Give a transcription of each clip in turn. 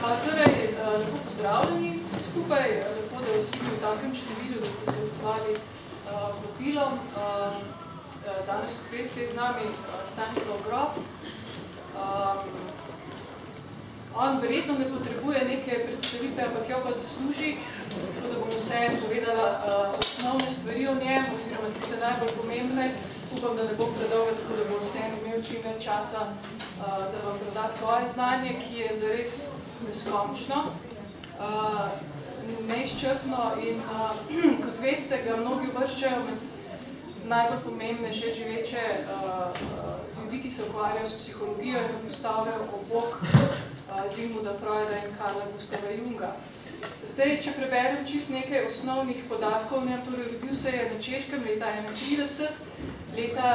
Lepo pozdravljeni vsi skupaj, lepo, da vas vidim v takem številu, da ste se odzvali vabilom. Danes, kot veste, je z nami Stanislav Grof. On verjetno ne potrebuje neke predstavitve, ampak jo pa zasluži, tako da bom vseeno povedala osnovne stvari o njem, oziroma tiste najbolj pomembne. Upam, da ne bo predolgo, tako da bom vseeno imel čim več časa, da vam preda svoje znanje, ki je zares neskončno, neizčrpno in, kot veste, ga mnogi uvrščajo med najbolj pomembne še živeče ljudi, ki se ukvarjajo s psihologijo in postavljajo ob bok Zigmunda Freuda in Karla Gustava Junga. Zdaj, če preberem čisto nekaj osnovnih podatkov, torej rodil se je na Češkem leta 31, leta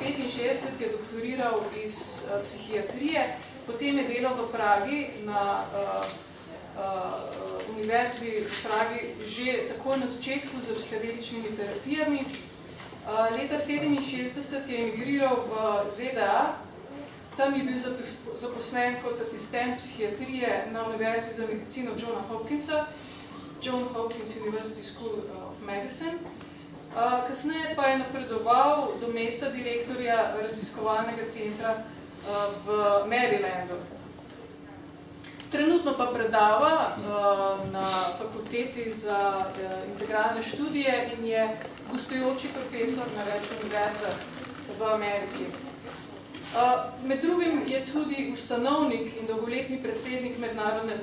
65 je doktoriral iz psihiatrije, potem je delal v Pragi na univerzi v Pragi že tako na začetku z psihedeličnimi terapijami. Leta 67 je emigriral v ZDA, tam je bil zaposlen kot asistent psihiatrije na Univerzi za medicino Johna Hopkinsa, John Hopkins University School of Medicine. Kasneje pa je napredoval do mesta direktorja raziskovalnega centra v Marylandu. Trenutno pa predava na fakulteti za integralne študije in je gostujoči profesor na več univerzah v Ameriki. Med drugim je tudi ustanovnik in dolgoletni predsednik Mednarodne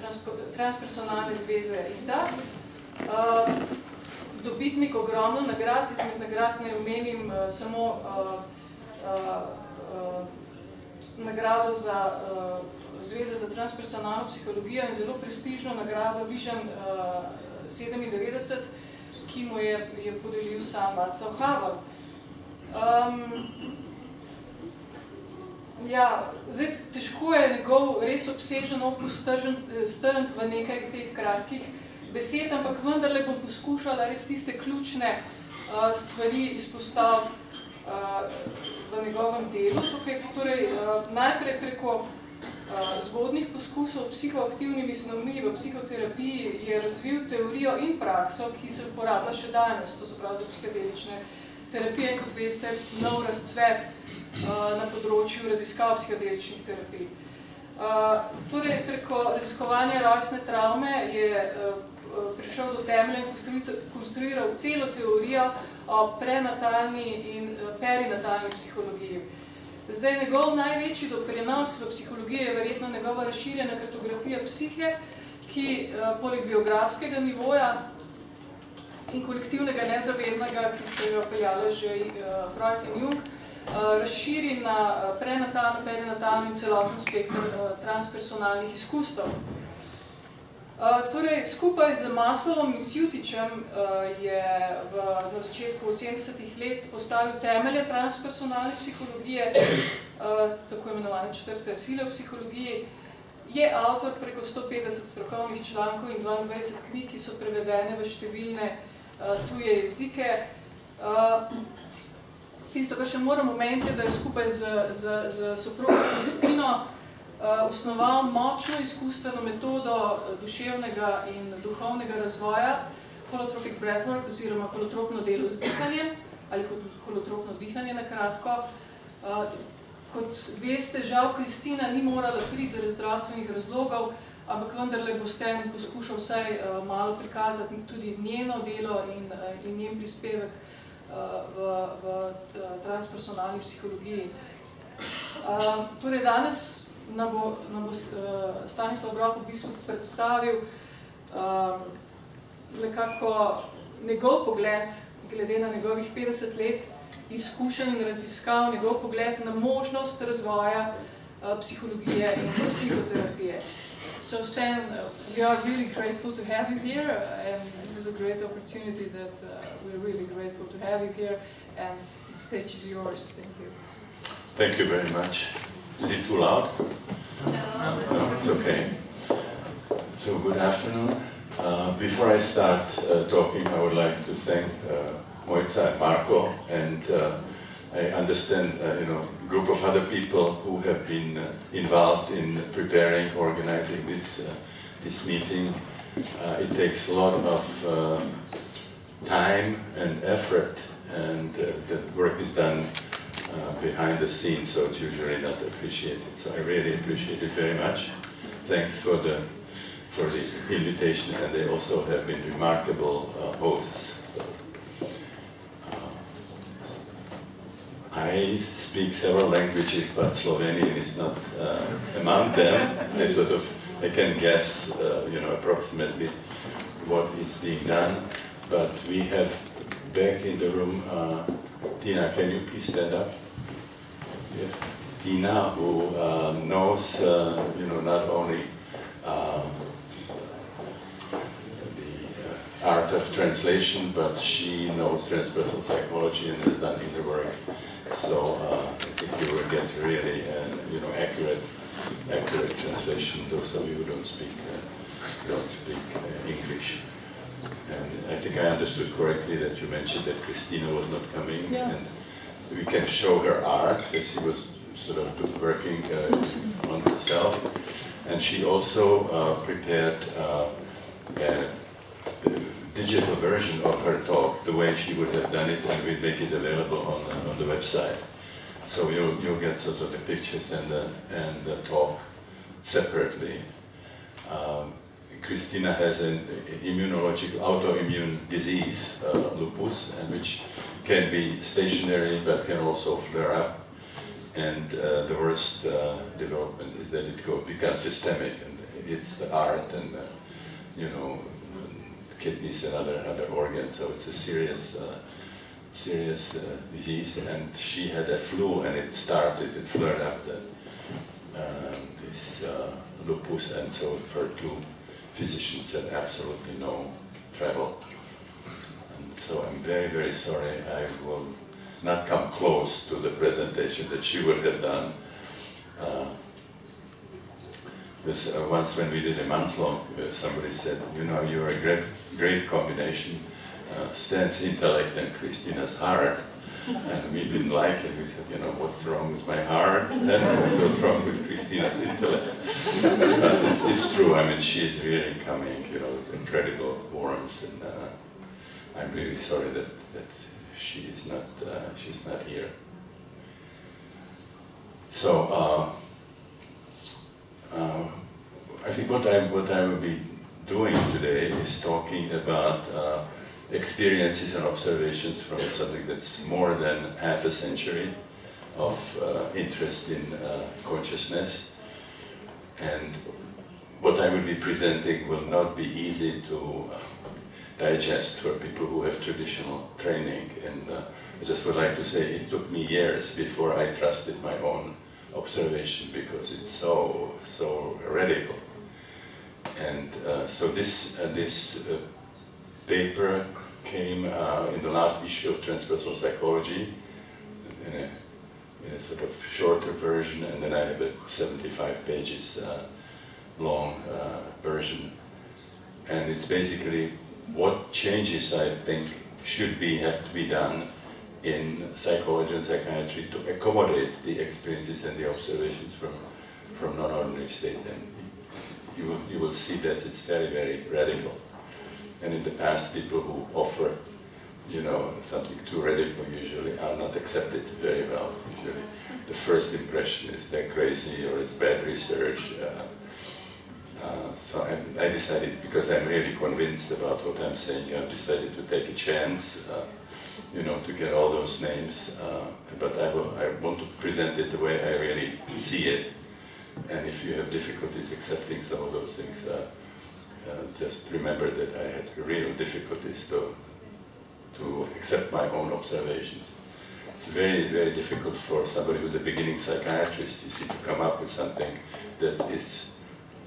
transpersonalne zveze ITA, dobitnik ogromno nagrad, izmed nagrad ne omenim samo nagrado za Zveze za transpersonalno psihologijo in zelo prestižno nagrado Vision 97, ki mu je podelil sam Václav Havel. Zdaj, težko je njegov res obsežen opus strniti v nekaj teh kratkih besed, ampak vendarle bom poskušala res tiste ključne stvari izpostaviti v njegovem delu. Torej, najprej preko zgodnih poskusov psihoaktivnimi snovmi v psihoterapiji je razvil teorijo in prakso, ki se uporablja še danes, to se pravi za psihedelične terapije, kot veste, nov razcvet na področju raziskav psihedeličnih terapij. Torej, preko raziskovanja rojstne travme je prišel do temelja in konstruiral celo teorijo o prenatalni in perinatalni psihologiji. Zdaj, njegov največji doprinos v psihologiji je verjetno njegova razširjena kartografija Psyche, ki poleg biografskega nivoja in kolektivnega nezavednega, ki ste ga peljali že Freud in Jung, razširi na prenatalno, perinatalno in celoten spektr transpersonalnih izkustev. Torej, skupaj z Maslovom in Sjutičem je na začetku 70-ih let postavil temelje transpersonalne psihologije, tako imenovane četrte sile v psihologiji. Je avtor preko 150 strokovnih člankov in 22 knjig, ki so prevedene v številne tuje jezike. Tisto, kar še moram omeniti, je, da je skupaj z soprogo Kristino osnoval močno izkustveno metodo duševnega in duhovnega razvoja, holotropic breathwork oziroma holotropno delo z dihanjem, ali holotropno dihanje na kratko. Kot veste, žal Kristina ni morala priti zaradi zdravstvenih razlogov, ampak vendarle bo Stan poskušal vsaj malo prikazati tudi njeno delo in njen prispevek v transpersonalni psihologiji. Torej, danes nam bo Stanislav Grof v bistvu predstavil nekako njegov pogled, glede na njegovih 50 let izkušenj in raziskav, njegov pogled na možnost razvoja psihologije in psihoterapije. So Stan, we are really grateful to have you here, and this is a great opportunity that we're really grateful to have you here, and the stage is yours. Thank you. Thank you very much. Is it too loud? No, it's okay. So, good afternoon. Before I start talking, I would like to thank Mojca and Marko and I understand, a group of other people who have been involved in preparing, organizing this meeting. It takes a lot of time and effort, and the work is done behind the scenes, so it's usually not appreciated. So I really appreciate it very much. Thanks for the invitation, and they also have been remarkable hosts. I speak several languages, but Slovenian is not among them. I can guess, approximately what is being done. But we have back in the room, Tina, can you please stand up? Yes. Tina, who knows, not only the art of translation, but she knows transpersonal psychology and has done inner work. So I think you will get really, accurate translation. Those of you who don't speak English. And I think I understood correctly that you mentioned that Christina was not coming, yeah. And we can show her art as she was sort of working on herself. And she also prepared a digital version of her talk, the way she would have done it, and we make it available on the website. So you'll get sort of the pictures and the talk separately. Christina has an immunological autoimmune disease, lupus, and which can be stationary but can also flare up. And the worst development is that it becomes systemic, and it's the heart and kidneys and other organs. So it's a serious disease. And she had a flu, and it flared up this lupus, and so her two physicians said absolutely no travel. And so I'm very, very sorry. I will not come close to the presentation that she would have done. Once when we did a month-long, somebody said, you're a great combination, Stan's intellect and Christina's heart. And we didn't like it. We said, what's wrong with my heart? And what's wrong with Christina's intellect? But it's true. I mean, she is really coming, with incredible warmth. And I'm really sorry that she's not here. So I think what I will be doing today is talking about experiences and observations from something that's more than half a century of interest in consciousness. And what I will be presenting will not be easy to digest for people who have traditional training. And I just would like to say it took me years before I trusted my own observation, because it's so radical. And so this paper came in the last issue of Transpersonal Psychology, in a sort of shorter version, and then I have a 75 pages long version. And it's basically what changes I think have to be done in psychology and psychiatry to accommodate the experiences and the observations from non-ordinary state. And you will see that it's very, very radical. And in the past, people who offer, something too radical usually are not accepted very well. Usually, the first impression is they're crazy or it's bad research. So I decided, because I'm really convinced about what I'm saying, I decided to take a chance, to get all those names. But I want to present it the way I really see it. And if you have difficulties accepting some of those things, just remember that I had real difficulties to accept my own observations. It's very, very difficult for somebody who's a beginning psychiatrist, you see, to come up with something that is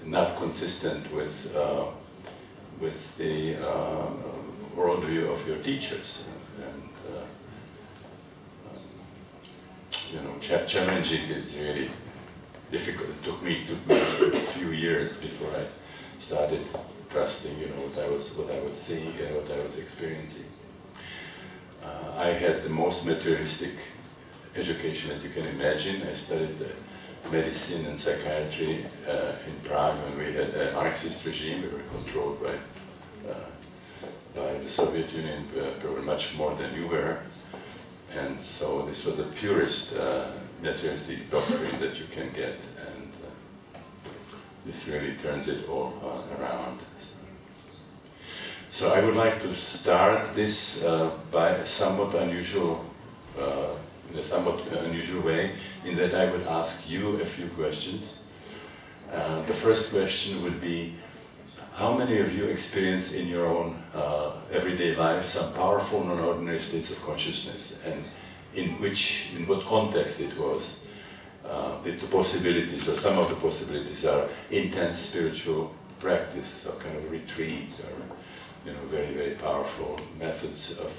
not consistent with the worldview of your teachers. And challenging is really difficult. It took me a few years before I started trusting, what I was seeing and what I was experiencing. I had the most materialistic education that you can imagine. I studied medicine and psychiatry in Prague when we had a Marxist regime. We were controlled by the Soviet Union, probably much more than you were. And so this was the purest materialistic doctrine that you can get, and this really turns it all around. So I would like to start this by a somewhat unusual, in a somewhat unusual way, in that I would ask you a few questions. The first question would be, how many of you experience in your own everyday life some powerful non-ordinary states of consciousness, and in what context it was? The possibilities, or some of the possibilities, are intense spiritual practice, or kind of retreat, or very, very powerful methods of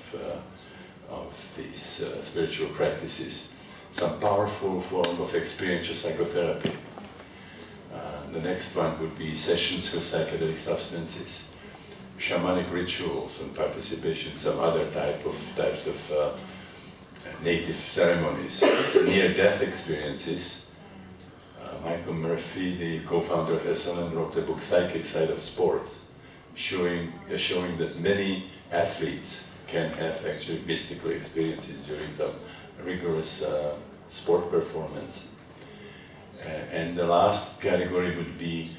these spiritual practices. Some powerful form of experiential psychotherapy. The next one would be sessions with psychedelic substances, shamanic rituals, and participation in some other types of native ceremonies, near-death experiences. Michael Murphy, the co-founder of SLN, wrote the book Psychic Side of Sports, showing that many athletes can have actually mystical experiences during some rigorous sport performance. And the last category would be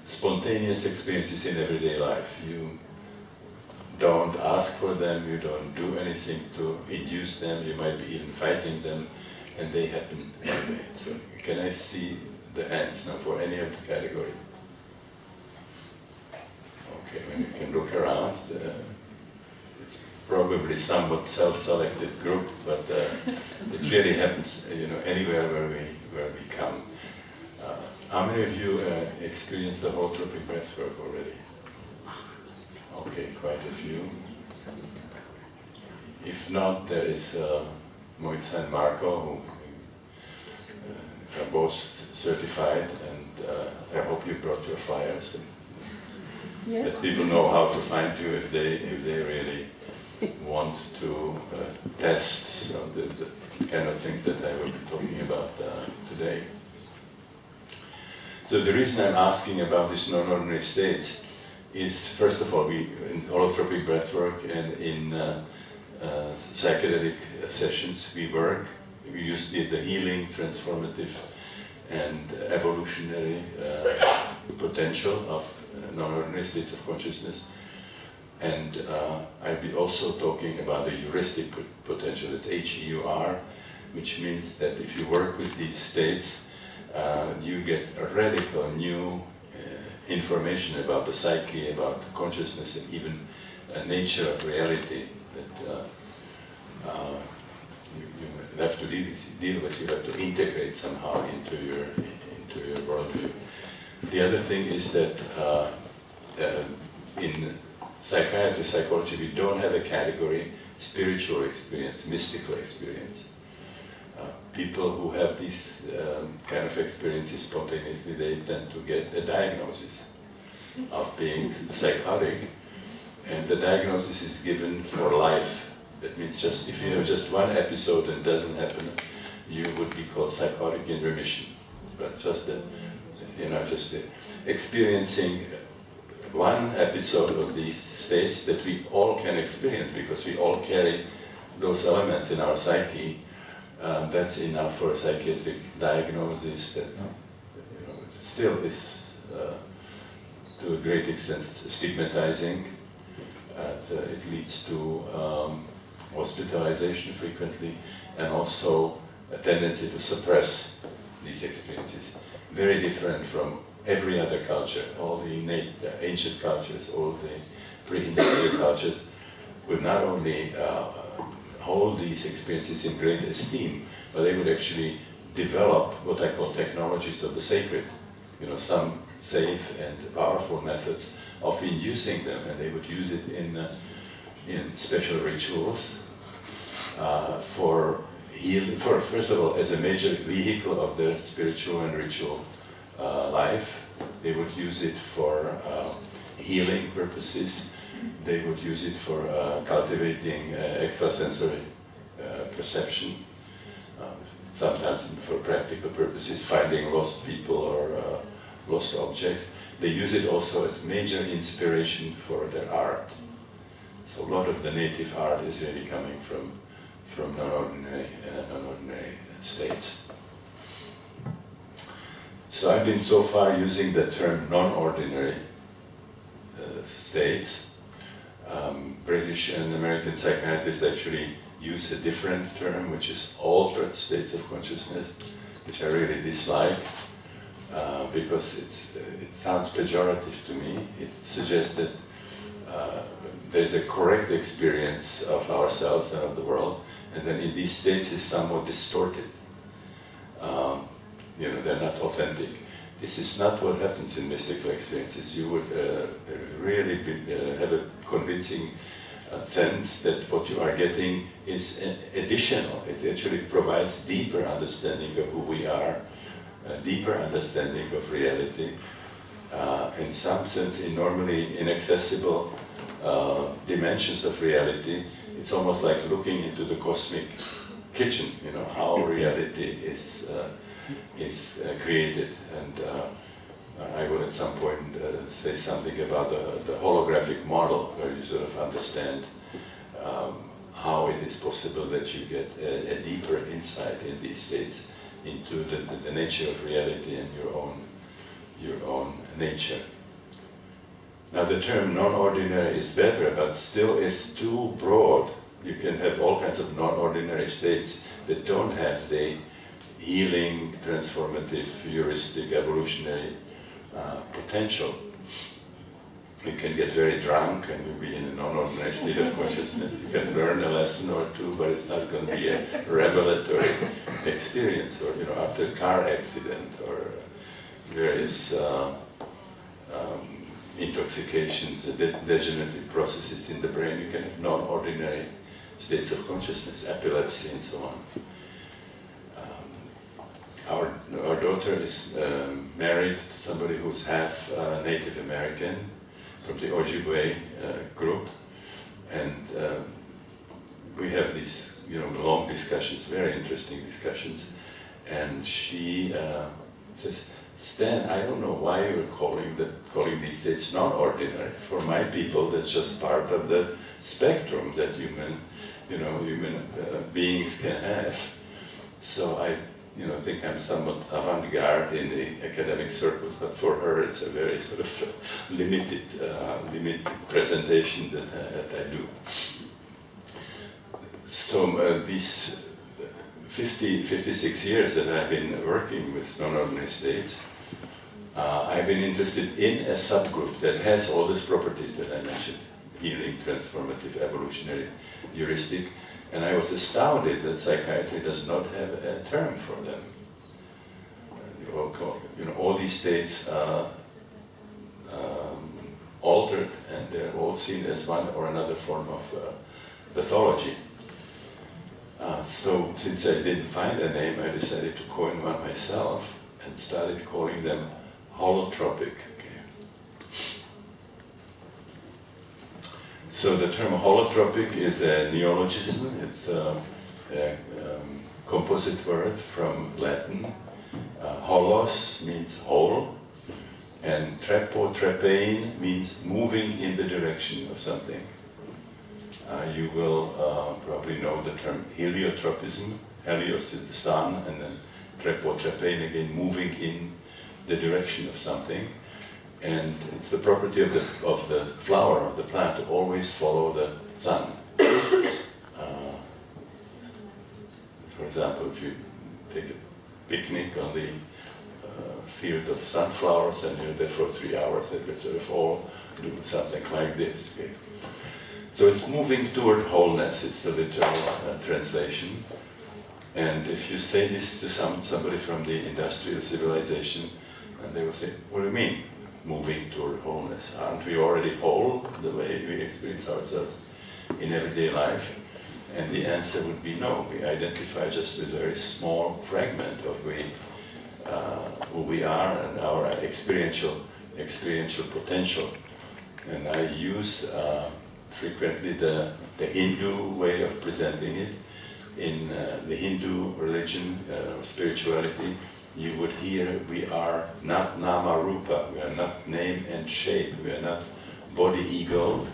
spontaneous experiences in everyday life. You don't ask for them, you don't do anything to induce them, you might be even fighting them, and they happen anyway. So can I see the hands now for any of the category? Okay, when you can look around, it's probably somewhat self-selected group, but it really happens, anywhere where we come. How many of you experienced the holotropic breathwork already? Okay, quite a few. If not, there is Moitza and Marco, who are both certified, and I hope you brought your flyers. Yes. That people know how to find you if they really want to test the kind of things that I will be talking about today. So the reason I'm asking about these non-ordinary states is, first of all, in holotropic breathwork and in psychedelic sessions we use the healing, transformative, and evolutionary potential of non-ordinary states of consciousness. And I'll be also talking about the heuristic potential. It's H-E-U-R, which means that if you work with these states, you get a radical new information about the psyche, about consciousness, and even nature of reality that you have to deal with. You have to integrate somehow into your worldview. The other thing is that in psychiatry, psychology, we don't have a category spiritual experience, mystical experience. People who have these kind of experiences spontaneously, they tend to get a diagnosis of being psychotic, and the diagnosis is given for life. That means just if you have just one episode and it doesn't happen, you would be called psychotic in remission. But just experiencing one episode of these states that we all can experience, because we all carry those elements in our psyche. That's enough for a psychiatric diagnosis that still is to a great extent stigmatizing. It leads to hospitalization frequently, and also a tendency to suppress these experiences. Very different from every other culture. All the ancient cultures, all the pre-industrial cultures would not only hold these experiences in great esteem, but they would actually develop what I call technologies of the sacred. Some safe and powerful methods of inducing them, and they would use it in special rituals for healing. First of all, as a major vehicle of their spiritual and ritual life, they would use it for healing purposes. They would use it for cultivating extrasensory perception. sometimes for practical purposes, finding lost people or lost objects. They use it also as major inspiration for their art. So a lot of the native art is really coming from non-ordinary states. So I've been so far using the term non-ordinary states. British and American psychiatrists actually use a different term, which is altered states of consciousness, which I really dislike because it sounds pejorative to me. It suggests that there's a correct experience of ourselves and of the world, and then in these states it's somewhat distorted. They're not authentic. This is not what happens in mystical experiences. You would really have a convincing sense that what you are getting is additional. It actually provides deeper understanding of who we are, a deeper understanding of reality, in some sense in normally inaccessible dimensions of reality. It's almost like looking into the cosmic kitchen, how reality is created. And I will at some point say something about the holographic model, where you sort of understand how it is possible that you get a deeper insight in these states into the nature of reality and your own nature. Now the term non-ordinary is better, but still is too broad. You can have all kinds of non-ordinary states that don't have the healing, transformative, heuristic, evolutionary potential. You can get very drunk and you'll be in a non-ordinary state of consciousness. You can learn a lesson or two, but it's not going to be a revelatory experience. Or after a car accident or various intoxications, degenerative processes in the brain, you can have non-ordinary states of consciousness, epilepsy and so on. Our daughter is married to somebody who's half Native American from the Ojibwe group, and we have these long discussions, very interesting discussions, and she says, "Stan, I don't know why you're calling these states non-ordinary. For my people, that's just part of the spectrum that human beings can have." So I think I'm somewhat avant-garde in the academic circles, but for her it's a very sort of limited presentation that I do. So these 56 years that I've been working with non-ordinary states, I've been interested in a subgroup that has all these properties that I mentioned: healing, transformative, evolutionary, heuristic. And I was astounded that psychiatry does not have a term for them. All these states are altered, and they're all seen as one or another form of pathology. So since I didn't find a name, I decided to coin one myself and started calling them holotropic. So the term holotropic is a neologism. It's a composite word from Latin. Holos means whole, and trepein means moving in the direction of something. You will probably know the term heliotropism. Helios is the sun, and then trepein again, moving in the direction of something. And it's the property of the flower, of the plant, to always follow the sun. For example, if you take a picnic on the field of sunflowers and you're there for 3 hours, they will sort of all do something like this. Okay? So it's moving toward wholeness, it's the literal translation. And if you say this to somebody from the industrial civilization, and they will say, "What do you mean, moving toward wholeness? Aren't we already whole the way we experience ourselves in everyday life?" And the answer would be no. We identify just a very small fragment of who we are and our experiential potential. And I use frequently the Hindu way of presenting it. in the Hindu religion, spirituality, you would hear we are not nama rupa, we are not name and shape, we are not body ego.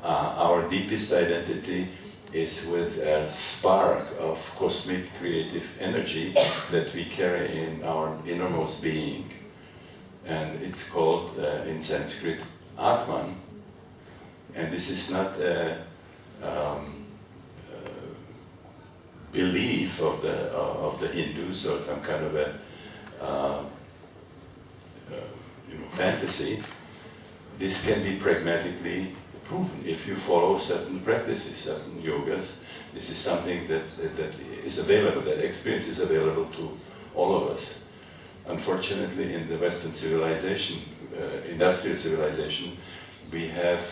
Our deepest identity is with a spark of cosmic creative energy that we carry in our innermost being. And it's called in Sanskrit Atman. And this is not a belief of the Hindus or some kind of a fantasy. This can be pragmatically proven if you follow certain practices, certain yogas. This is something that is available, that experience is available to all of us. Unfortunately, in the Western civilization, industrial civilization, we have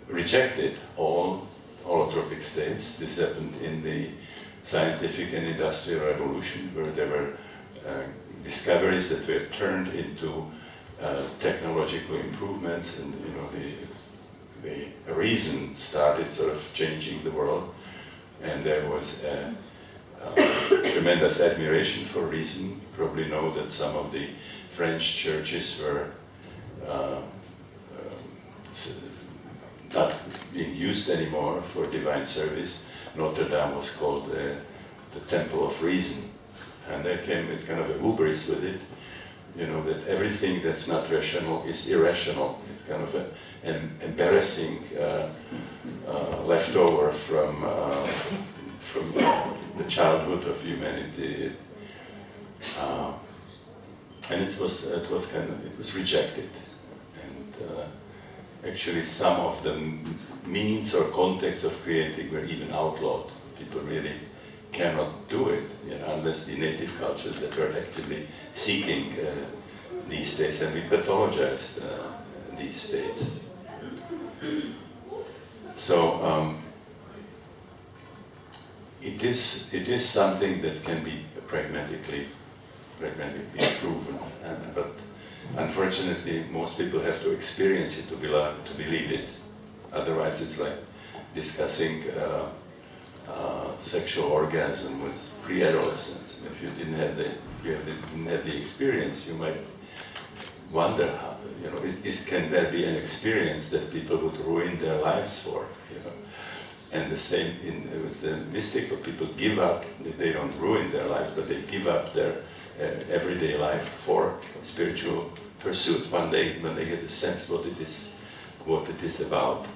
rejected all holotropic states. This happened in the scientific and industrial revolution, where there were discoveries that were turned into technological improvements, and the reason started sort of changing the world, and there was a tremendous admiration for reason. You probably know that some of the French churches were not being used anymore for divine service. Notre Dame was called the Temple of Reason, and there came with kind of a hubris with it, that everything that's not rational is irrational. It's kind of an embarrassing leftover from the childhood of humanity, and it was rejected, and actually some of the means or contexts of creating were even outlawed. People really cannot do it, unless the native cultures that were actively seeking these states, and we pathologized these states. So it is something that can be pragmatically proven, but unfortunately most people have to experience it to believe it. Otherwise it's like discussing sexual orgasm with pre-adolescents. If you didn't have the experience, you might wonder how, can there be an experience that people would ruin their lives for? And the same with the mystical, people give up. They don't ruin their lives, but they give up their everyday life for spiritual pursuit. One day, when they get a sense what it is about.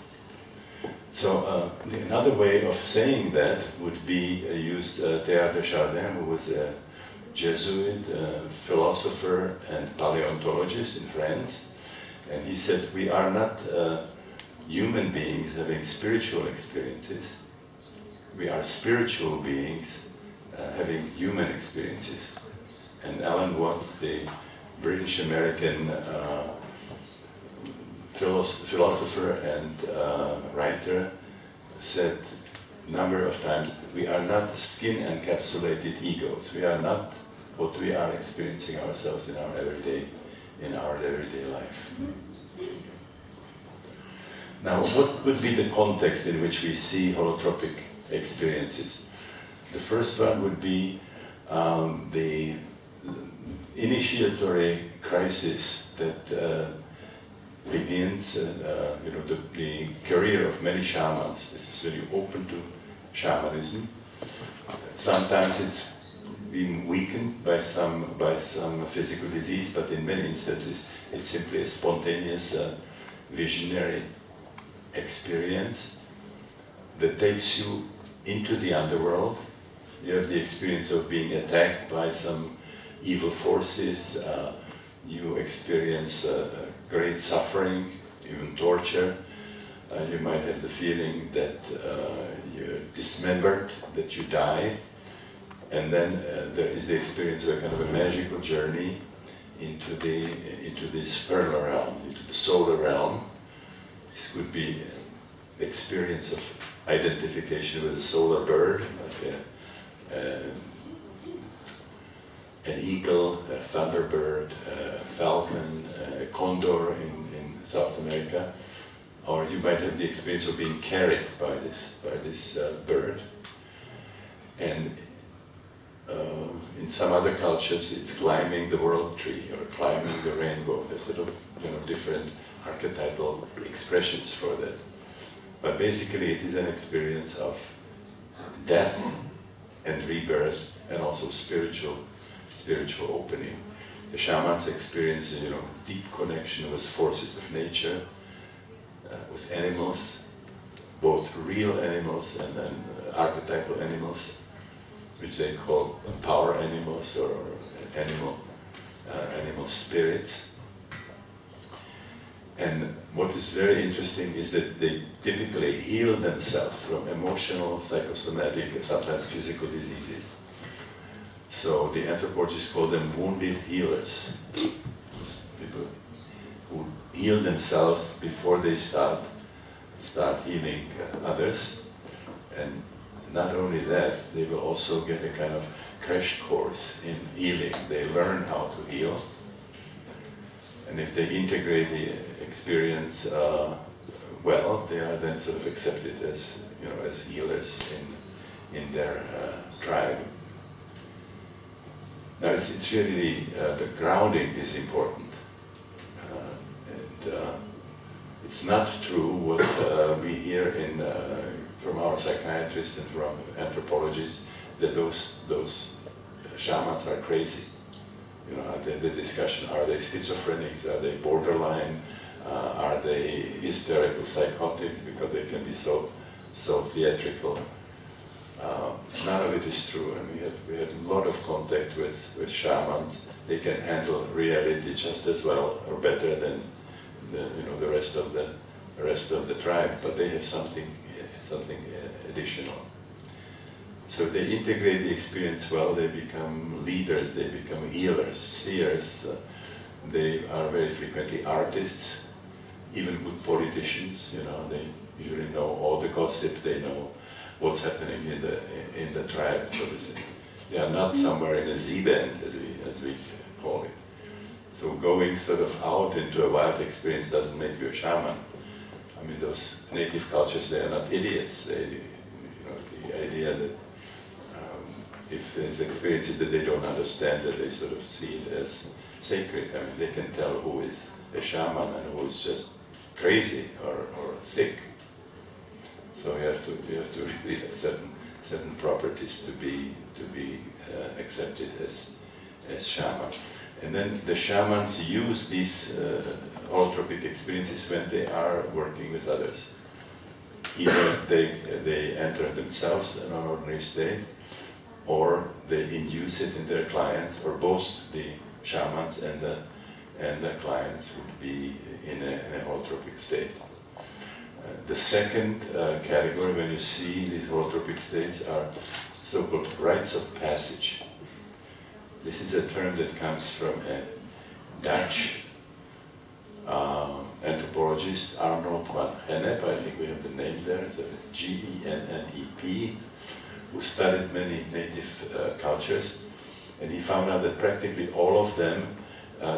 So another way of saying that would be use Teilhard de Chardin, who was a Jesuit philosopher and paleontologist in France, and he said, we are not human beings having spiritual experiences. We are spiritual beings having human experiences. And Alan Watts, the British-American philosopher and writer, said a number of times, we are not skin-encapsulated egos. We are not what we are experiencing ourselves in our everyday life. Now, what would be the context in which we see holotropic experiences? The first one would be the initiatory crisis that begins, the career of many shamans. This is very open to shamanism. Sometimes it's being weakened by some physical disease, but in many instances it's simply a spontaneous visionary experience that takes you into the underworld. You have the experience of being attacked by some evil forces. You experience great suffering, even torture. You might have the feeling that you're dismembered, that you die. And then there is the experience of a kind of a magical journey into the supernal realm, into the solar realm. This could be the experience of identification with a solar bird, like an eagle, a thunderbird, a falcon, a condor in South America. or you might have the experience of being carried by this bird. And in some other cultures, it's climbing the world tree or climbing the rainbow. There's sort of different archetypal expressions for that. But basically, it is an experience of death and rebirth, and also spiritual opening. The shamans experience deep connection with forces of nature, with animals, both real animals and then archetypal animals, which they call power animals or animal spirits. And what is very interesting is that they typically heal themselves from emotional, psychosomatic, and sometimes physical diseases. So the anthropologists call them wounded healers. People who heal themselves before they start healing others. And not only that, they will also get a kind of crash course in healing. They learn how to heal. And if they integrate the experience well, they are then sort of accepted as healers in their tribe. Now it's really the grounding is important, and it's not true what we hear from our psychiatrists and from anthropologists that those shamans are crazy. The discussion, are they schizophrenics, are they borderline, are they hysterical psychotics because they can be so theatrical. None of it is true, and we had a lot of contact with shamans. They can handle reality just as well or better than the rest of the tribe, but they have something additional. So if they integrate the experience well, they become leaders, they become healers, seers. They are very frequently artists, even good politicians. They usually know all the gossip. They know what's happening in the tribe. So they are not somewhere in a Z-band, as we call it. So going sort of out into a wild experience doesn't make you a shaman. I mean, those native cultures, they are not idiots. The idea that if there's experiences that they don't understand, that they sort of see it as sacred. I mean, they can tell who is a shaman and who is just crazy or sick. So you have to really have certain properties to be accepted as shaman. And then the shamans use these holotropic experiences when they are working with others. Either they enter themselves in an ordinary state, or they induce it in their clients, or both the shamans and the clients would be in a holotropic state. The second category, when you see these holotropic states, are so-called rites of passage. This is a term that comes from a Dutch anthropologist, Arnold van Gennep, I think we have the name there, Gennep, who studied many native cultures, and he found out that practically all of them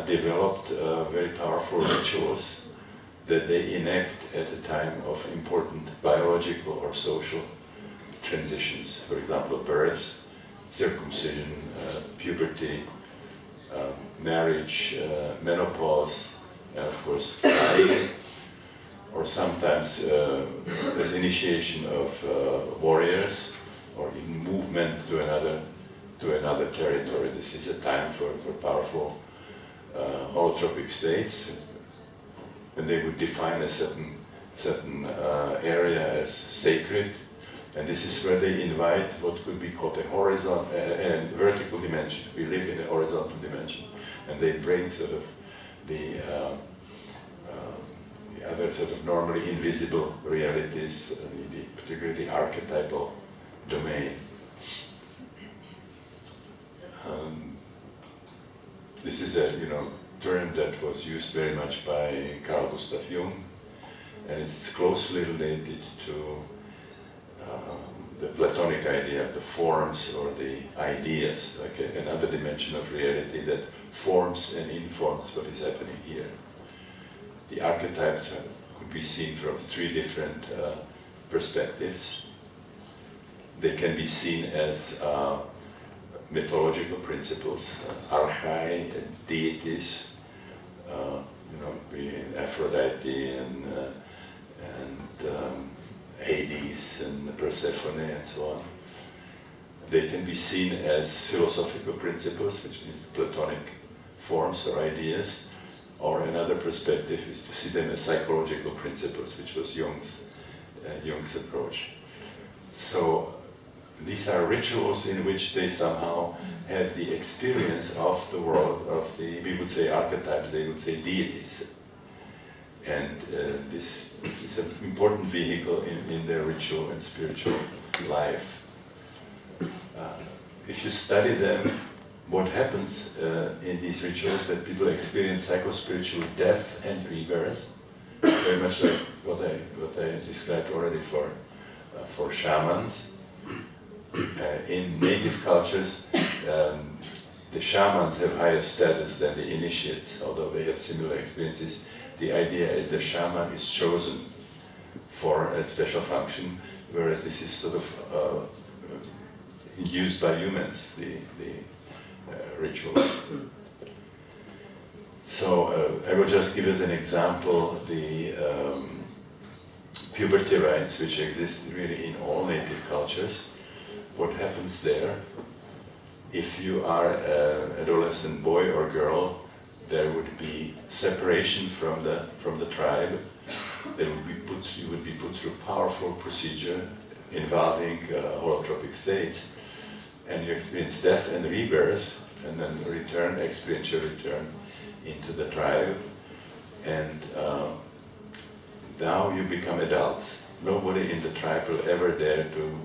developed very powerful rituals that they enact at a time of important biological or social transitions. For example, birth, circumcision, puberty, marriage, menopause, and of course dying, or sometimes as initiation of warriors, or in movement to another territory. This is a time for powerful holotropic states, and they would define a certain area as sacred, and this is where they invite what could be called a horizontal and vertical dimension. We live in a horizontal dimension, and they bring sort of the other sort of normally invisible realities, particularly the archetypal domain. This is a term that was used very much by Carl Gustav Jung, and it's closely related to the Platonic idea of the forms or the ideas, like another dimension of reality that forms and informs what is happening here. The archetypes are could be seen from three different perspectives. They can be seen as mythological principles, archai, deities, Aphrodite and Hades and Persephone and so on. They can be seen as philosophical principles, which means Platonic forms or ideas, or another perspective is to see them as psychological principles, which was Jung's approach. So these are rituals in which they somehow have the experience of the world, of the, we would say archetypes, they would say deities. And this is an important vehicle in their ritual and spiritual life. If you study them, what happens in these rituals that people experience psycho-spiritual death and rebirth, very much like what I described already for shamans. In native cultures, the shamans have higher status than the initiates, although they have similar experiences. The idea is the shaman is chosen for a special function, whereas this is sort of used by humans, the rituals. So I will just give it an example. The puberty rites, which exist really in all native cultures. What happens there? If you are an adolescent boy or girl, there would be separation from the tribe. You would be put through powerful procedure involving holotropic states, and you experience death and rebirth, and then experiential return into the tribe, and now you become adults. Nobody in the tribe will ever dare to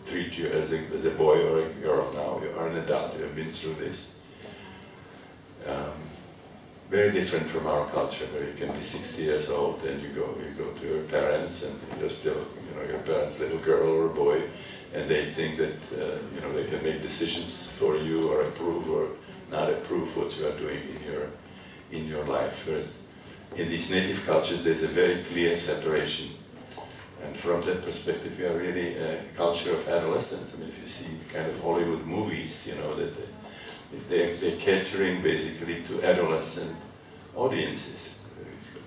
treat you as a boy or a girl now. You are an adult, you have been through this. Very different from our culture, where you can be 60 years old and you go to your parents and you're still, your parents' little girl or boy, and they think that they can make decisions for you or approve or not approve what you are doing in your life. Whereas in these native cultures, there's a very clear separation. And from that perspective, we are really a culture of adolescence. I mean, if you see kind of Hollywood movies, that they're catering basically to adolescent audiences.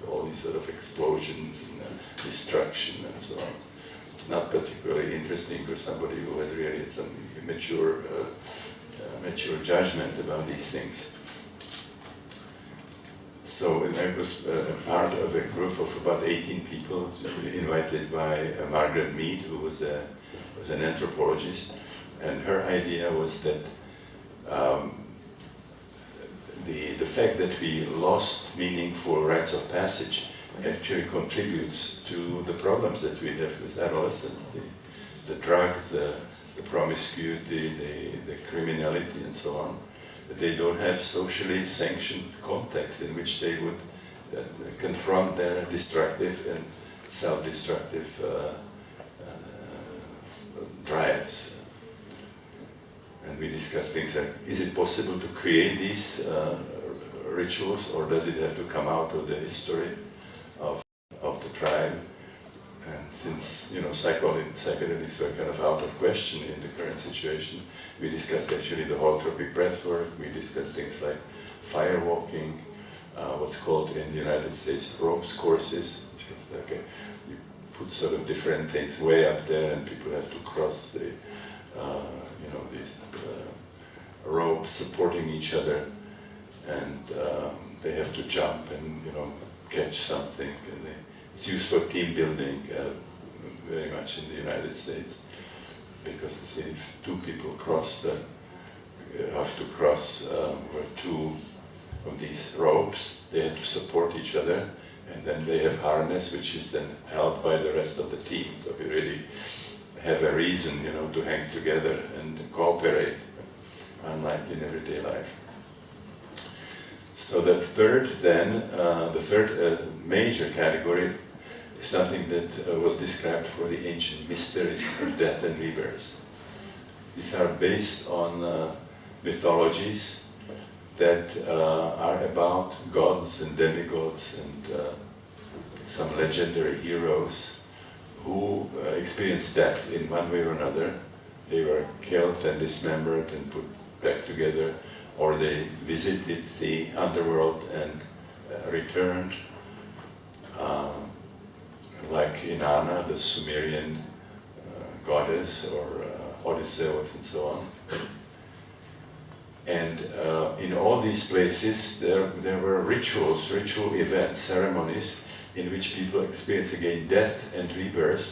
All these sort of explosions and destruction and so on. Not particularly interesting for somebody who has really some mature judgment about these things. So I was part of a group of about 18 people invited by Margaret Mead, who was an anthropologist, and her idea was that the fact that we lost meaningful rites of passage actually contributes to the problems that we have with adolescents, the drugs, the promiscuity, the criminality and so on. They don't have socially sanctioned context in which they would confront their destructive and self-destructive drives. And we discussed things like, is it possible to create these rituals, or does it have to come out of the history of the tribe? And since psychedelics were kind of out of question in the current situation, we discussed actually the holotropic breath work. We discussed things like fire walking, what's called in the United States ropes courses. Okay, you put sort of different things way up there, and people have to cross the these ropes supporting each other, and they have to jump and catch something. And it's used for team building very much in the United States, because if two people have to cross two of these ropes, they have to support each other, and then they have harness which is then held by the rest of the team. So we really have a reason, to hang together and cooperate, unlike in everyday life. So the third major category is something that was described for the ancient mysteries of death and rebirth. These are based on mythologies that are about gods and demigods and some legendary heroes who experienced death in one way or another. They were killed and dismembered and put back together, or they visited the underworld and returned, like Inanna, the Sumerian goddess, or Odysseus, and so on. And in all these places, there were ritual events, ceremonies, in which people experience again death and rebirth,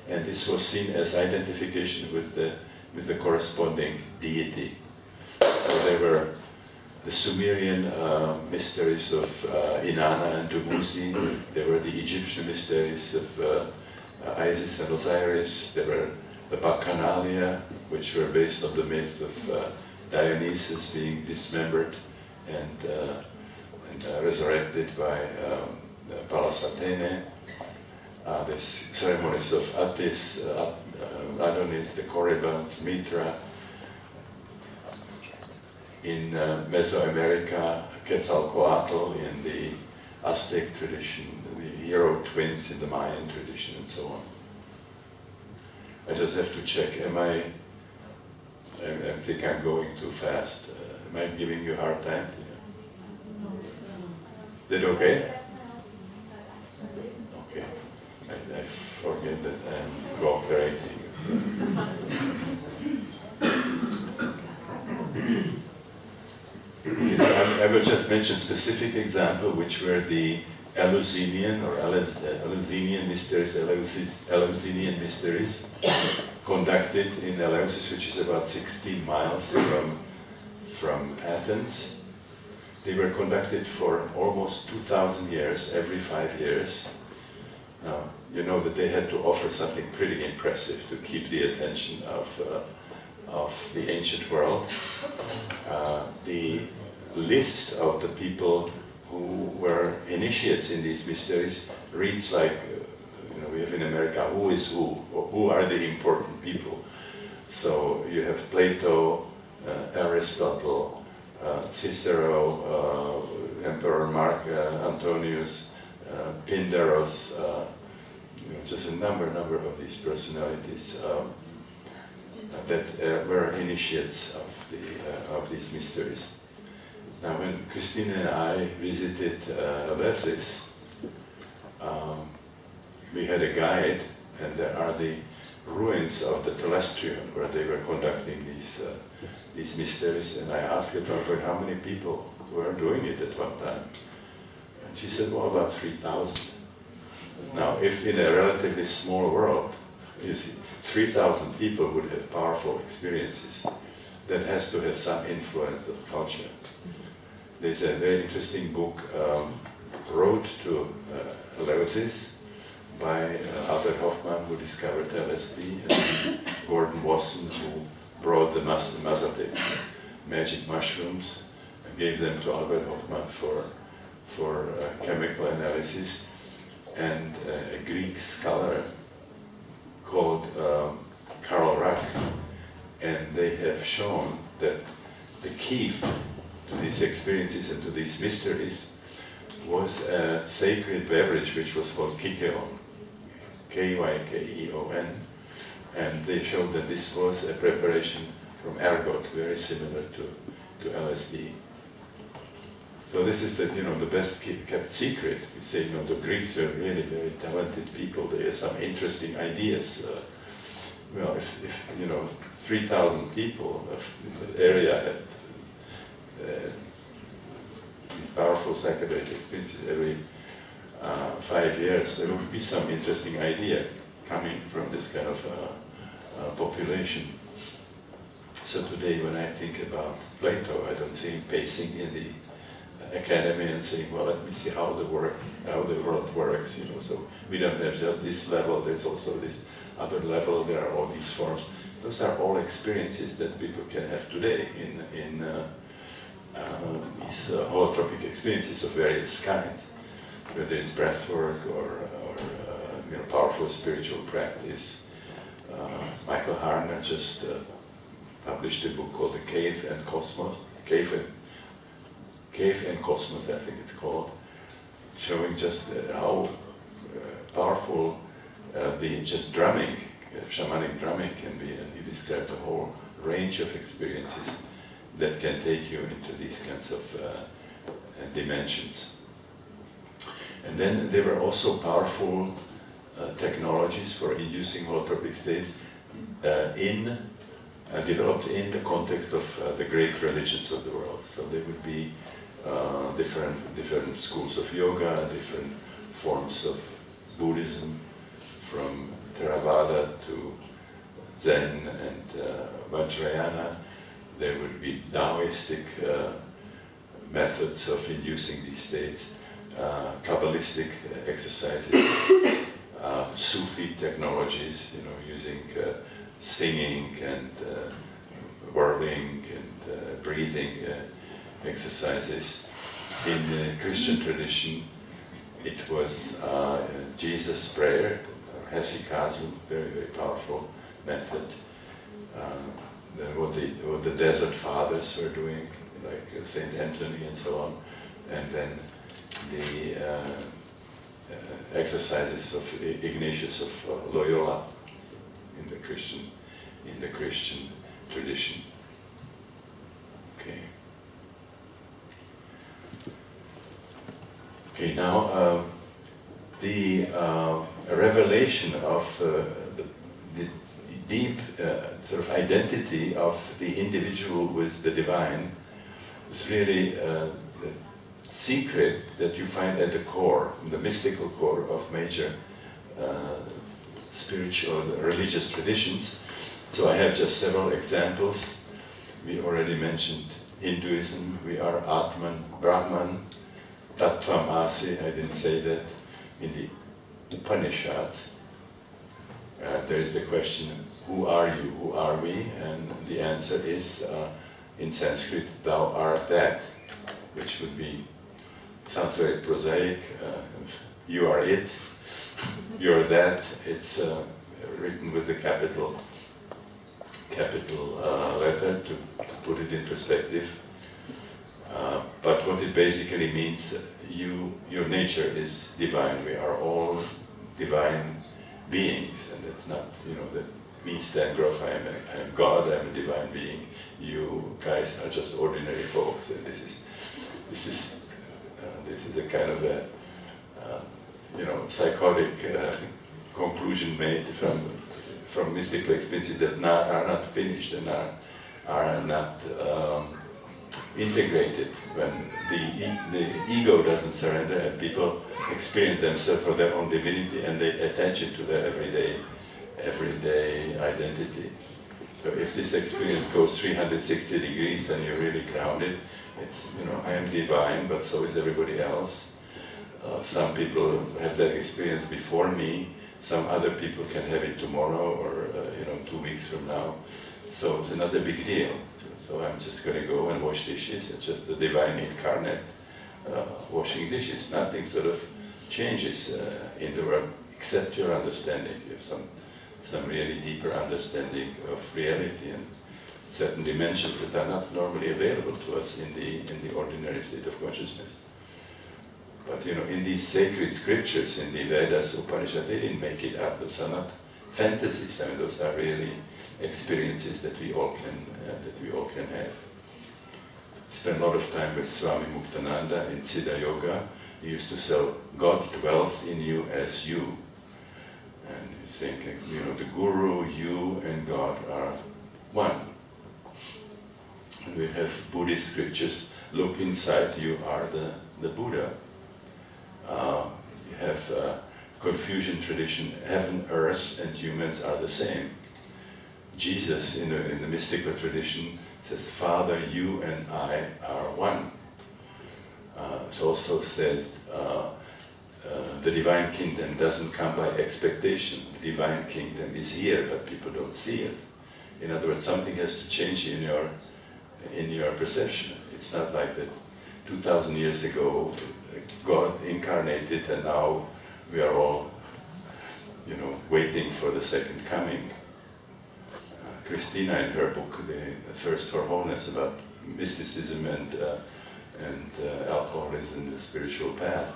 and this was seen as identification with the corresponding deity. So there were the Sumerian mysteries of Inanna and Dumuzi, there were the Egyptian mysteries of Isis and Osiris, there were the Bacchanalia, which were based on the myth of Dionysus being dismembered and resurrected by Pallas Athene. The ceremonies of Attis, Adonis, the Corybants, Mithra. In Mesoamerica, Quetzalcoatl in the Aztec tradition, the hero twins in the Mayan tradition, and so on. I just have to check, I think I'm going too fast. Am I giving you a hard time? Is that okay? Okay. I forget that I'm cooperating. I will just mention specific example, which were the Eleusinian or Eleusinian mysteries conducted in Eleusis, which is about 16 miles from Athens. They were conducted for almost 2,000 years, every 5 years. Now, you know that they had to offer something pretty impressive to keep the attention of the ancient world. The list of the people who were initiates in these mysteries reads like, we have in America, who is who are the important people. So you have Plato, Aristotle, Cicero, Emperor Mark Antonius, Pindaros, just a number of these personalities that were initiates of these mysteries. Now, when Christina and I visited Eleusis, we had a guide, and there are the ruins of the Telestриon where they were conducting these mysteries. And I asked at one point how many people were doing it at one time. And she said, well, about 3,000. Now, if in a relatively small world, you see, 3,000 people would have powerful experiences, that has to have some influence of culture. There's a very interesting book, Road to Eleusis, by Albert Hoffman, who discovered LSD, and Gordon Wasson, who brought the Mazatec magic mushrooms and gave them to Albert Hoffman for chemical analysis, and a Greek scholar called Karl Rack, and they have shown that the key to these experiences and to these mysteries was a sacred beverage which was called Kykeon, Kykeon, and they showed that this was a preparation from ergot, very similar to LSD. So this is the best kept secret. We say the Greeks were really very talented people. They had some interesting ideas. Well, if 3,000 people in the area had these powerful psychedelic experiences every 5 years, there would be some interesting idea coming from this kind of population. So today, when I think about Plato, I don't see him pacing in the academy and saying, well, let me see how the world works. So we don't have just this level. There's also this other level. There are all these forms. Those are all experiences that people can have today in these holotropic experiences of various kinds, whether it's breathwork or powerful spiritual practice. Michael Harner just published a book called The Cave and Cosmos, Cave and Cosmos, I think it's called, showing just how powerful the just drumming, shamanic drumming can be, and he described a whole range of experiences that can take you into these kinds of dimensions. And then there were also powerful technologies for inducing holotropic states developed in the context of the great religions of the world. So there would be different schools of yoga, different forms of Buddhism, from Theravada to Zen and Vajrayana. There would be Taoistic methods of inducing these states, Kabbalistic exercises, Sufi technologies, using singing and whirling and breathing exercises. In the Christian tradition, it was Jesus' prayer, hesychasm, very, very powerful method. What the desert fathers were doing, like Saint Anthony and so on, and then the exercises of Ignatius of Loyola in the Christian tradition. Okay. Now the revelation of the deep sort of identity of the individual with the divine is really the secret that you find at the core, the mystical core of major spiritual, religious traditions. So I have just several examples. We already mentioned Hinduism. We are Atman, Brahman, Tattvam Asi. I didn't say that. In the Upanishads, there is the question, who are you, who are we? And the answer is, in Sanskrit, thou art that, which would be, sounds very prosaic, you are it, you're that. It's written with a capital letter to put it in perspective. But what it basically means, your nature is divine. We are all divine beings, and it's not, that me, Stan Grof, I am God, I'm a divine being. You guys are just ordinary folks, and this is a kind of a psychotic conclusion made from mystical experiences that are not finished and are not integrated. When the ego doesn't surrender and people experience themselves for their own divinity and they attach it to their everyday identity. So if this experience goes 360 degrees and you're really grounded, it's, I am divine, but so is everybody else. Some people have that experience before me, some other people can have it tomorrow or 2 weeks from now. So it's not a big deal. So I'm just going to go and wash dishes. It's just the divine incarnate washing dishes. Nothing sort of changes in the world except your understanding. You have some really deeper understanding of reality and certain dimensions that are not normally available to us in the ordinary state of consciousness. But in these sacred scriptures, in the Vedas, Upanishads, they didn't make it up. Those are not fantasies. I mean, those are really experiences that we all can have. Spent a lot of time with Swami Muktananda in Siddha Yoga. He used to say, God dwells in you as you. And he's thinking, the Guru, you, and God are one. And we have Buddhist scriptures, look inside, you are the Buddha. You have Confucian tradition, heaven, earth, and humans are the same. Jesus, in the mystical tradition, says, Father, you and I are one. It also says, the divine kingdom doesn't come by expectation. The divine kingdom is here, but people don't see it. In other words, something has to change in your perception. It's not like that 2,000 years ago, God incarnated, and now we are all, waiting for the second coming. Christina, in her book, The Thirst for Wholeness, about mysticism and alcoholism, the spiritual path,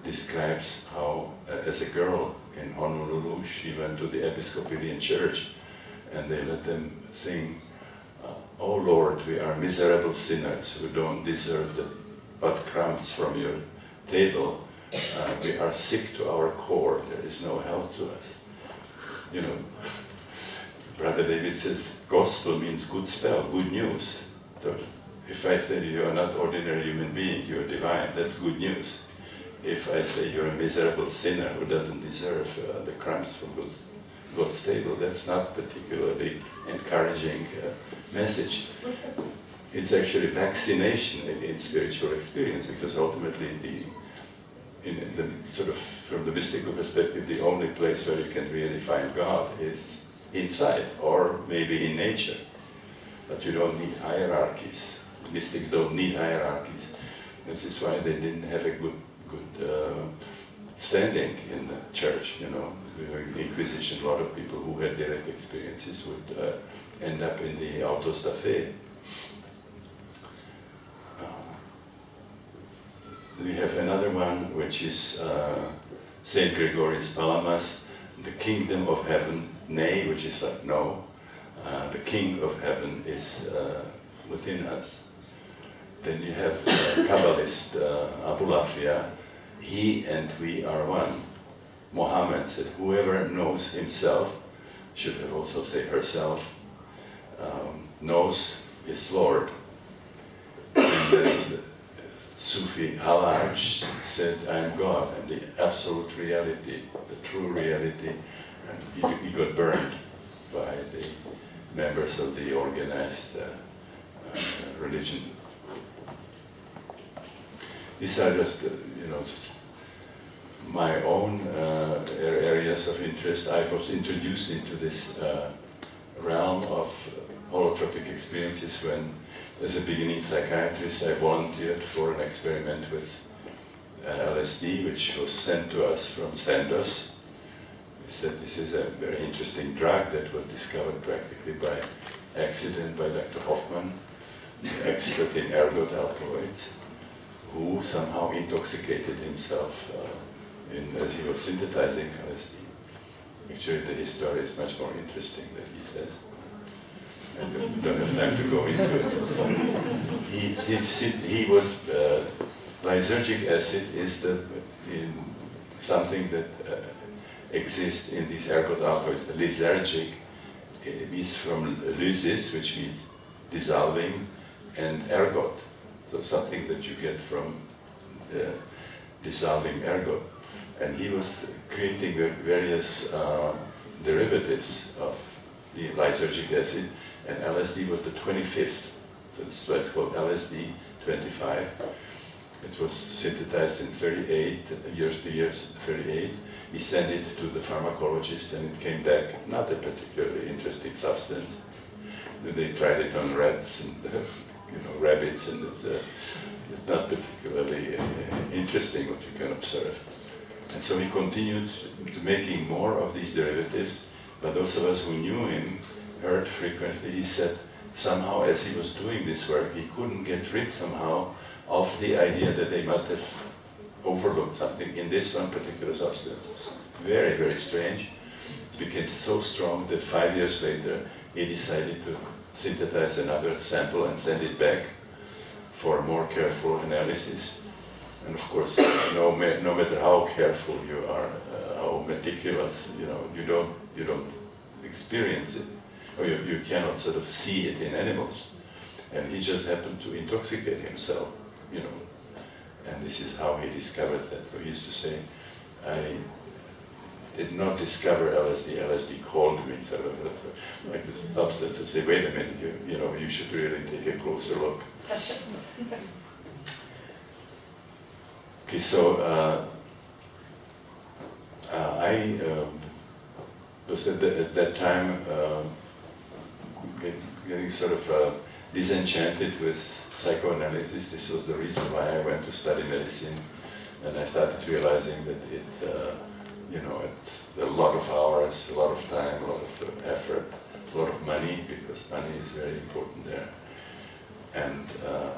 describes how, as a girl in Honolulu, she went to the Episcopalian church and they let them sing, "Oh Lord, we are miserable sinners who don't deserve the but crumbs from your table. We are sick to our core, there is no help to us." You know, Brother David says, gospel means good spell, good news. So if I say you are not ordinary human being, you are divine, that's good news. If I say you're a miserable sinner who doesn't deserve the crumbs from God's table, that's not particularly encouraging message. It's actually vaccination against spiritual experience, because ultimately in the sort of, from the mystical perspective, the only place where you can really find God is inside, or maybe in nature. But you don't need hierarchies. Mystics don't need hierarchies. This is why they didn't have a good standing in the church, you know. During the Inquisition, a lot of people who had direct experiences would end up in the autos da fe. We have another one, which is Saint Gregorius Palamas, the kingdom of heaven, nay, which is like no. The king of heaven is within us. Then you have Kabbalist Abulafia, he and we are one. Mohammed said, whoever knows himself, should have also say herself, knows his Lord. And the Sufi Halaj said, I am God, and the absolute reality, the true reality, and he got burned by the members of the organized religion. These are just, just my own areas of interest. I was introduced into this realm of holotropic experiences when, as a beginning psychiatrist, I volunteered for an experiment with LSD, which was sent to us from Sandoz. They said this is a very interesting drug that was discovered practically by accident by Dr. Hoffman, an expert in ergot alkaloids, who somehow intoxicated himself as he was synthesizing LSD. Actually, the story is much more interesting than he says. I don't have time to go into it. He was, lysergic acid is something that exists in these ergot alkaloids. Lysergic is from lysis, which means dissolving, and ergot, so something that you get from dissolving ergot. And he was creating various derivatives of the lysergic acid, and LSD was the 25th. So this is why it's called LSD 25. It was synthesized in 38, years 38. He sent it to the pharmacologist and it came back not a particularly interesting substance. They tried it on rats and rabbits, and it's not particularly interesting what you can observe. And so he continued making more of these derivatives, but those of us who knew him heard frequently, he said somehow as he was doing this work, he couldn't get rid somehow of the idea that they must have overlooked something in this one particular substance. Very, very strange. It became so strong that 5 years later he decided to synthesize another sample and send it back for more careful analysis. And of course, no matter how careful you are, how meticulous, you don't experience it, or you cannot sort of see it in animals. And he just happened to intoxicate himself, and this is how he discovered that. So he used to say, I did not discover LSD, LSD called me, sort of like this substance, to say, wait a minute, you should really take a closer look. Okay, so I was at that time getting sort of disenchanted with psychoanalysis. This was the reason why I went to study medicine, and I started realizing that it's a lot of hours, a lot of time, a lot of effort, a lot of money, because money is very important there. And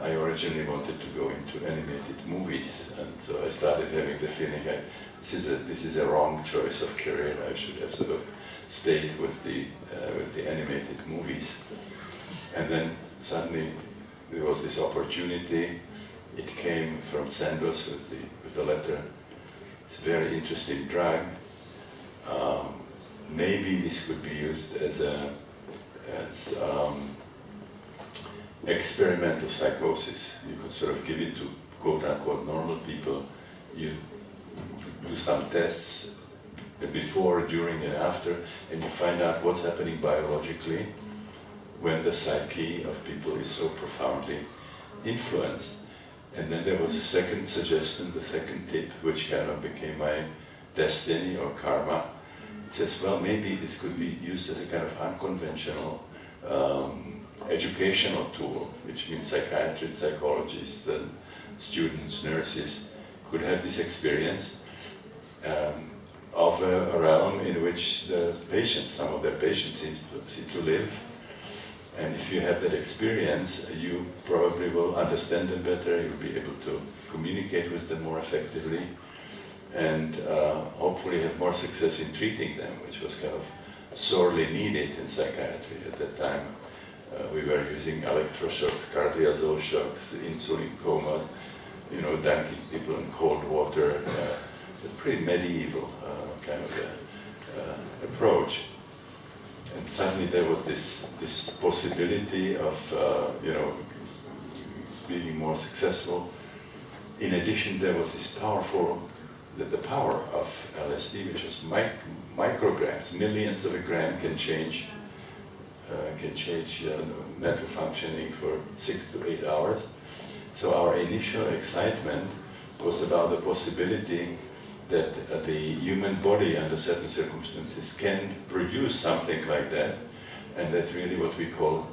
I originally wanted to go into animated movies, and so I started having the feeling this is a wrong choice of career. I should have sort of stayed with the animated movies. And then suddenly there was this opportunity. It came from Sandoz with the letter. It's a very interesting drug. Maybe this could be used as experimental psychosis. You could sort of give it to quote-unquote normal people. You do some tests before, during, and after, and you find out what's happening biologically when the psyche of people is so profoundly influenced. And then there was a second suggestion, the second tip, which kind of became my destiny or karma. It says, well, maybe this could be used as a kind of unconventional educational tool, which means psychiatrists, psychologists, and students, nurses could have this experience of a realm in which the patients, some of their patients seem to live. And if you have that experience, you probably will understand them better, you'll be able to communicate with them more effectively, and hopefully have more success in treating them, which was kind of sorely needed in psychiatry at that time. We were using electroshocks, cardiazole shocks, insulin coma, dunking people in cold water, a pretty medieval kind of approach. And suddenly there was this possibility of being more successful. In addition, there was this the power of LSD, which was micrograms, millions of a gram can change mental functioning for 6 to 8 hours. So our initial excitement was about the possibility that the human body under certain circumstances can produce something like that, and that really what we call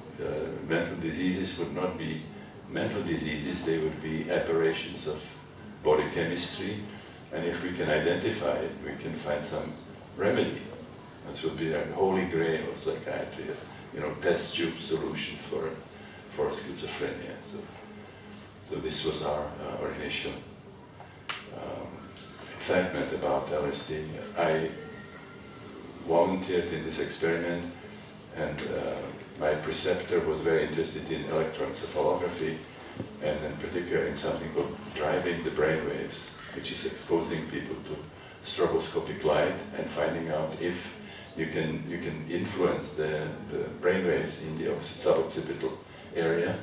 mental diseases would not be mental diseases, they would be aberrations of body chemistry, and if we can identify it, we can find some remedy. This would be a holy grail of psychiatry, test tube solution for schizophrenia. So this was our initial excitement about LSD. I volunteered in this experiment, and my preceptor was very interested in electroencephalography, and in particular in something called driving the brainwaves, which is exposing people to stroboscopic light and finding out if you can influence the brainwaves in the suboccipital area.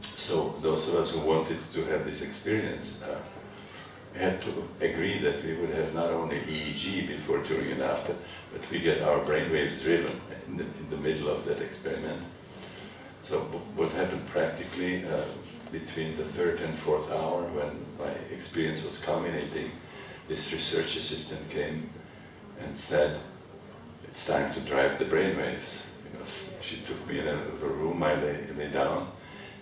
So those of us who wanted to have this experience had to agree that we would have not only EEG before, during, and after, but we get our brainwaves driven in the middle of that experiment. So what happened practically between the third and fourth hour, when my experience was culminating, this research assistant came and said, "It's time to drive the brainwaves." She took me in a room, I lay down,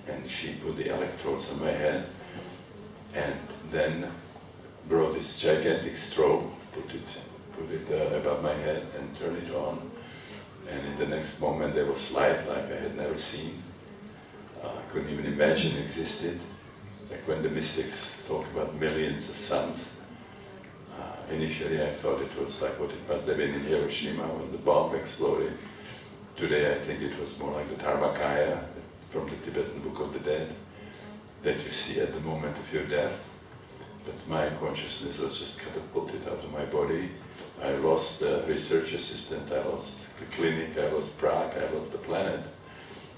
and she put the electrodes on my head, and then brought this gigantic strobe, put it above my head and turned it on, and in the next moment there was light like I had never seen. I couldn't even imagine existed. Like when the mystics talk about millions of suns. Initially I thought it was like what it must have been in Hiroshima when the bomb exploded. Today I think it was more like the Dharmakaya from the Tibetan Book of the Dead that you see at the moment of your death. But my consciousness was just catapulted out of my body. I lost the research assistant, I lost the clinic, I lost Prague, I lost the planet.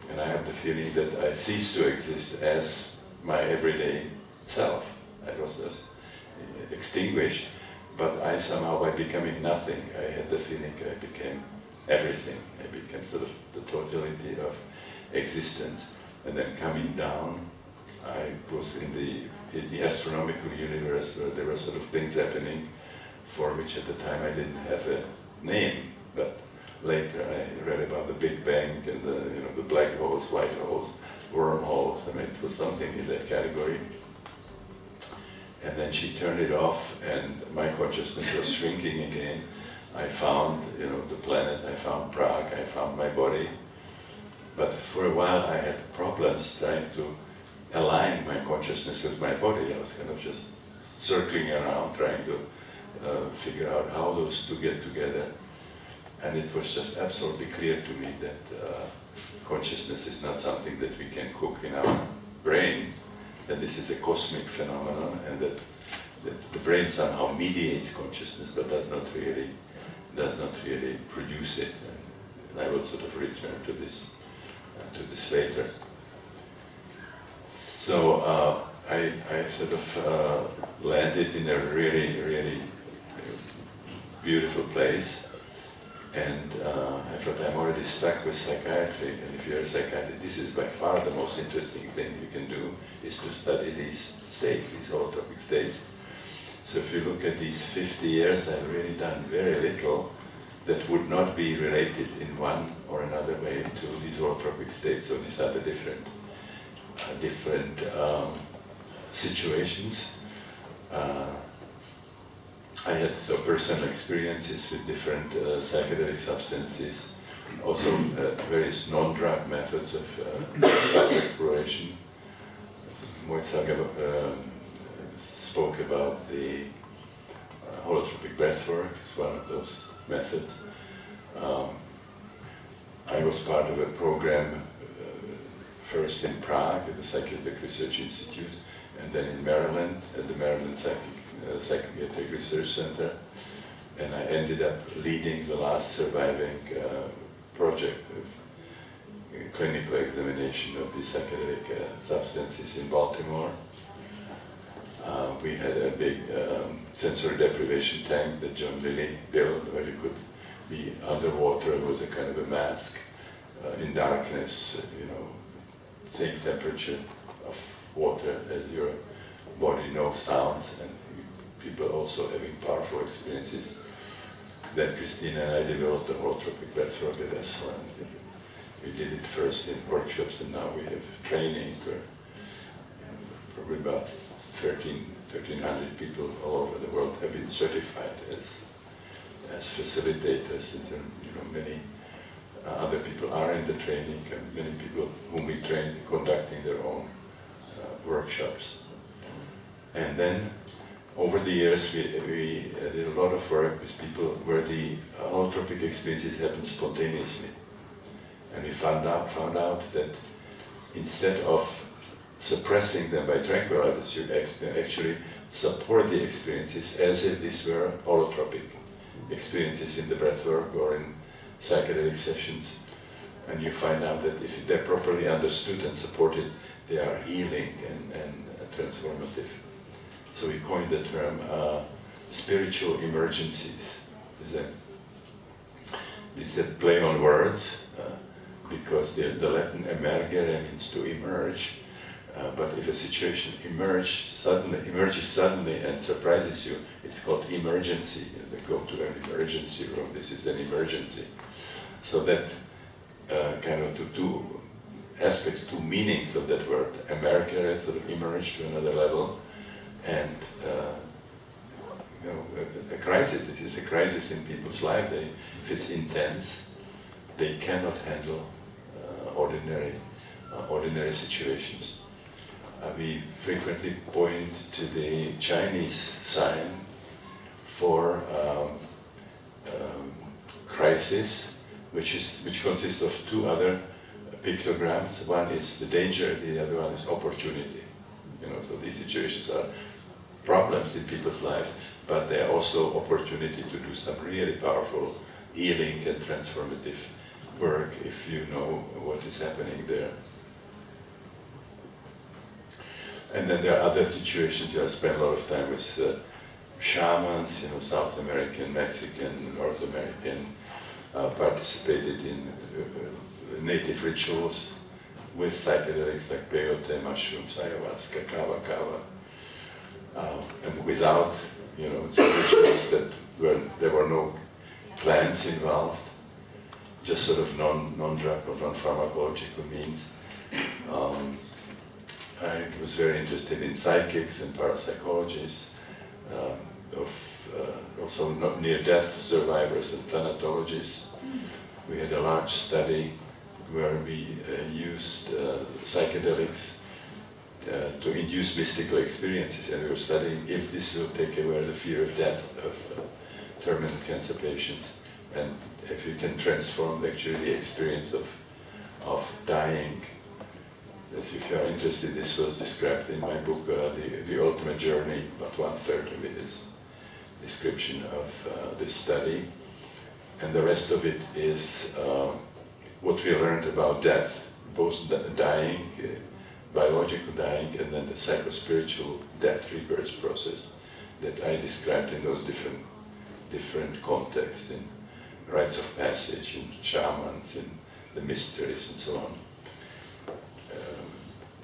And I have the feeling that I ceased to exist as my everyday self. I was thus extinguished, but I somehow, by becoming nothing, I had the feeling I became everything. I became sort of the totality of existence. And then coming down, I was in the astronomical universe where there were sort of things happening for which at the time I didn't have a name, but later I read about the Big Bang and the black holes, white holes, wormholes. I mean, it was something in that category. And then she turned it off, and my consciousness was shrinking again. I found, the planet, I found Prague, I found my body, But for a while I had problems trying to align my consciousness with my body. I was kind of just circling around, trying to figure out how those two get together. And it was just absolutely clear to me that consciousness is not something that we can cook in our brain, that this is a cosmic phenomenon, and that the brain somehow mediates consciousness but does not really produce it. And I will sort of return to this later. So I sort of landed in a really beautiful place, and I thought I'm already stuck with psychiatry, and if you're a psychiatrist, this is by far the most interesting thing you can do, is to study these states, these holotropic states. So if you look at these 50 years, I've really done very little that would not be related in one or another way to these holotropic states. So these are the different situations. I had personal experiences with different psychedelic substances, also various non-drug methods of self-exploration. Moitsaga spoke about the holotropic Preddvor. It's one of those methods. I was part of a program first in Prague at the Psychiatric Research Institute, and then in Maryland at the Maryland Psychiatric Research Center, and I ended up leading the last surviving project of clinical examination of the psychedelic substances in Baltimore. We had a big sensory deprivation tank that John Lilly built, where you could be underwater with a kind of a mask in darkness, same temperature of water as your body, no sounds, and people also having powerful experiences. Then Christina and I developed the holotropic Preddvor with us, and we did it first in workshops, and now we have training where probably about 1,300 people all over the world have been certified as facilitators, and many other people are in the training, and many people whom we train conducting their own workshops. And then over the years we did a lot of work with people where the holotropic experiences happen spontaneously. And we found out that instead of suppressing them by tranquilizers, you actually support the experiences as if these were holotropic experiences in the breathwork or in psychedelic sessions. And you find out that if they're properly understood and supported, they are healing and transformative. So we coined the term spiritual emergencies. It's a play on words, because the Latin emergere means to emerge. But if a situation emerges suddenly and surprises you, it's called emergency. They go to an emergency room. This is an emergency. So that kind of two aspects, two meanings of that word. Emergere, sort of emerge to another level, and a crisis. It is a crisis in people's life. If it's intense, they cannot handle ordinary situations. We frequently point to the Chinese sign for crisis, which consists of two other pictograms. One is the danger, the other one is opportunity. So these situations are problems in people's lives, but they are also opportunity to do some really powerful healing and transformative work if you know what is happening there. And then there are other situations. I spent a lot of time with shamans, South American, Mexican, North American, participated in native rituals with psychedelics like peyote, mushrooms, ayahuasca, kava, and without, rituals that there were no plants involved, just sort of non-drug or non-pharmacological means. I was very interested in psychics and parapsychologists, also near-death survivors and thanatologists. We had a large study where we used psychedelics to induce mystical experiences, and we were studying if this will take away the fear of death of terminal cancer patients, and if you can transform actually the experience of dying. If you are interested, this was described in my book, The Ultimate Journey, about 1/3 of it is description of this study, and the rest of it is what we learned about death, both dying, biological dying, and then the psychospiritual death rebirth process that I described in those different contexts, in rites of passage, in shamans, in the mysteries, and so on.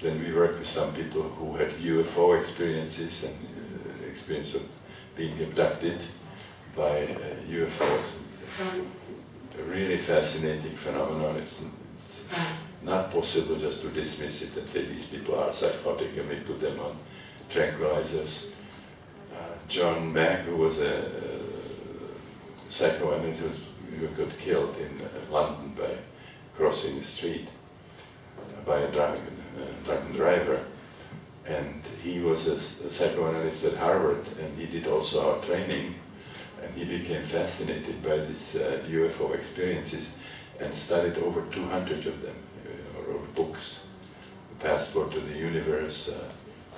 Then we worked with some people who had UFO experiences and experience of being abducted by UFOs. It's a really fascinating phenomenon. It's not possible just to dismiss it and say these people are psychotic and we put them on tranquilizers. John Mack, who was a psychoanalyst who got killed in London by crossing the street by a drunken driver, and he was a psychoanalyst at Harvard, and he did also our training, and he became fascinated by these UFO experiences and studied over 200 of them, wrote books, The Passport to the Universe,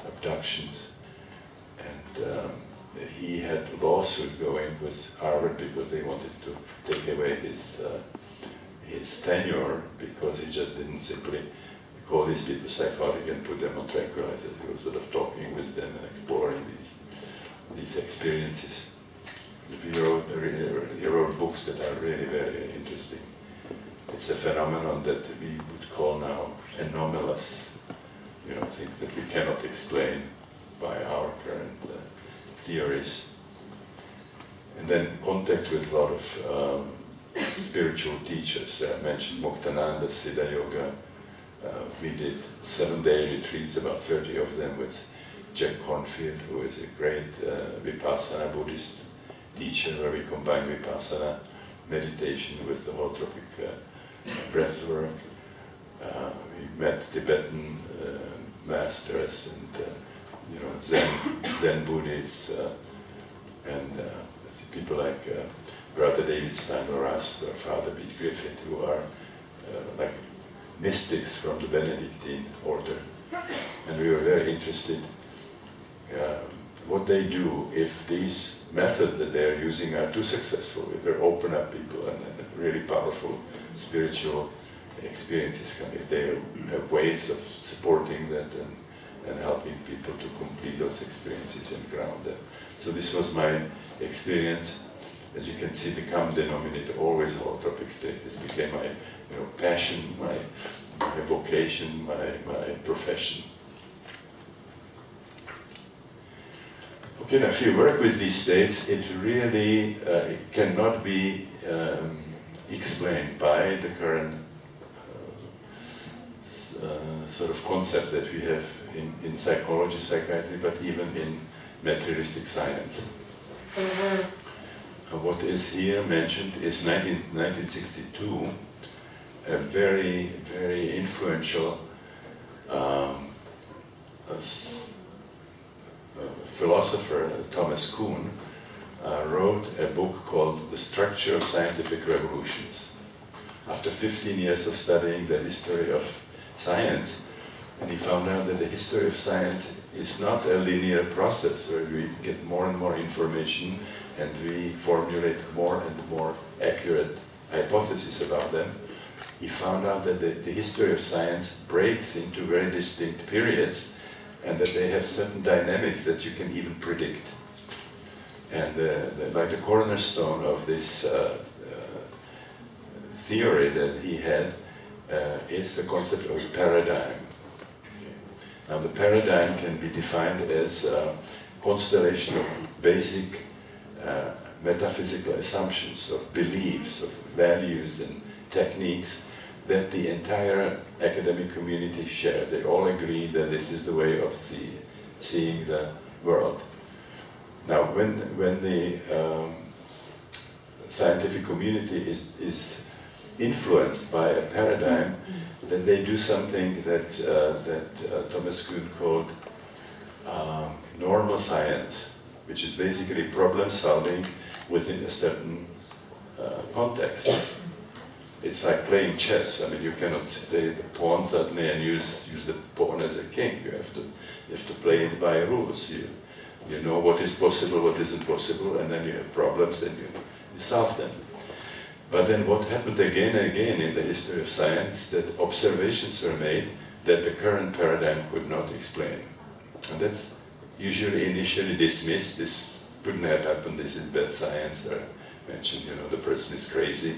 Abductions, and he had a lawsuit going with Harvard because they wanted to take away his tenure because he just didn't simply call these people psychotic and put them on tranquilizers. He was sort of talking with them and exploring these experiences. He wrote books that are really very interesting. It's a phenomenon that we would call now anomalous, things that we cannot explain by our current theories. And then contact with a lot of spiritual teachers. I mentioned Muktananda, Siddha Yoga. We did 7-day retreats, about 30 of them, with Jack Cornfield, who is a great Vipassana Buddhist teacher, where we combine Vipassana meditation with the holotropic breath work. We met Tibetan masters and Zen Buddhists and people like Brother David Steiner-Rast or Father B. Griffith, who are like mystics from the Benedictine order. And we were very interested what they do if these methods that they are using are too successful, if they open up people and really powerful spiritual experiences come, if they have ways of supporting that and helping people to complete those experiences and ground them. So this was my experience. As you can see, the common denominator always holotropic state. This became my passion, my vocation, my profession. Okay, now if you work with these states, it really it cannot be explained by the current sort of concept that we have in psychology, psychiatry, but even in materialistic science. What is here mentioned is 1962, a very, very influential philosopher, Thomas Kuhn, wrote a book called The Structure of Scientific Revolutions. After 15 years of studying the history of science, and he found out that the history of science is not a linear process where we get more and more information and we formulate more and more accurate hypotheses about them. He found out that the history of science breaks into very distinct periods and that they have certain dynamics that you can even predict. And like the cornerstone of this theory that he had is the concept of paradigm. Now the paradigm can be defined as a constellation of basic metaphysical assumptions, of beliefs, of values and techniques that the entire academic community shares. They all agree that this is the way of seeing the world. Now when the scientific community is influenced by a paradigm, then they do something that Thomas Kuhn called normal science, which is basically problem solving within a certain context. It's like playing chess. I mean, you cannot stay the pawn suddenly and use the pawn as a king. You have to play it by rules. You know what is possible, what isn't possible, and then you have problems and you solve them. But then what happened again and again in the history of science, that observations were made that the current paradigm could not explain. And that's usually initially dismissed. This couldn't have happened, this is bad science, or mentioned, the person is crazy.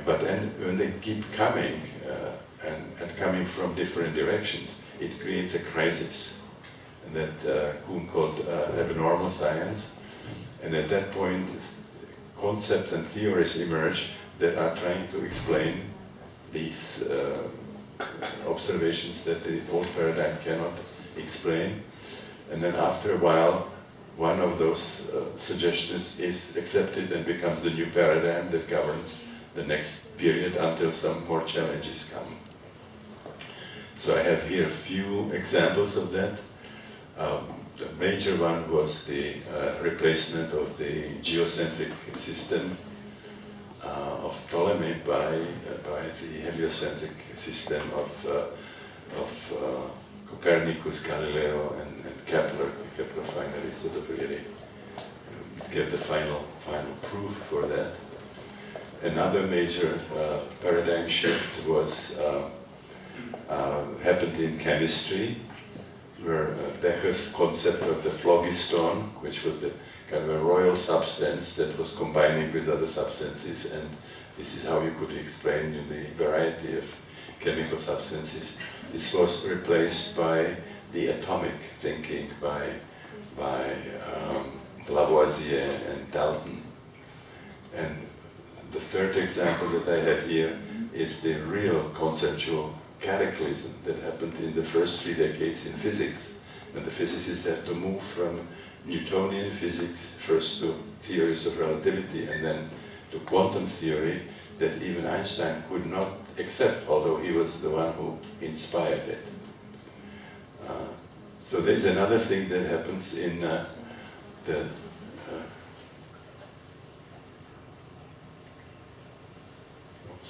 But then when they keep coming, and coming from different directions, it creates a crisis. And that Kuhn called abnormal science. And at that point, concepts and theories emerge that are trying to explain these observations that the old paradigm cannot explain. And then after a while, one of those suggestions is accepted and becomes the new paradigm that governs the next period until some more challenges come. So I have here a few examples of that. The major one was the replacement of the geocentric system of Ptolemy by the heliocentric system of Copernicus, Galileo, and Kepler. Kepler finally sort of really gave the final proof for that. Another major paradigm shift was happened in chemistry, where Becher's concept of the phlogiston, which was the kind of a royal substance that was combining with other substances, and this is how you could explain the variety of chemical substances. This was replaced by the atomic thinking by Lavoisier and Dalton. And the third example that I have here is the real conceptual cataclysm that happened in the first 3 decades in physics, when the physicists had to move from Newtonian physics first to theories of relativity and then to quantum theory that even Einstein could not accept, although he was the one who inspired it. So there's another thing that happens in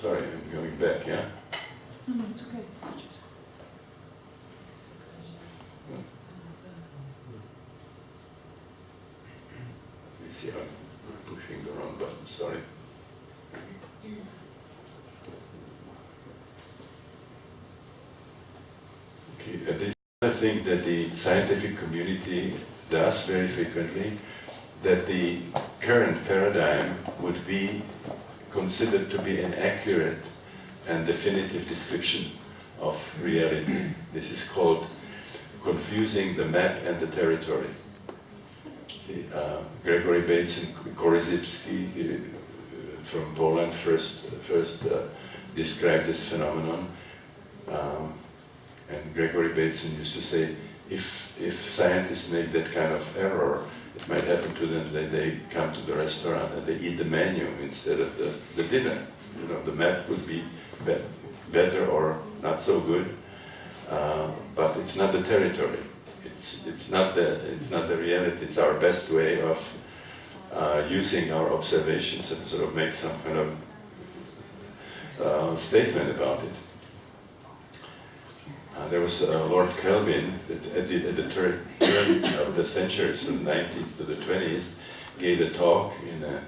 sorry, I'm going back, yeah? No, it's okay. You see, I'm pushing the wrong button, sorry. Okay, this is another thing that the scientific community does very frequently, that the current paradigm would be considered to be an accurate and definitive description of reality. This is called confusing the map and the territory. Gregory Bateson Korzybski from Poland first described this phenomenon, and Gregory Bateson used to say, if scientists make that kind of error, it might happen to them that they come to the restaurant and they eat the menu instead of the dinner. The map would be better or not so good, but it's not the territory. It's not the reality. It's our best way of using our observations and sort of make some kind of statement about it. There was Lord Kelvin that at the turn of the centuries, from the 19th to the 20th, gave a talk in a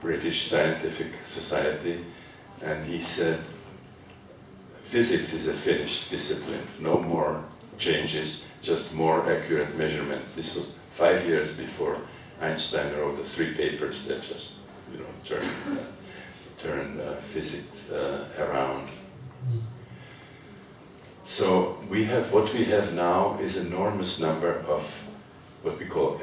British scientific society, and he said, physics is a finished discipline, no more changes, just more accurate measurements. This was 5 years before Einstein wrote the 3 papers that just turned physics around. So what we have now is an enormous number of what we call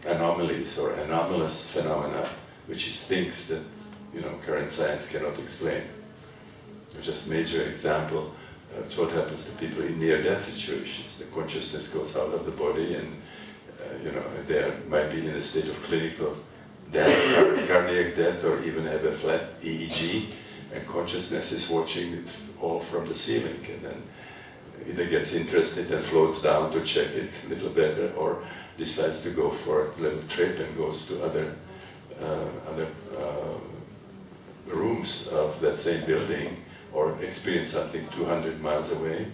anomalies or anomalous phenomena, which is things that current science cannot explain. Just major example, it's what happens to people in near-death situations. The consciousness goes out of the body, and they might be in a state of clinical death, cardiac death, or even have a flat EEG, and consciousness is watching it all from the ceiling, and then either gets interested and floats down to check it a little better, or decides to go for a little trip and goes to other rooms of that same building, or experience something 200 miles away.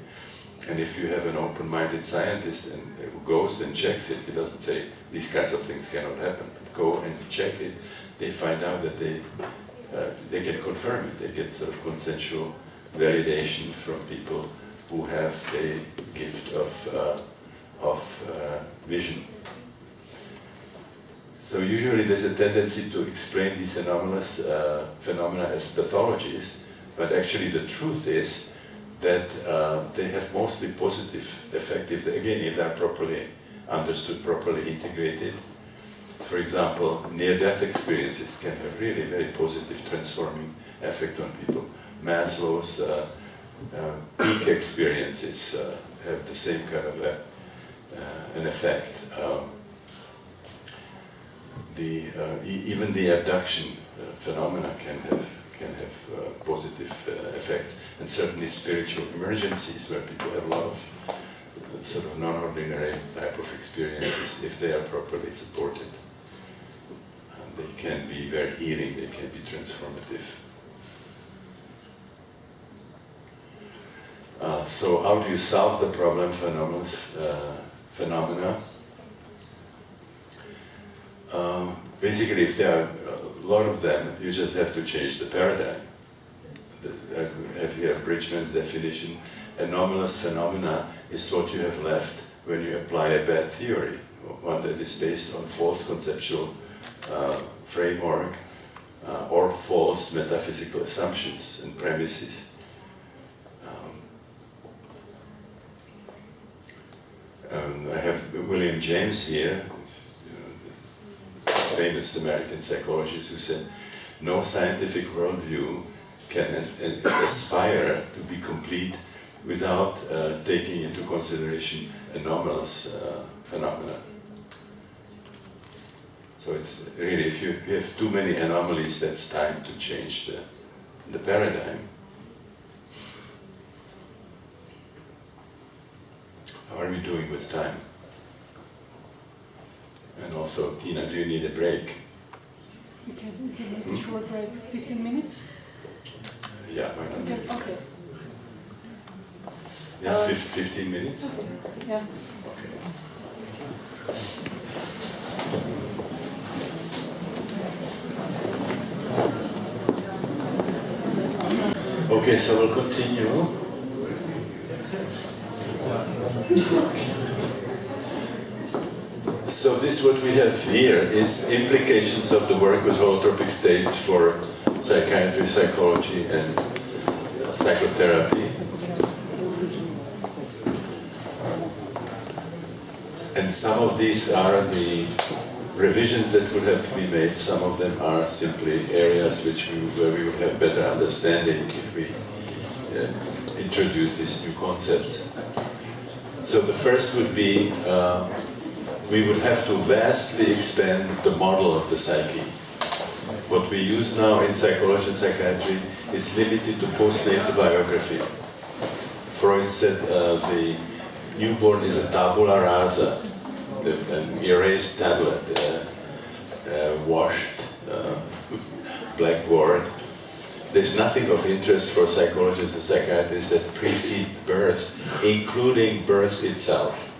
And if you have an open-minded scientist who goes and checks it, he doesn't say these kinds of things cannot happen. Go and check it. They find out that they can confirm it. They get sort of consensual validation from people who have a gift of vision. So usually there's a tendency to explain these anomalous phenomena as pathologies, but actually the truth is that they have mostly positive effect if they are properly understood, properly integrated. For example, near-death experiences can have really very positive transforming effect on people. Maslow's peak experiences have the same kind of an effect. Even the abduction phenomena can have positive effects, and certainly spiritual emergencies where people have a lot of sort of non-ordinary type of experiences, if they are properly supported. They can be very healing, they can be transformative. So how do you solve the problem phenomena? Basically, if there are a lot of them, you just have to change the paradigm. I have here Bridgman's definition. Anomalous phenomena is what you have left when you apply a bad theory, one that is based on false conceptual framework or false metaphysical assumptions and premises. I have William James here, famous American psychologist, who said, no scientific worldview can aspire to be complete without taking into consideration anomalous phenomena. So it's really, if you have too many anomalies, that's time to change the paradigm. How are we doing with time? And also, Tina, do you need a break? We can make a short break, 15 minutes? Yeah, why not? Okay. Yeah, 15 minutes? Yeah. Okay, so we'll continue. So this, what we have here, is implications of the work with holotropic states for psychiatry, psychology, and psychotherapy. And some of these are the revisions that would have to be made. Some of them are simply areas where we would have better understanding if we introduce these new concepts. So the first would be, we would have to vastly expand the model of the psyche. What we use now in psychology and psychiatry is limited to postnatal biography. Freud said the newborn is a tabula rasa, an erased tablet, washed blackboard. There's nothing of interest for psychologists and psychiatrists that precede birth, including birth itself.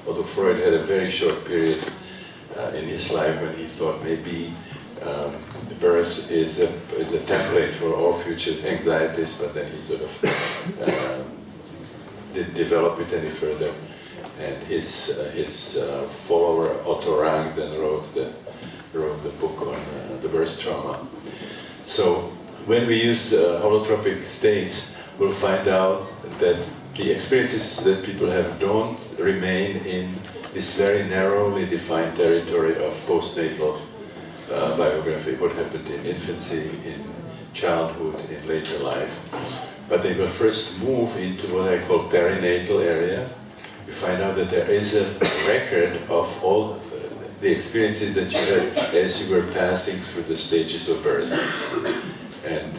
Although Freud had a very short period in his life when he thought maybe birth is a template for all future anxieties, but then he sort of didn't develop it any further. And his follower Otto Rank then wrote the book on the birth trauma. So when we use holotropic states, we'll find out that the experiences that people have don't remain in this very narrowly defined territory of postnatal biography, what happened in infancy, in childhood, in later life. But they will first move into what I call perinatal area. You find out that there is a record of all the experiences that you had as you were passing through the stages of birth. And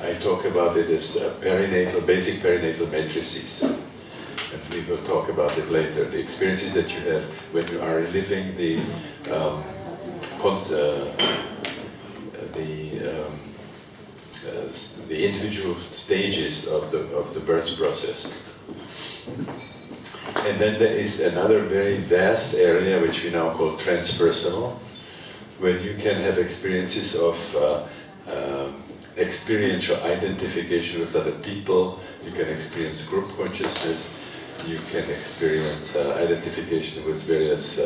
I talk about it as perinatal, basic perinatal matrices. And we will talk about it later. The experiences that you have when you are living the individual stages of the birth process. And then there is another very vast area which we now call transpersonal, where you can have experiences of experiential identification with other people, you can experience group consciousness, you can experience identification with various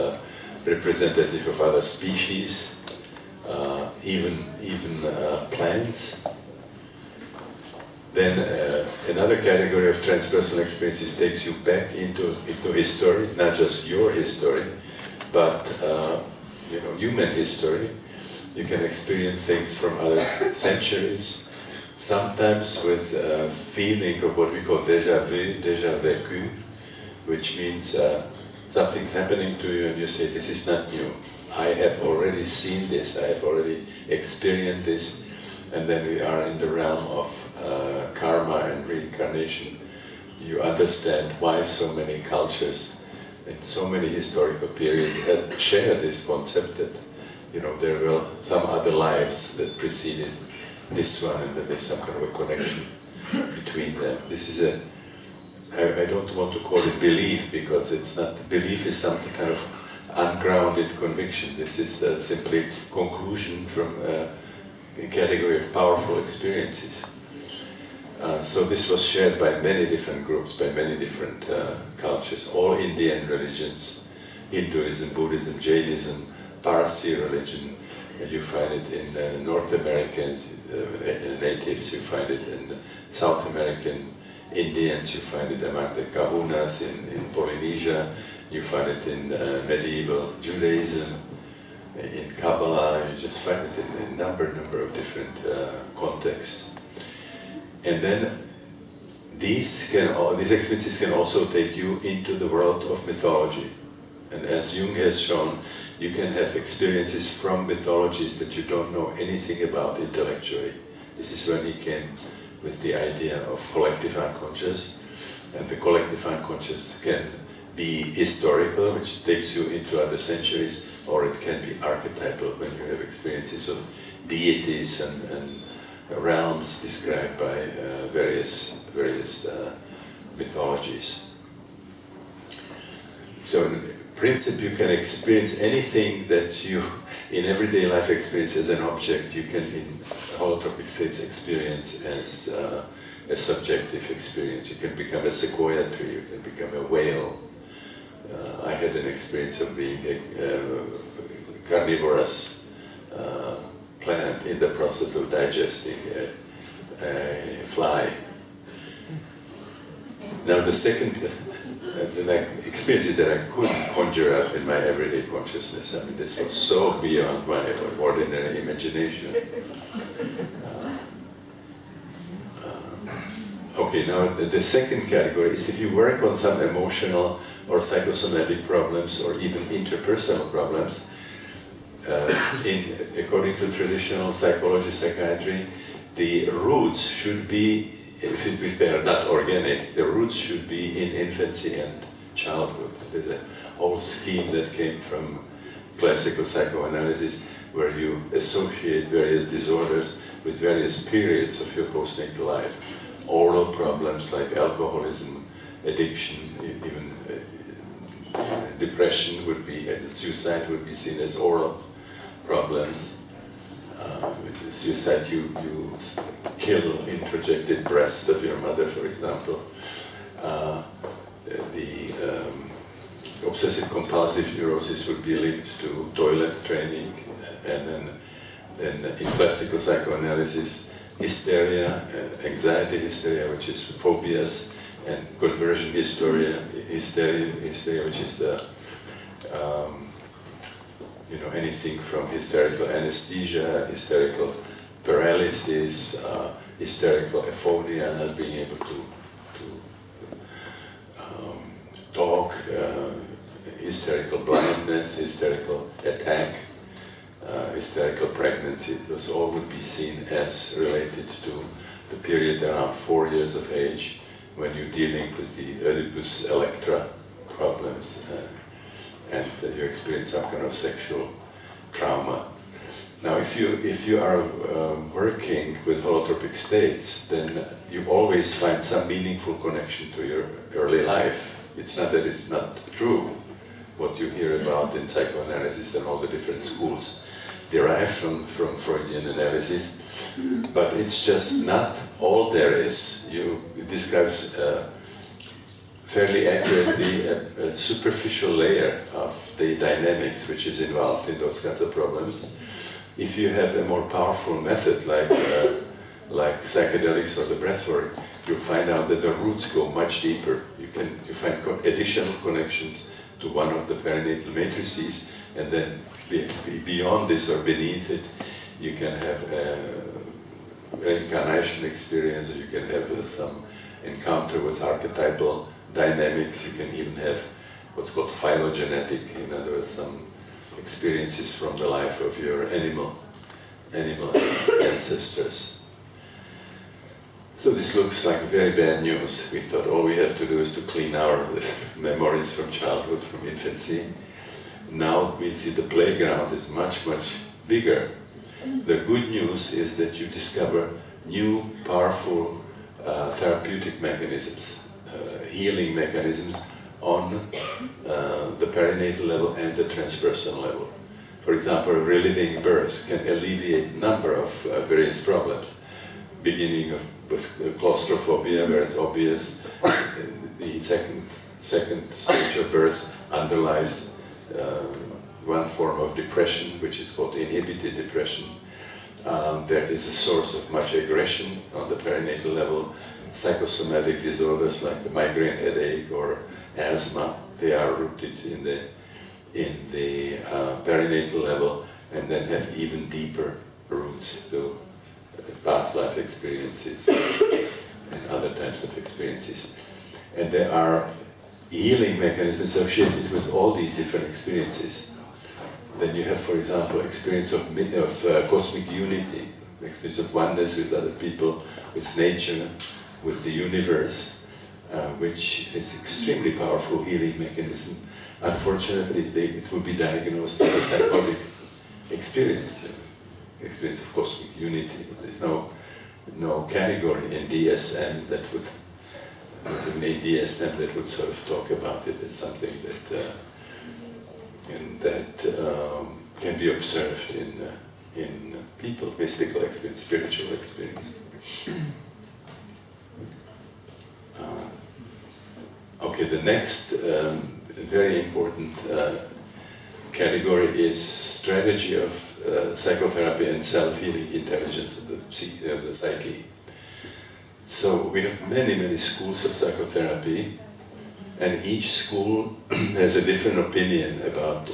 representatives of other species, even plants. Then another category of transpersonal experiences takes you back into history, not just your history, but human history. You can experience things from other centuries, sometimes with a feeling of what we call déjà vu, déjà vécu, which means something's happening to you and you say, this is not new. I have already seen this, I have already experienced this, and then we are in the realm of karma and reincarnation. You understand why so many cultures and so many historical periods had shared this concept that there were some other lives that preceded this one, and that there's some kind of a connection between them. This is I don't want to call it belief, because it's not, belief is some kind of ungrounded conviction. This is simply conclusion from a category of powerful experiences. So this was shared by many different groups, by many different cultures, all Indian religions, Hinduism, Buddhism, Jainism, Parsi religion. You find it in North Americans, natives, you find it in South American Indians, you find it among the Kahunas in Polynesia, you find it in medieval Judaism, in Kabbalah, you just find it in a number of different contexts. And then these experiences can also take you into the world of mythology. And as Jung has shown, you can have experiences from mythologies that you don't know anything about intellectually. This is when he came with the idea of collective unconscious. And the collective unconscious can be historical, which takes you into other centuries, or it can be archetypal, when you have experiences of deities and realms described by various mythologies. So in principle, you can experience anything that you in everyday life experience as an object, you can in holotropic states experience as a subjective experience. You can become a sequoia tree, you can become a whale. I had an experience of being a carnivorous plant in the process of digesting a fly. Now the second experience that I couldn't conjure up in my everyday consciousness. I mean, this was so beyond my ordinary imagination. Okay, now the second category is if you work on some emotional or psychosomatic problems, or even interpersonal problems. According to traditional psychology, psychiatry, the roots should be, if they are not organic, the roots should be in infancy and childhood. There's a whole scheme that came from classical psychoanalysis, where you associate various disorders with various periods of your postnatal life. Oral problems like alcoholism, addiction, even depression would be, suicide would be seen as oral problems. With suicide, you kill introjected breast of your mother, for example. The obsessive-compulsive neurosis would be linked to toilet training, and then in classical psychoanalysis, hysteria, anxiety hysteria, which is phobias, and conversion hysteria, which is the anything from hysterical anesthesia, hysterical paralysis, hysterical aphonia, not being able to talk, hysterical blindness, hysterical attack, hysterical pregnancy, those all would be seen as related to the period around 4 years of age when you're dealing with the Oedipus Electra problems and you experience some kind of sexual trauma. Now, if you are working with holotropic states, then you always find some meaningful connection to your early life. It's not that it's not true, what you hear about in psychoanalysis and all the different schools derived from Freudian analysis, but it's just not all there is. It describes fairly accurately a superficial layer of the dynamics which is involved in those kinds of problems. If you have a more powerful method like psychedelics or the breathwork, you'll find out that the roots go much deeper. You find additional connections to one of the perinatal matrices, and then beyond this or beneath it, you can have a reincarnation experience, or you can have some encounter with archetypal dynamics. You can even have what's called phylogenetic, in other words, some experiences from the life of your animal ancestors. So this looks like very bad news. We thought all we have to do is to clean our memories from childhood, from infancy. Now we see the playground is much, much bigger. The good news is that you discover new, powerful therapeutic mechanisms, healing mechanisms on the perinatal level and the transpersonal level. For example, reliving birth can alleviate a number of various problems, beginning with claustrophobia, where it's obvious the second stage of birth underlies one form of depression, which is called inhibited depression. There is a source of much aggression on the perinatal level. Psychosomatic disorders like the migraine headache or asthma, they are rooted in the perinatal level, and then have even deeper roots to past life experiences and other types of experiences. And there are healing mechanisms associated with all these different experiences. Then you have, for example, experience of cosmic unity, experience of oneness with other people, with nature, with the universe, which is extremely powerful healing mechanism. Unfortunately, it will be diagnosed as a psychotic experience of cosmic unity. There's no category in DSM that would, within a DSM that would sort of talk about it as something that can be observed in people, mystical experience, spiritual experience. Okay, the next very important category is strategy of psychotherapy and self-healing intelligence of the psyche. So we have many schools of psychotherapy, and each school has a different opinion about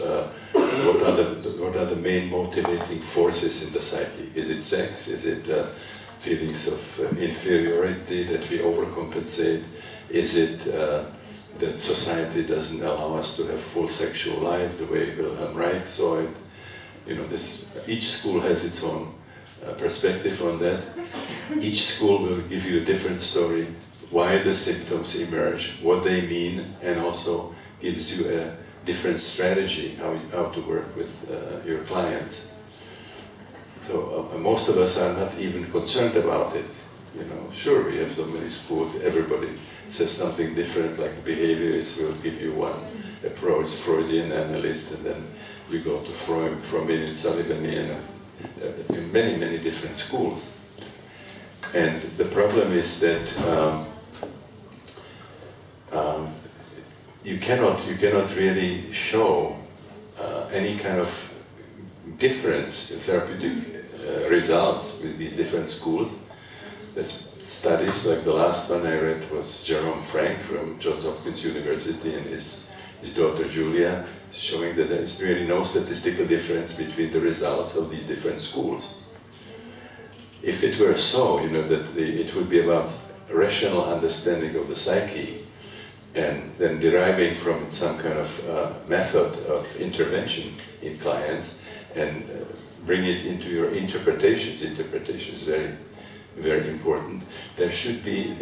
what are the main motivating forces in the psyche. Is it sex? Is it feelings of inferiority that we overcompensate? Is it that society doesn't allow us to have full sexual life the way Wilhelm Reich saw it? Each school has its own perspective on that. Each school will give you a different story, why the symptoms emerge, what they mean, and also gives you a different strategy, how to work with your clients. So most of us are not even concerned about it. Sure, we have so many schools, everybody says something different, like behaviorists will give you one approach, Freudian analyst, and then you go to Frommenian and Sullivanian, and many different schools. And the problem is that you cannot really show any kind of difference in therapeutic results with these different schools. There's studies, like the last one I read was Jerome Frank from Johns Hopkins University and his daughter Julia, showing that there is really no statistical difference between the results of these different schools. If it were so, that it would be about rational understanding of the psyche, and then deriving from it some kind of method of intervention in clients, and bring it into your interpretations. Interpretation is very, very important. There should be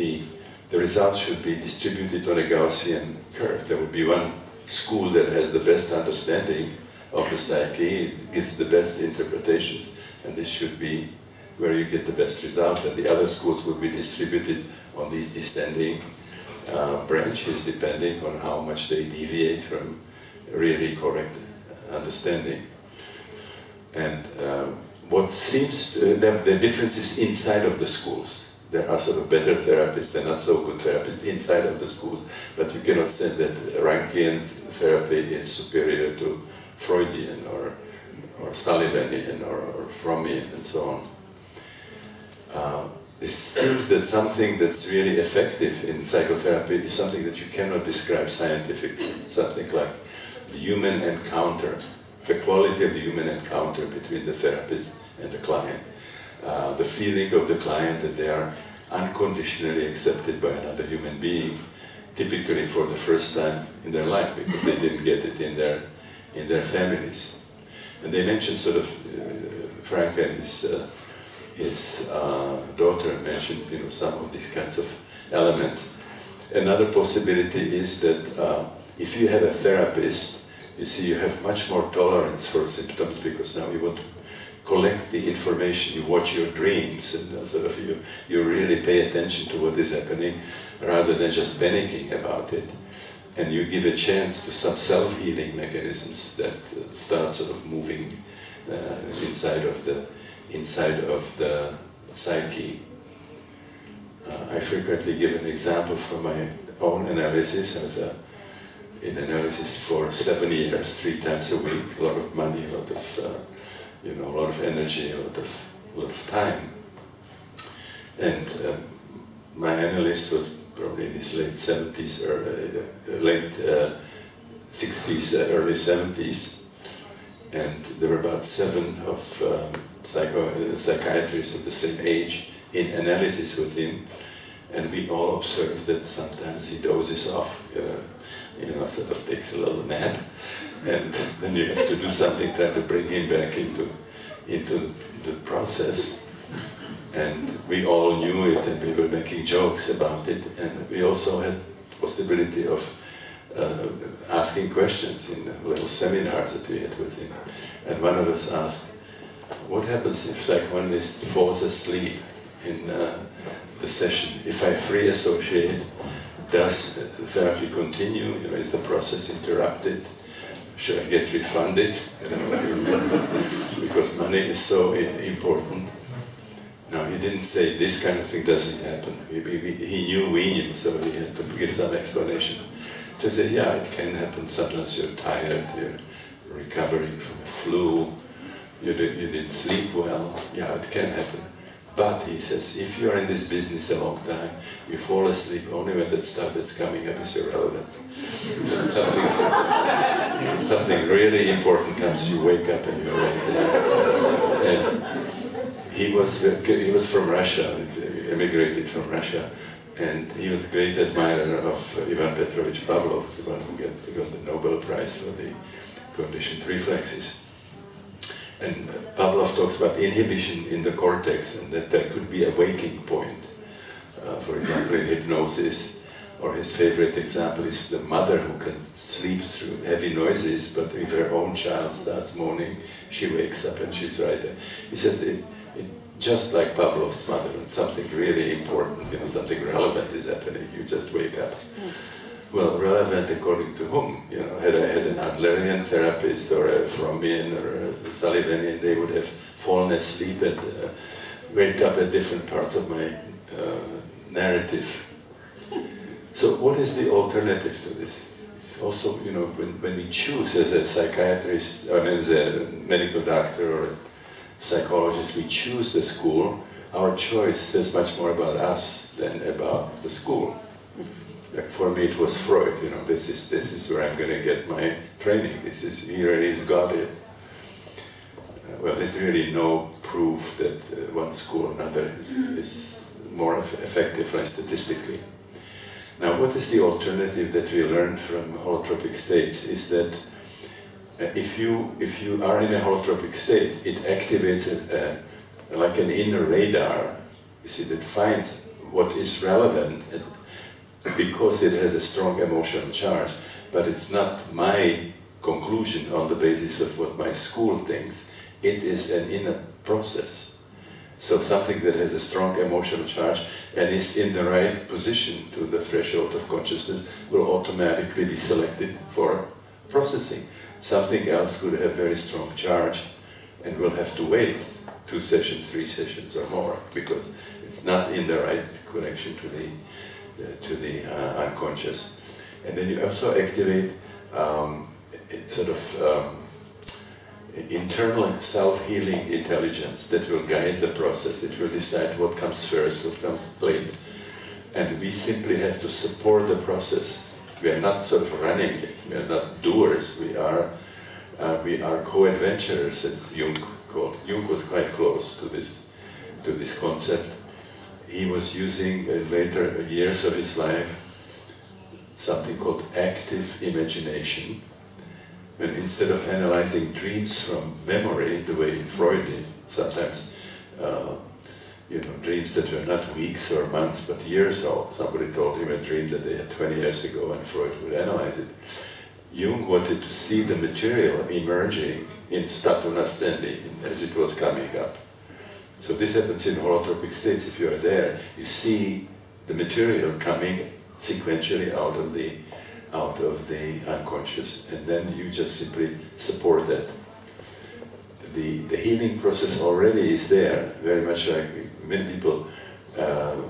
the results should be distributed on a Gaussian curve. There would be one school that has the best understanding of the psyche, gives the best interpretations, and this should be where you get the best results, and the other schools would be distributed on these descending branches, depending on how much they deviate from really correct understanding. And what seems the difference is inside of the schools. There are sort of better therapists and not so good therapists inside of the schools, but you cannot say that Reenchantment therapy is superior to Freudian or Stalivanian or Frommian and so on. It seems that something that's really effective in psychotherapy is something that you cannot describe scientifically, something like the human encounter, the quality of the human encounter between the therapist and the client. The feeling of the client that they are unconditionally accepted by another human being, typically for the first time in their life, because they didn't get it in their families. And they mentioned sort of Frank and his daughter mentioned, some of these kinds of elements. Another possibility is that if you have a therapist, you see, you have much more tolerance for symptoms, because now you want to collect the information, you watch your dreams, and sort of you really pay attention to what is happening, rather than just panicking about it. And you give a chance to some self-healing mechanisms that start sort of moving inside of the psyche. I frequently give an example from my own analysis. I was in analysis for 7 years, 3 times a week, a lot of money, a lot of a lot of energy, a lot of time. And my analyst was probably in his late 70s or late 60s, early 70s, and there were about 7 of psychiatrists of the same age in analysis with him, and we all observed that sometimes he dozes off, sort of takes a little nap, and then you have to do something, try to bring him back into the process. And we all knew it, and we were making jokes about it, and we also had the possibility of asking questions in the little seminars that we had with him. And one of us asked, what happens if one falls asleep in the session? If I free associate, does the therapy continue? Is the process interrupted? Should I get refunded? Because money is so important. No, he didn't say this kind of thing doesn't happen. He knew we knew, so he had to give some explanation. So he said, yeah, it can happen. Sometimes you're tired, you're recovering from a flu, you didn't sleep well. Yeah, it can happen. But, he says, if you're in this business a long time, you fall asleep only when that stuff that's coming up is irrelevant. When something really important comes, you wake up and you're right there. And he was from Russia, he immigrated from Russia, and he was a great admirer of Ivan Petrovich Pavlov, the one who got the Nobel Prize for the conditioned reflexes. And Pavlov talks about inhibition in the cortex, and that there could be a waking point. For example, in hypnosis, or his favorite example is the mother who can sleep through heavy noises, but if her own child starts moaning, she wakes up and she's right there. He says, just like Pavlov's mother, when something really important, something relevant is happening, you just wake up. Well, relevant according to whom? Had I had an Adlerian therapist or a Frommian or a Sullivanian, they would have fallen asleep and wake up at different parts of my narrative. So what is the alternative to this? It's also, when we choose as a psychiatrist, or as a medical doctor or a psychologist, we choose the school, our choice says much more about us than about the school. Like for me, it was Freud. This is where I'm going to get my training. Here he's got it. Well, there's really no proof that one school or another is more effective, statistically. Now, what is the alternative that we learned from holotropic states is that if you are in a holotropic state, it activates like an inner radar, you see, that finds what is relevant because it has a strong emotional charge, but it's not my conclusion on the basis of what my school thinks. It is an inner process. So something that has a strong emotional charge and is in the right position to the threshold of consciousness will automatically be selected for processing. Something else could have very strong charge and will have to wait 2 sessions, 3 sessions or more, because it's not in the right connection to the unconscious. And then you also activate sort of internal self-healing intelligence that will guide the process. It will decide what comes first, what comes late. And we simply have to support the process. We are not sort of running it. We are not doers. We are co-adventurers, as Jung called. Jung was quite close to this concept. He was using in later years of his life something called active imagination. And instead of analyzing dreams from memory, the way Freud did, sometimes, dreams that were not weeks or months, but years old. Somebody told him a dream that they had 20 years ago, and Freud would analyze it. Jung wanted to see the material emerging in statu nascendi, as it was coming up. So this happens in holotropic states. If you are there, you see the material coming sequentially out of the unconscious, and then you just simply support that. The healing process already is there, very much like many people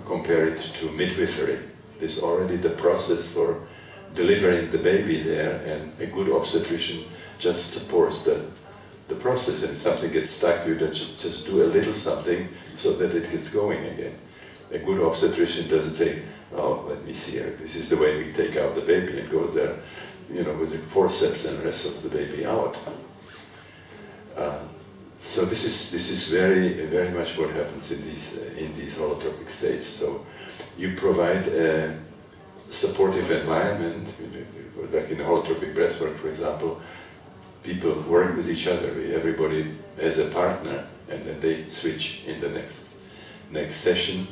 compare it to midwifery. There's already the process for delivering the baby there, and a good obstetrician just supports the process. And if something gets stuck, you just do a little something so that it gets going again. A good obstetrician doesn't say, oh, let me see here, this is the way we take out the baby, and goes there, with the forceps and wrestles the baby out. So this is very, very much what happens in these holotropic states. So you provide a supportive environment, like in holotropic breathwork, for example. People work with each other. Everybody has a partner, and then they switch in the next session.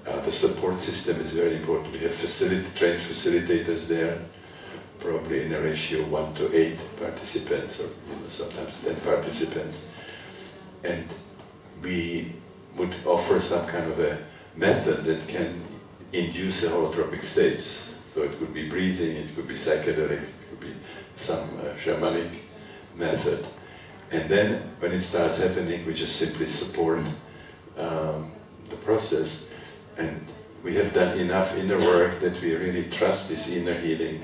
The support system is very important. We have trained facilitators there, probably in a ratio 1 to 8 participants, or sometimes 10 participants. And we would offer some kind of a method that can induce a holotropic states. So it could be breathing, it could be psychedelics, it could be some shamanic method. And then when it starts happening, we just simply support the process. And we have done enough inner work that we really trust this inner healing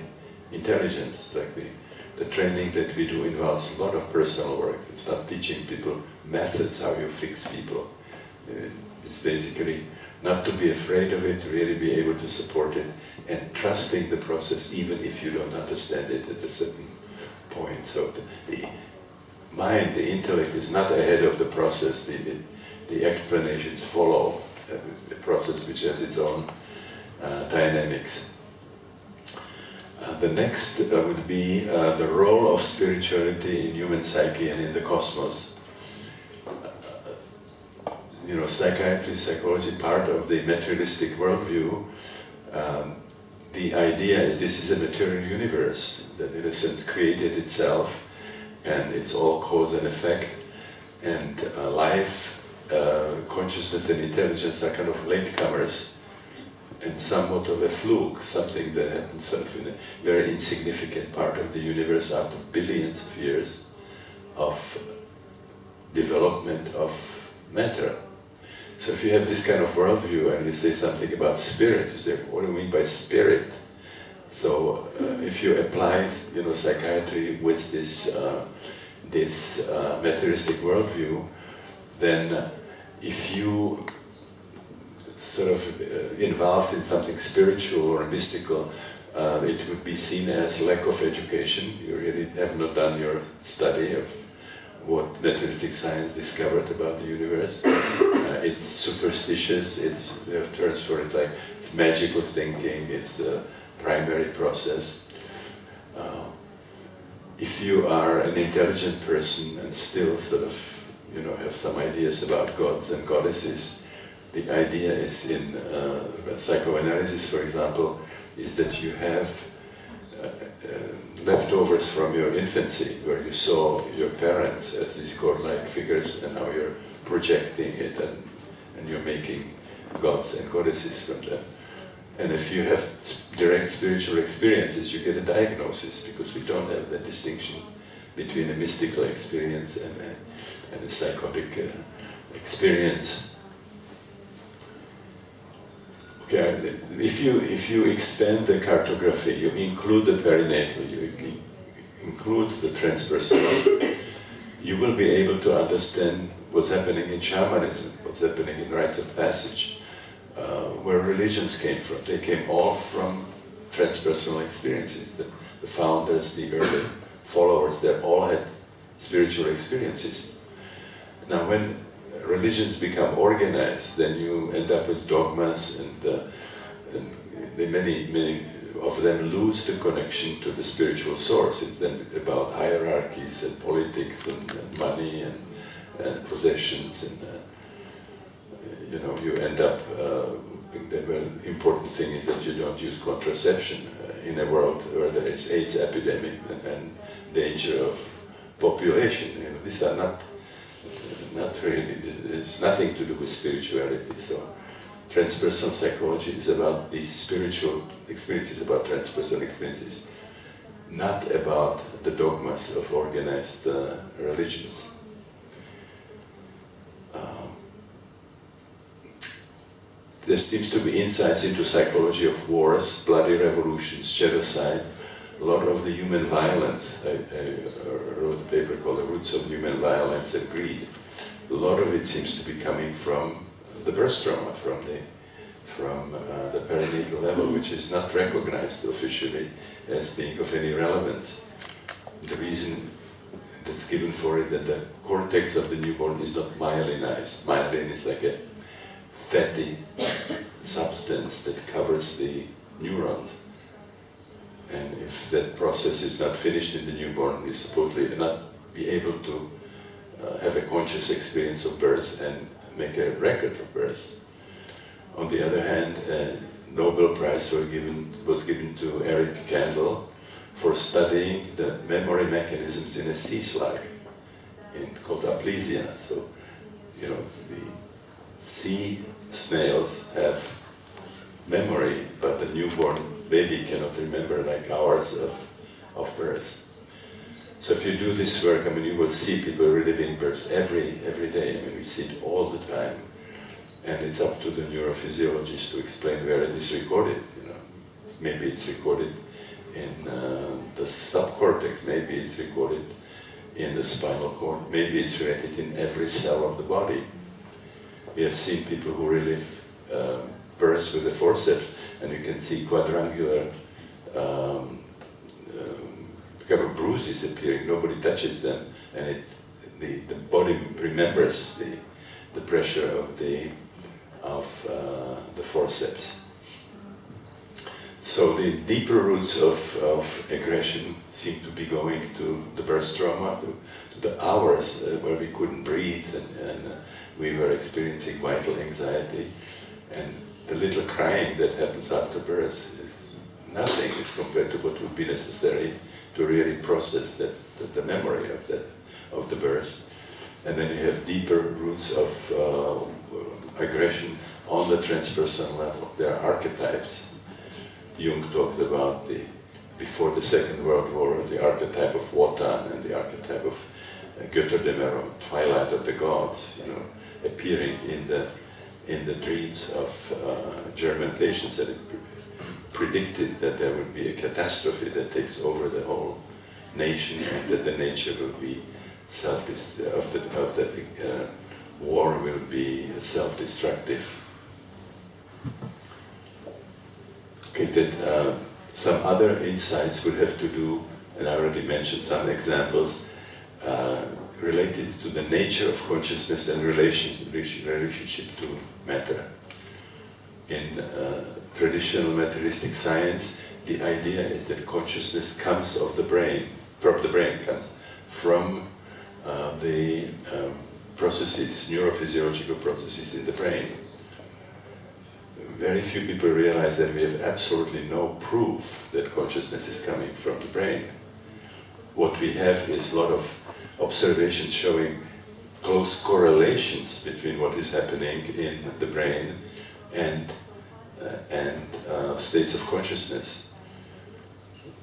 intelligence. Like the training that we do involves a lot of personal work. It's not teaching people methods how you fix people. It's basically not to be afraid of it, really be able to support it, and trusting the process even if you don't understand it at a certain point. So the mind, the intellect is not ahead of the process. The explanations follow the process, which has its own dynamics. The next would be the role of spirituality in human psyche and in the cosmos. Psychiatry, psychology, part of the materialistic worldview, the idea is this is a material universe that in a sense created itself, and it's all cause and effect, and life, consciousness and intelligence are kind of latecomers and somewhat of a fluke, something that happens sort of in a very insignificant part of the universe after billions of years of development of matter. So if you have this kind of worldview and you say something about spirit, you say, what do you mean by spirit? So if you apply, psychiatry with this materialistic worldview, then if you sort of involved in something spiritual or mystical, it would be seen as lack of education. You really have not done your study of what materialistic science discovered about the universe. It's superstitious, we have terms for it like it's magical thinking, it's a primary process. If you are an intelligent person and still sort of, have some ideas about gods and goddesses, the idea is in psychoanalysis, for example, is that you have leftovers from your infancy, where you saw your parents as these godlike figures, and now you're projecting it and you're making gods and goddesses from them. And if you have direct spiritual experiences, you get a diagnosis, because we don't have that distinction between a mystical experience and a psychotic experience. Okay, if you expand the cartography, you include the perinatal, you include the transpersonal, you will be able to understand what's happening in shamanism, what's happening in rites of passage, where religions came from. They came all from transpersonal experiences. The founders, the early followers, they all had spiritual experiences. Now, when religions become organized, then you end up with dogmas, and many of them lose the connection to the spiritual source. It's then about hierarchies and politics and money and possessions, and you end up. The very important thing is that you don't use contraception in a world where there is AIDS epidemic and danger of population. These are not really. It's nothing to do with spirituality. So, transpersonal psychology is about these spiritual experiences, about transpersonal experiences, not about the dogmas of organized religions. There seems to be insights into psychology of wars, bloody revolutions, genocide, a lot of the human violence. I wrote a paper called The Roots of Human Violence and Greed. A lot of it seems to be coming from the birth trauma, from the perinatal level, which is not recognized officially as being of any relevance. The reason that's given for it that the cortex of the newborn is not myelinized. Myelin is like a fatty substance that covers the neurons. And if that process is not finished in the newborn, we supposedly not be able to have a conscious experience of birth and make a record of birth. On the other hand, a Nobel Prize was given to Eric Kandel for studying the memory mechanisms in a sea slug called aplysia. So, the sea snails have memory, but the newborn baby cannot remember like hours of birth. So if you do this work, you will see people reliving birth every day. We see it all the time. And it's up to the neurophysiologist to explain where it is recorded. Maybe it's recorded in the subcortex, maybe it's recorded in the spinal cord, maybe it's related in every cell of the body. We have seen people who relive birth with a forceps, and you can see quadrangular kind of bruises appearing. Nobody touches them, and the body remembers the pressure of the forceps. So the deeper roots of aggression seem to be going to the birth trauma, to the hours where we couldn't breathe and we were experiencing vital anxiety, and the little crying that happens after birth is nothing as compared to what would be necessary to really process the memory of the birth. And then you have deeper roots of aggression on the transpersonal level. There are archetypes. Jung talked about before the Second World War, the archetype of Wotan and the archetype of Götterdämmerung, twilight of the gods, appearing in the dreams of German patients, and it predicted that there would be a catastrophe that takes over the whole nation, and that the nature will be war will be self-destructive. Okay, that some other insights would have to do, and I already mentioned some examples. related to the nature of consciousness and relationship to matter. In traditional materialistic science, the idea is that consciousness comes of the brain, from the brain, comes from the processes, neurophysiological processes in the brain. Very few people realize that we have absolutely no proof that consciousness is coming from the brain. What we have is a lot of observations showing close correlations between what is happening in the brain and states of consciousness.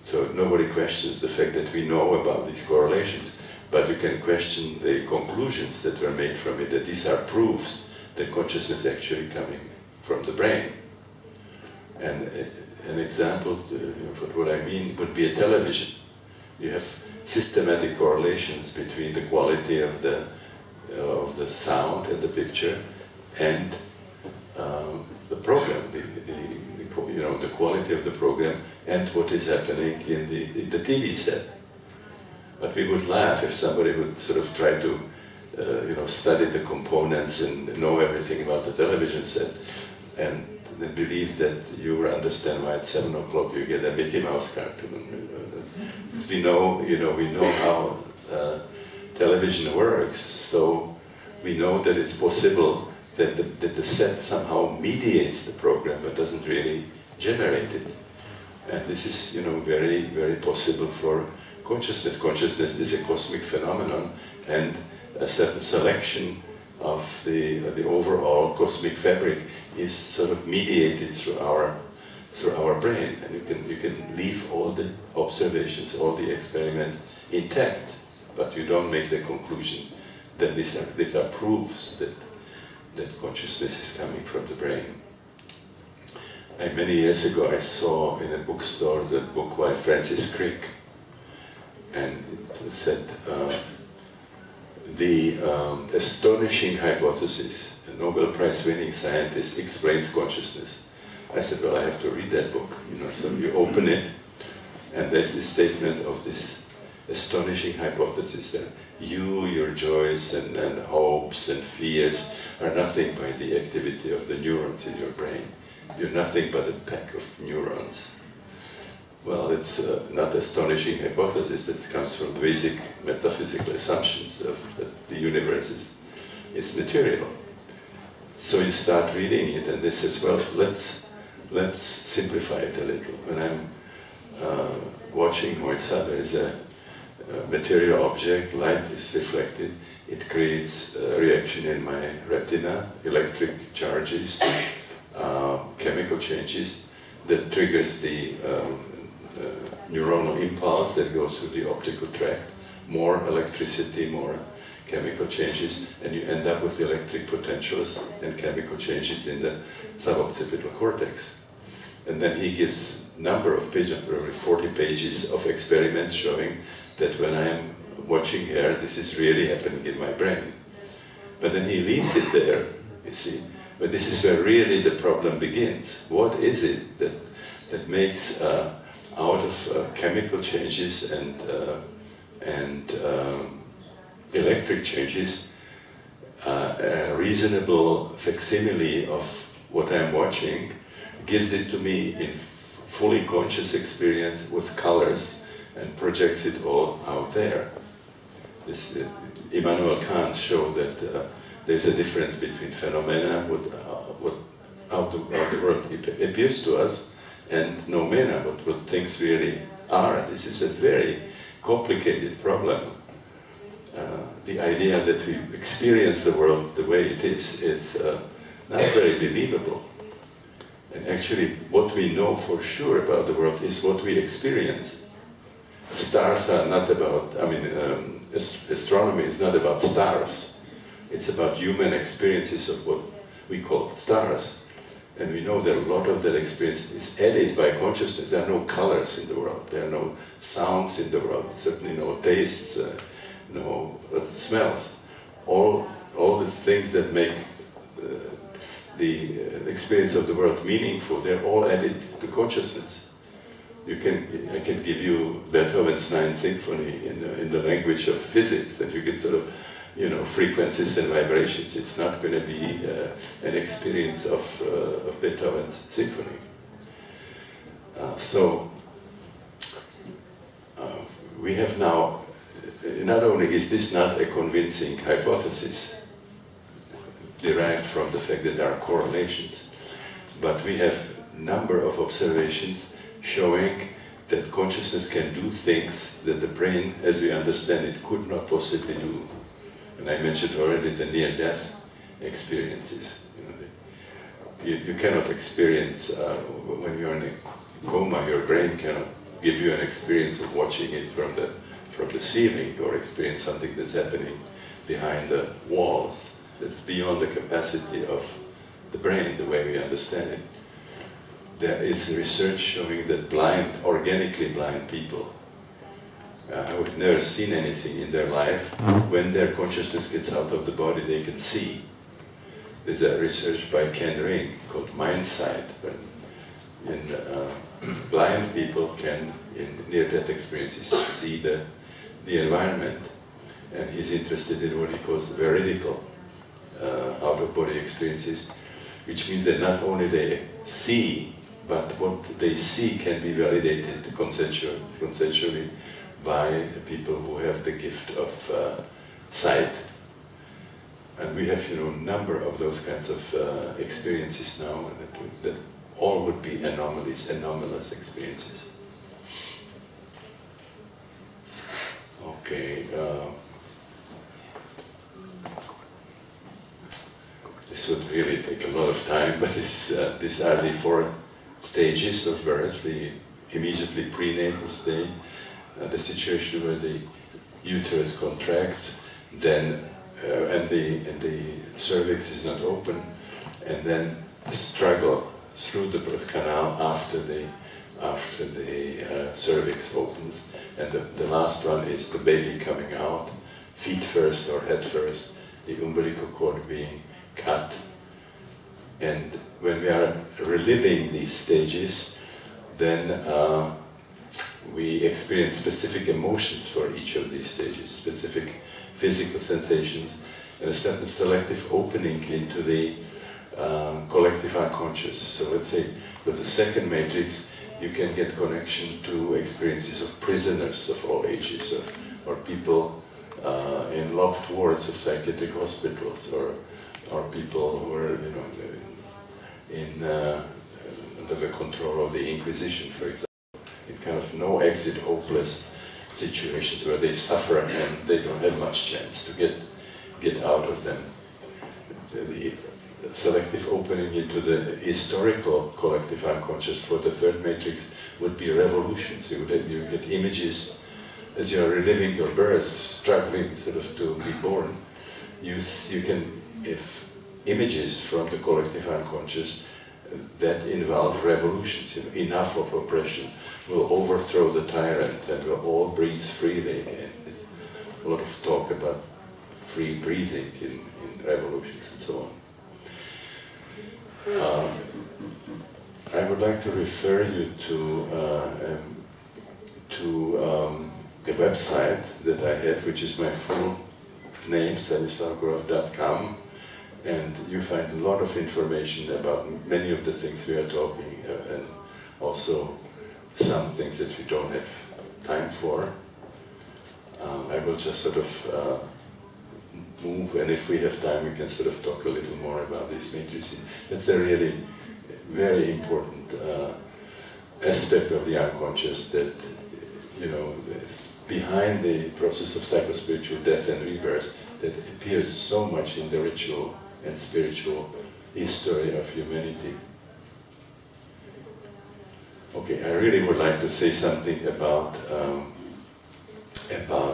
So nobody questions the fact that we know about these correlations, but you can question the conclusions that were made from it, that these are proofs that consciousness is actually coming from the brain. And an example of what I mean would be a television. You have systematic correlations between the quality of the sound and the picture and the program, the quality of the program and what is happening in the TV set. But we would laugh if somebody would sort of try to study the components and know everything about the television set and then believe that you will understand why at 7 o'clock you get a Mickey Mouse cartoon. We know how television works, so we know that it's possible that the set somehow mediates the program but doesn't really generate it. And this is, very, very possible for consciousness. Consciousness is a cosmic phenomenon, and a certain selection of the overall cosmic fabric is sort of mediated through our brain, and you can leave all the observations, all the experiments intact, but you don't make the conclusion that these are proofs that consciousness is coming from the brain. And many years ago I saw in a bookstore the book by Francis Crick, and it said the astonishing hypothesis, a Nobel Prize winning scientist explains consciousness. I said, well, I have to read that book. So you open it, and there's this statement of this astonishing hypothesis that you, your joys and hopes and fears are nothing by the activity of the neurons in your brain. You're nothing but a pack of neurons. Well, it's not astonishing hypothesis. It comes from basic metaphysical assumptions that the universe is material. So you start reading it, and this says, well, let's simplify it a little. When I'm watching Moisa, there is a material object, light is reflected, it creates a reaction in my retina, electric charges, chemical changes, that triggers the neuronal impulse that goes through the optical tract, more electricity, more chemical changes, and you end up with electric potentials and chemical changes in the suboccipital cortex. And then he gives a number of pages, probably 40 pages of experiments showing that when I am watching here, this is really happening in my brain. But then he leaves it there, you see. But this is where really the problem begins. What is it that makes out of chemical changes and electric changes a reasonable facsimile of what I'm watching, gives it to me in fully conscious experience with colors and projects it all out there. Immanuel Kant showed that there's a difference between phenomena, how the world appears to us, and noumena, what things really are. This is a very complicated problem. The idea that we experience the world the way it is not very believable. And actually, what we know for sure about the world is what we experience. Stars are not about, astronomy is not about stars. It's about human experiences of what we call stars. And we know that a lot of that experience is added by consciousness. There are no colors in the world. There are no sounds in the world. Certainly no tastes, no smells. All the things that make the experience of the world meaningful, they're all added to consciousness. I can give you Beethoven's Ninth Symphony in the language of physics, and you get sort of, frequencies and vibrations. It's not going to be an experience of Beethoven's symphony. So we have now, not only is this not a convincing hypothesis derived from the fact that there are correlations, but we have a number of observations showing that consciousness can do things that the brain, as we understand it, could not possibly do. And I mentioned already the near-death experiences. You cannot experience, when you're in a coma, your brain cannot give you an experience of watching it from the ceiling, or experience something that's happening behind the walls. That's beyond the capacity of the brain, the way we understand it. There is research showing that organically blind people, who have never seen anything in their life, when their consciousness gets out of the body, they can see. There's a research by Ken Ring called Mindsight, when blind people can, in near-death experiences, see the environment. And he's interested in what he calls veridical out-of-body experiences, which means that not only they see, but what they see can be validated conceptually by people who have the gift of sight. And we have, a number of those kinds of experiences now, that all would be anomalous experiences. Okay. This would really take a lot of time, but these are the 4 stages of birth: the immediately prenatal state, the situation where the uterus contracts, then and the cervix is not open, and then the struggle through the birth canal after the cervix opens, and the last one is the baby coming out, feet first or head first, the umbilical cord being cut. And when we are reliving these stages, then we experience specific emotions for each of these stages, specific physical sensations, and a certain selective opening into the collective unconscious. So let's say with the second matrix, you can get connection to experiences of prisoners of all ages, or people in locked wards of psychiatric hospitals, or people who are, under the control of the Inquisition, for example, in kind of no exit, hopeless situations where they suffer and they don't have much chance to get out of them. The selective opening into the historical collective unconscious for the third matrix would be revolutions. You get images as you are reliving your birth, struggling sort of to be born. You can, if images from the collective unconscious that involve revolutions, enough of oppression will overthrow the tyrant and we'll all breathe freely again. A lot of talk about free breathing in revolutions and so on. I would like to refer you to the website that I have, which is my full name, stanislavgrof.com, and you find a lot of information about many of the things we are talking, and also some things that we don't have time for. I will just sort of move, and if we have time, we can sort of talk a little more about this matrix. That's a really very important aspect of the unconscious that, behind the process of psychospiritual death and rebirth, that appears so much in the ritual and spiritual history of humanity. Okay, I really would like to say something about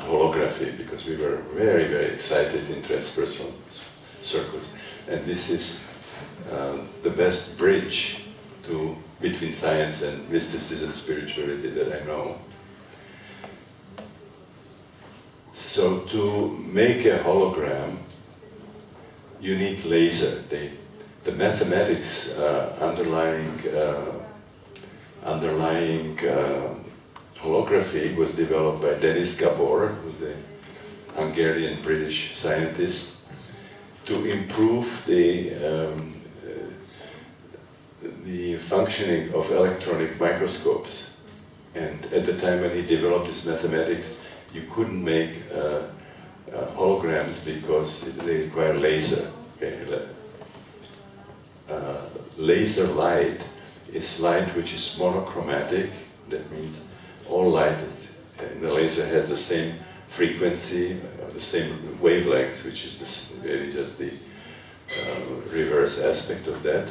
holography, because we were very, very excited in transpersonal circles, and this is the best bridge between science and mysticism, spirituality that I know. So to make a hologram, you need laser. The mathematics underlying underlying holography was developed by Denis Gabor, who's a Hungarian-British scientist, to improve the functioning of electronic microscopes. And at the time when he developed his mathematics, you couldn't make holograms because they require laser. Okay? Laser light is light which is monochromatic. That means all light in the laser has the same frequency, the same wavelength, which is really just the reverse aspect of that.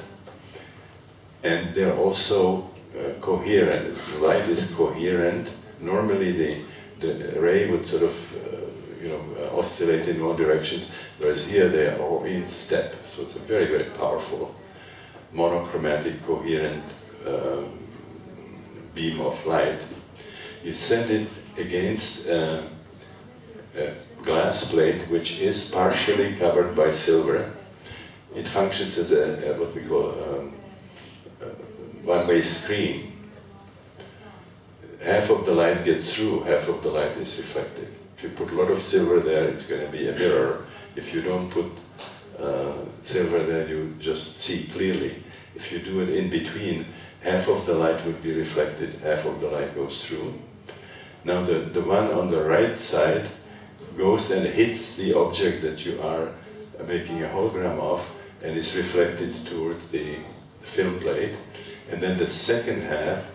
And they're also coherent. Light is coherent. Normally the ray would sort of oscillate in all directions, whereas here they are all in step. So it's a very, very powerful monochromatic coherent beam of light. You send it against a glass plate which is partially covered by silver. It functions as a what we call one-way screen. Half of the light gets through, half of the light is reflected. If you put a lot of silver there, it's going to be a mirror. If you don't put silver there, you just see clearly. If you do it in between, half of the light would be reflected, half of the light goes through. Now the one on the right side goes and hits the object that you are making a hologram of and is reflected towards the film plate. And then the second half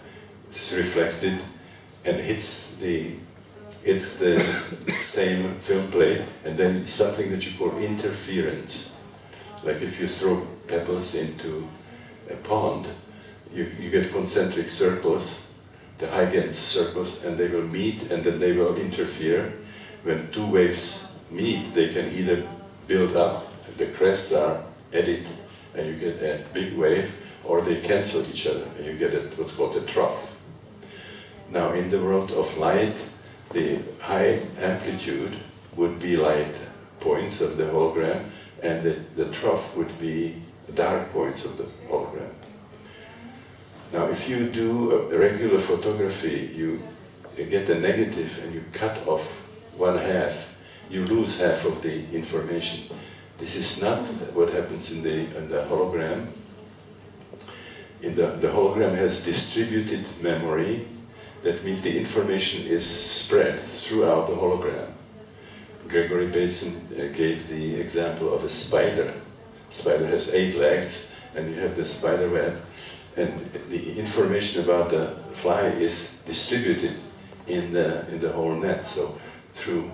is reflected and hits the same film plate, and then something that you call interference. Like if you throw pebbles into a pond, you get concentric circles, the Huygens circles, and they will meet and then they will interfere. When two waves meet, they can either build up, the crests are added, and you get a big wave, or they cancel each other, and you get what's called a trough. Now, in the world of light, the high amplitude would be light points of the hologram, and the trough would be dark points of the hologram. Now, if you do a regular photography, you get a negative and you cut off one half, you lose half of the information. This is not what happens in the hologram. The hologram has distributed memory. That means the information is spread throughout the hologram. Gregory Bateson gave the example of a spider. Spider has 8 legs, and you have the spider web, and the information about the fly is distributed in the whole net. So through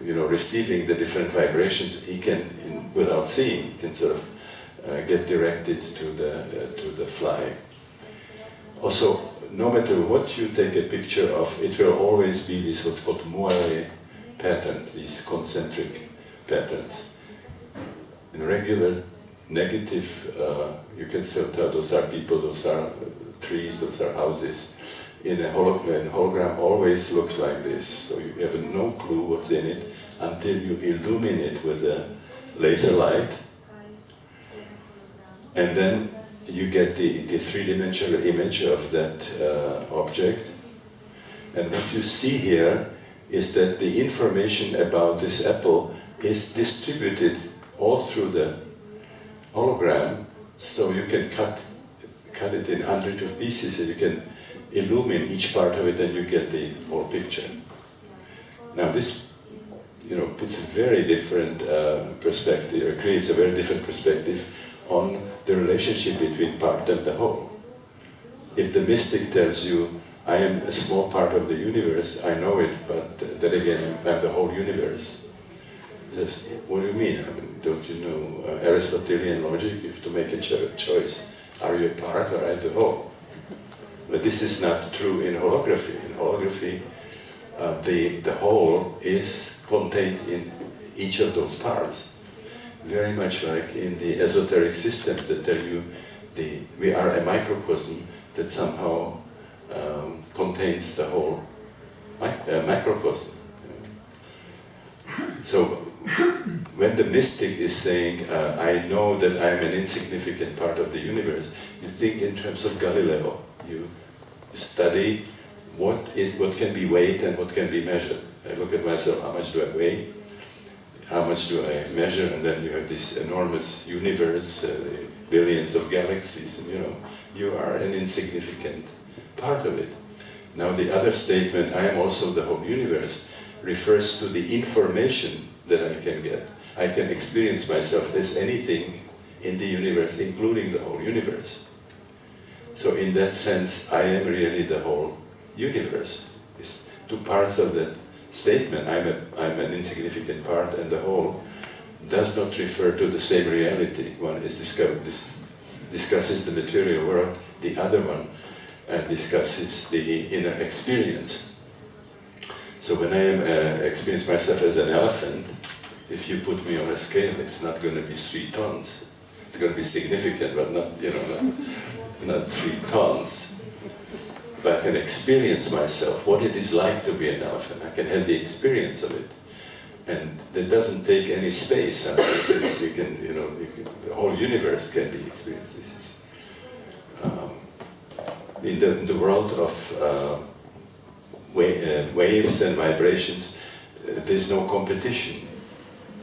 receiving the different vibrations, he can, without seeing, he can sort of get directed to the fly. Also, no matter what you take a picture of, it will always be these what's called moire patterns, these concentric patterns. In regular negative, you can still tell those are people, those are trees, those are houses. In a hologram always looks like this, so you have no clue what's in it until you illumine it with a laser light, and then you get the three-dimensional image of that object. And what you see here is that the information about this apple is distributed all through the hologram, so you can cut it in hundreds of pieces, and you can illumine each part of it, and you get the whole picture. Now this, puts a very different perspective, or creates a very different perspective on the relationship between part and the whole. If the mystic tells you, I am a small part of the universe, I know it, but then again, I'm the whole universe. Says, what do you mean? I mean, don't you know Aristotelian logic? You have to make a choice. Are you a part or are you the whole? But this is not true in holography. In holography, the whole is contained in each of those parts. Very much like in the esoteric systems that tell you we are a microcosm that somehow contains the whole macrocosm. So when the mystic is saying, I know that I'm an insignificant part of the universe, you think in terms of Galileo. You study what can be weighed and what can be measured. I look at myself, how much do I weigh? How much do I measure? And then you have this enormous universe, billions of galaxies, and you are an insignificant part of it. Now the other statement, I am also the whole universe, refers to the information that I can get. I can experience myself as anything in the universe, including the whole universe. So in that sense, I am really the whole universe. It's two parts of that statement, I'm an insignificant part, and the whole does not refer to the same reality. One is discusses the material world, the other one discusses the inner experience. So when I experience myself as an elephant, if you put me on a scale, it's not going to be 3 tons. It's going to be significant, but not, not 3 tons. But I can experience myself, what it is like to be an elephant. I can have the experience of it. And that doesn't take any space. The whole universe can be experienced. This is, in the world of waves and vibrations, there's no competition.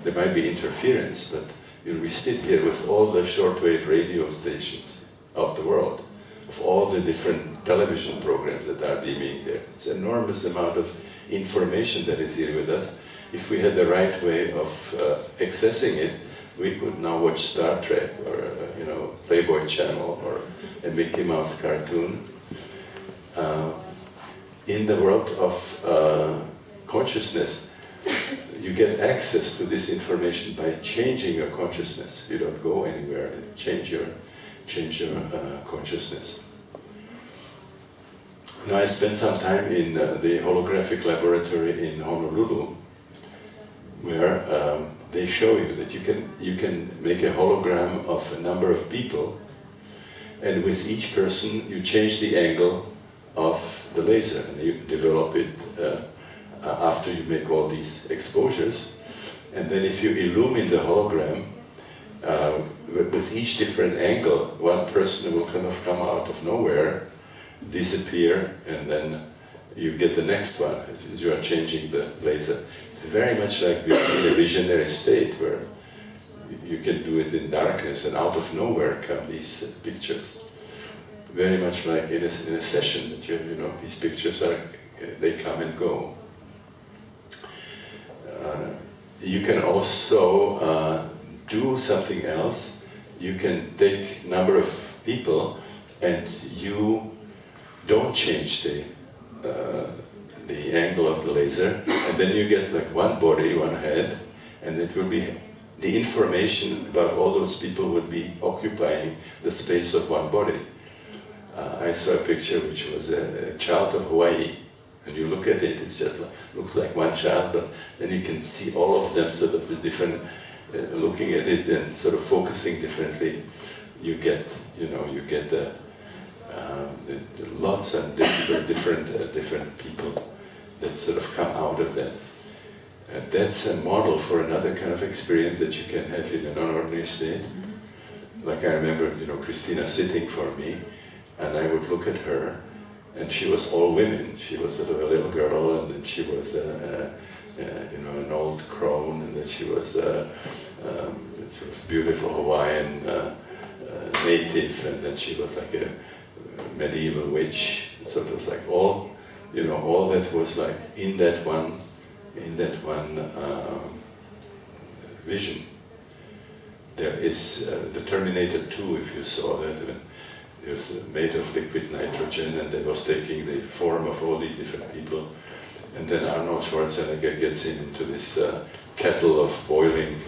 There might be interference, but we sit here with all the shortwave radio stations of the world, of all the different television programs that are beaming there. It's an enormous amount of information that is here with us. If we had the right way of accessing it, we could now watch Star Trek or Playboy Channel or a Mickey Mouse cartoon. In the world of consciousness, you get access to this information by changing your consciousness. You don't go anywhere. Change your consciousness. Now I spent some time in the holographic laboratory in Honolulu, where they show you that you can make a hologram of a number of people, and with each person you change the angle of the laser, and you develop it after you make all these exposures. And then if you illumine the hologram, with each different angle, one person will kind of come out of nowhere, disappear, and then you get the next one as you are changing the laser. Very much like being in a visionary state where you can do it in darkness, and out of nowhere come these pictures. Very much like in a session that these pictures they come and go. You can also do something else. You can take a number of people and you don't change the angle of the laser, and then you get like one body, one head, and it will be the information about all those people would be occupying the space of one body. I saw a picture which was a child of Hawaii, and you look at it, it's just looks like one child, but then you can see all of them sort of the different, looking at it and sort of focusing differently. You get the lots of different people that sort of come out of that. That's a model for another kind of experience that you can have in a non-ordinary state. Like I remember, Christina sitting for me, and I would look at her, and she was all women. She was sort of a little girl, and then she was an old crone, and then she was a sort of beautiful Hawaiian native, and then she was like a medieval witch. So it was like all that was like in that one vision. There is the Terminator 2, if you saw that. It was made of liquid nitrogen, and it was taking the form of all these different people. And then Arnold Schwarzenegger gets into this kettle of boiling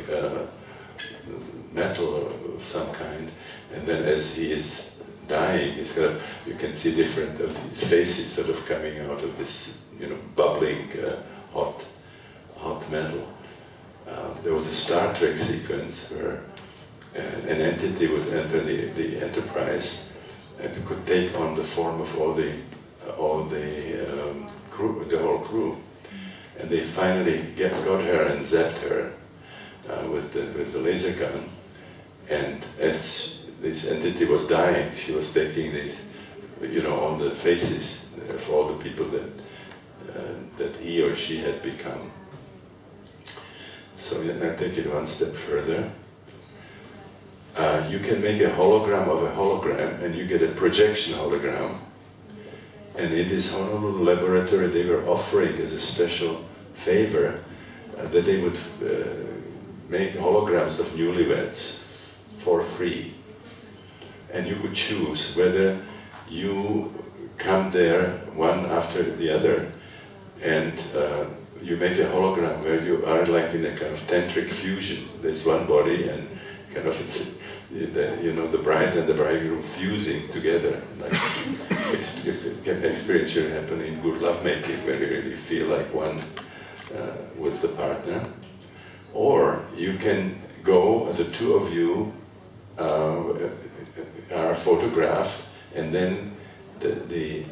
metal of some kind, and then as he is dying, you can see different of his faces sort of coming out of this, bubbling hot metal. There was a Star Trek sequence where an entity would enter the Enterprise and could take on the form of all the crew, the whole crew, and they finally got her and zapped her with the laser gun. And as this entity was dying, she was taking these on the faces of all the people that he or she had become. So I take it one step further. You can make a hologram of a hologram, and you get a projection hologram. And in this Honolulu laboratory, they were offering as a special favor that they would make holograms of newlyweds for free. And you could choose whether you come there one after the other, and you make a hologram where you are like in a kind of tantric fusion. There's one body, and kind of it's the bride and the bridegroom fusing together. Like can experience should happen in good lovemaking, where you really feel like one with the partner. Or you can go, the two of you are photographed, and then the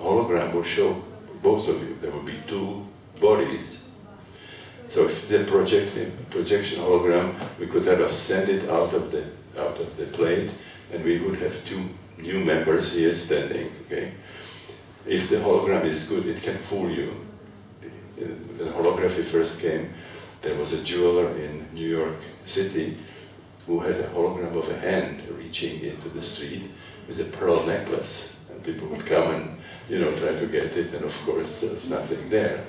hologram will show both of you. There will be two bodies. So if the projection hologram, we could sort of send it out of the plate, and we would have two new members here standing. Okay. If the hologram is good, it can fool you. When holography first came, there was a jeweler in New York City who had a hologram of a hand reaching into the street with a pearl necklace, and people would come and try to get it, and of course there's nothing there.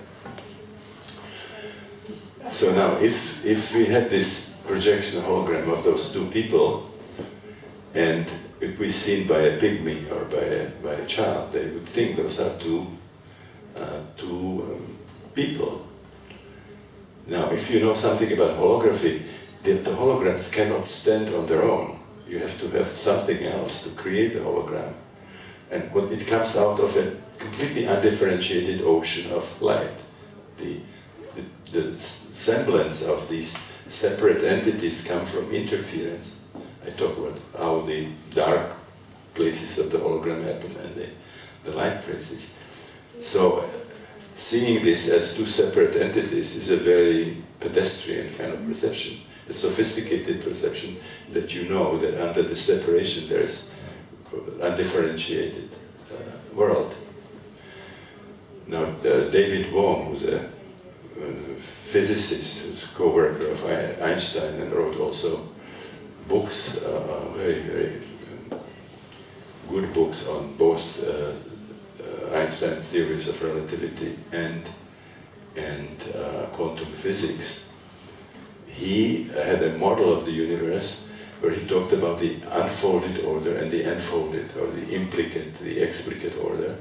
So now, if we had this projection hologram of those two people, and it was seen by a pygmy or by a child, they would think those are two people. Now, if you know something about holography, the holograms cannot stand on their own. You have to have something else to create a hologram. And what it comes out of a completely undifferentiated ocean of light. The semblance of these separate entities come from interference. I talk about how the dark places of the hologram happen and the light places. So seeing this as two separate entities is a very pedestrian kind of perception, a sophisticated perception that you know that under the separation there is undifferentiated world. Now David Bohm, who's a physicist, who's a co-worker of Einstein and wrote also books, very, very good books on both Einstein's theories of relativity and quantum physics. He had a model of the universe where he talked about the unfolded order and the enfolded, or the implicate, the explicate order,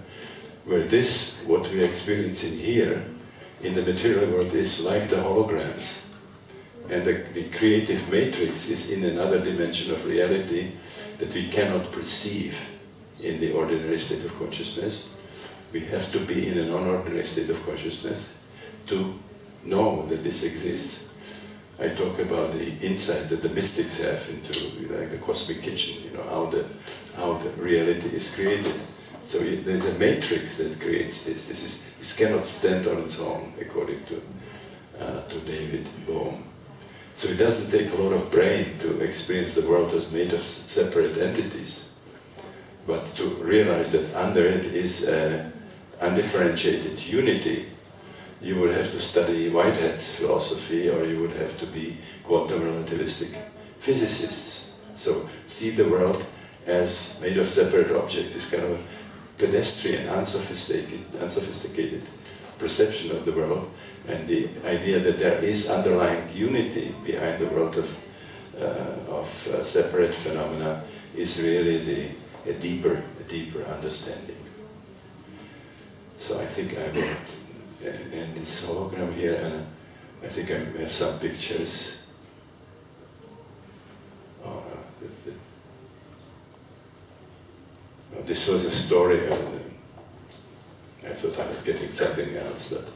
where this, what we are experiencing here, in the material world is like the holograms. And the creative matrix is in another dimension of reality that we cannot perceive in the ordinary state of consciousness. We have to be in a non-ordinary state of consciousness to know that this exists. I talk about the insight that the mystics have into like the cosmic kitchen, how the reality is created. So there's a matrix that creates this. This cannot stand on its own, according to David Bohm. So it doesn't take a lot of brain to experience the world as made of separate entities, but to realize that under it is undifferentiated unity. You would have to study Whitehead's philosophy, or you would have to be quantum relativistic physicists. So see the world as made of separate objects, this kind of pedestrian, unsophisticated perception of the world, and the idea that there is underlying unity behind the world of separate phenomena is really a deeper understanding. So I think I will end this hologram here, and I think I have some pictures. This was a story of I thought I was getting something else, but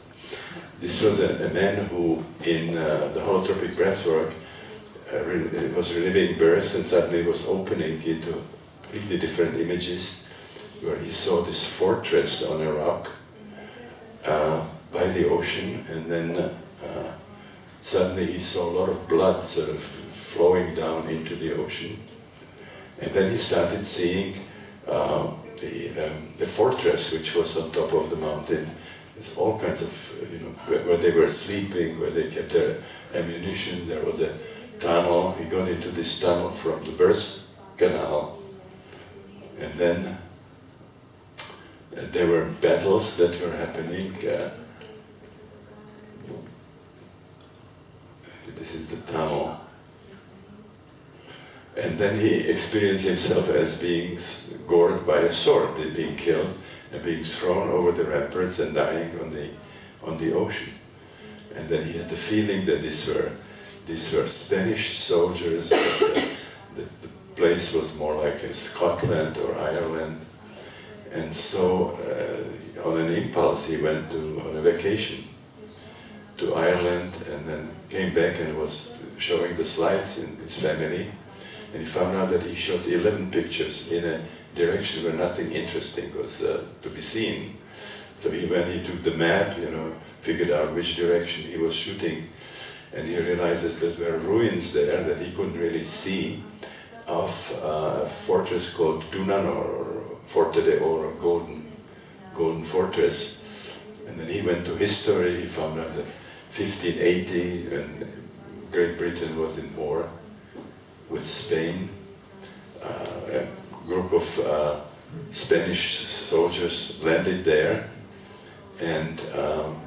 this was a man who, in the holotropic breathwork, was reliving birth and suddenly was opening into completely different images, where he saw this fortress on a rock by the ocean, and then suddenly he saw a lot of blood sort of flowing down into the ocean, and then he started seeing the fortress, which was on top of the mountain. There's all kinds of, where they were sleeping, where they kept their ammunition. There was a tunnel. He got into this tunnel from the birth canal. And then there were battles that were happening. This is the tunnel. And then he experienced himself as being gored by a sword, being killed and being thrown over the ramparts and dying on the ocean. And then he had the feeling that these were Spanish soldiers, that the place was more like Scotland or Ireland. And so on an impulse he went on a vacation to Ireland and then came back and was showing the slides in his family. And he found out that he shot 11 pictures in a direction where nothing interesting was to be seen. So when he took the map, figured out which direction he was shooting, and he realizes that there were ruins there that he couldn't really see of a fortress called Dunan or Forte de Oro, Golden Fortress. And then he went to history. He found out that 1580, when Great Britain was in war with Spain, a group of Spanish soldiers landed there, and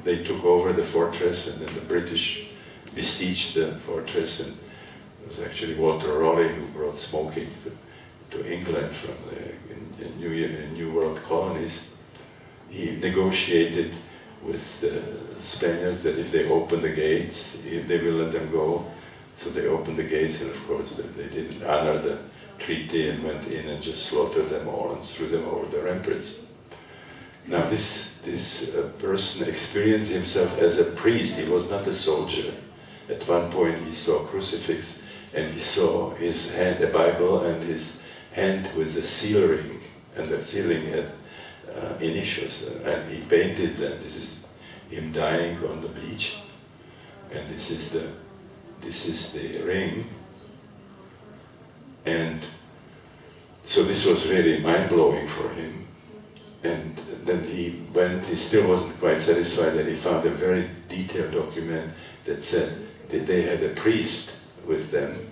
they took over the fortress, and then the British besieged the fortress, and it was actually Walter Raleigh who brought smoking to England from the New World colonies. He negotiated with the Spaniards that if they opened the gates, they will let them go. So they opened the gates, and of course they didn't honor the treaty and went in and just slaughtered them all and threw them over the ramparts. Now this person experienced himself as a priest. He was not a soldier. At one point he saw a crucifix, and he saw his hand, a Bible, and his hand with a seal ring, and the seal ring had initials, and he painted that. This is him dying on the beach, and this is the ring. And so this was really mind-blowing for him. And then he still wasn't quite satisfied, and he found a very detailed document that said that they had a priest with them,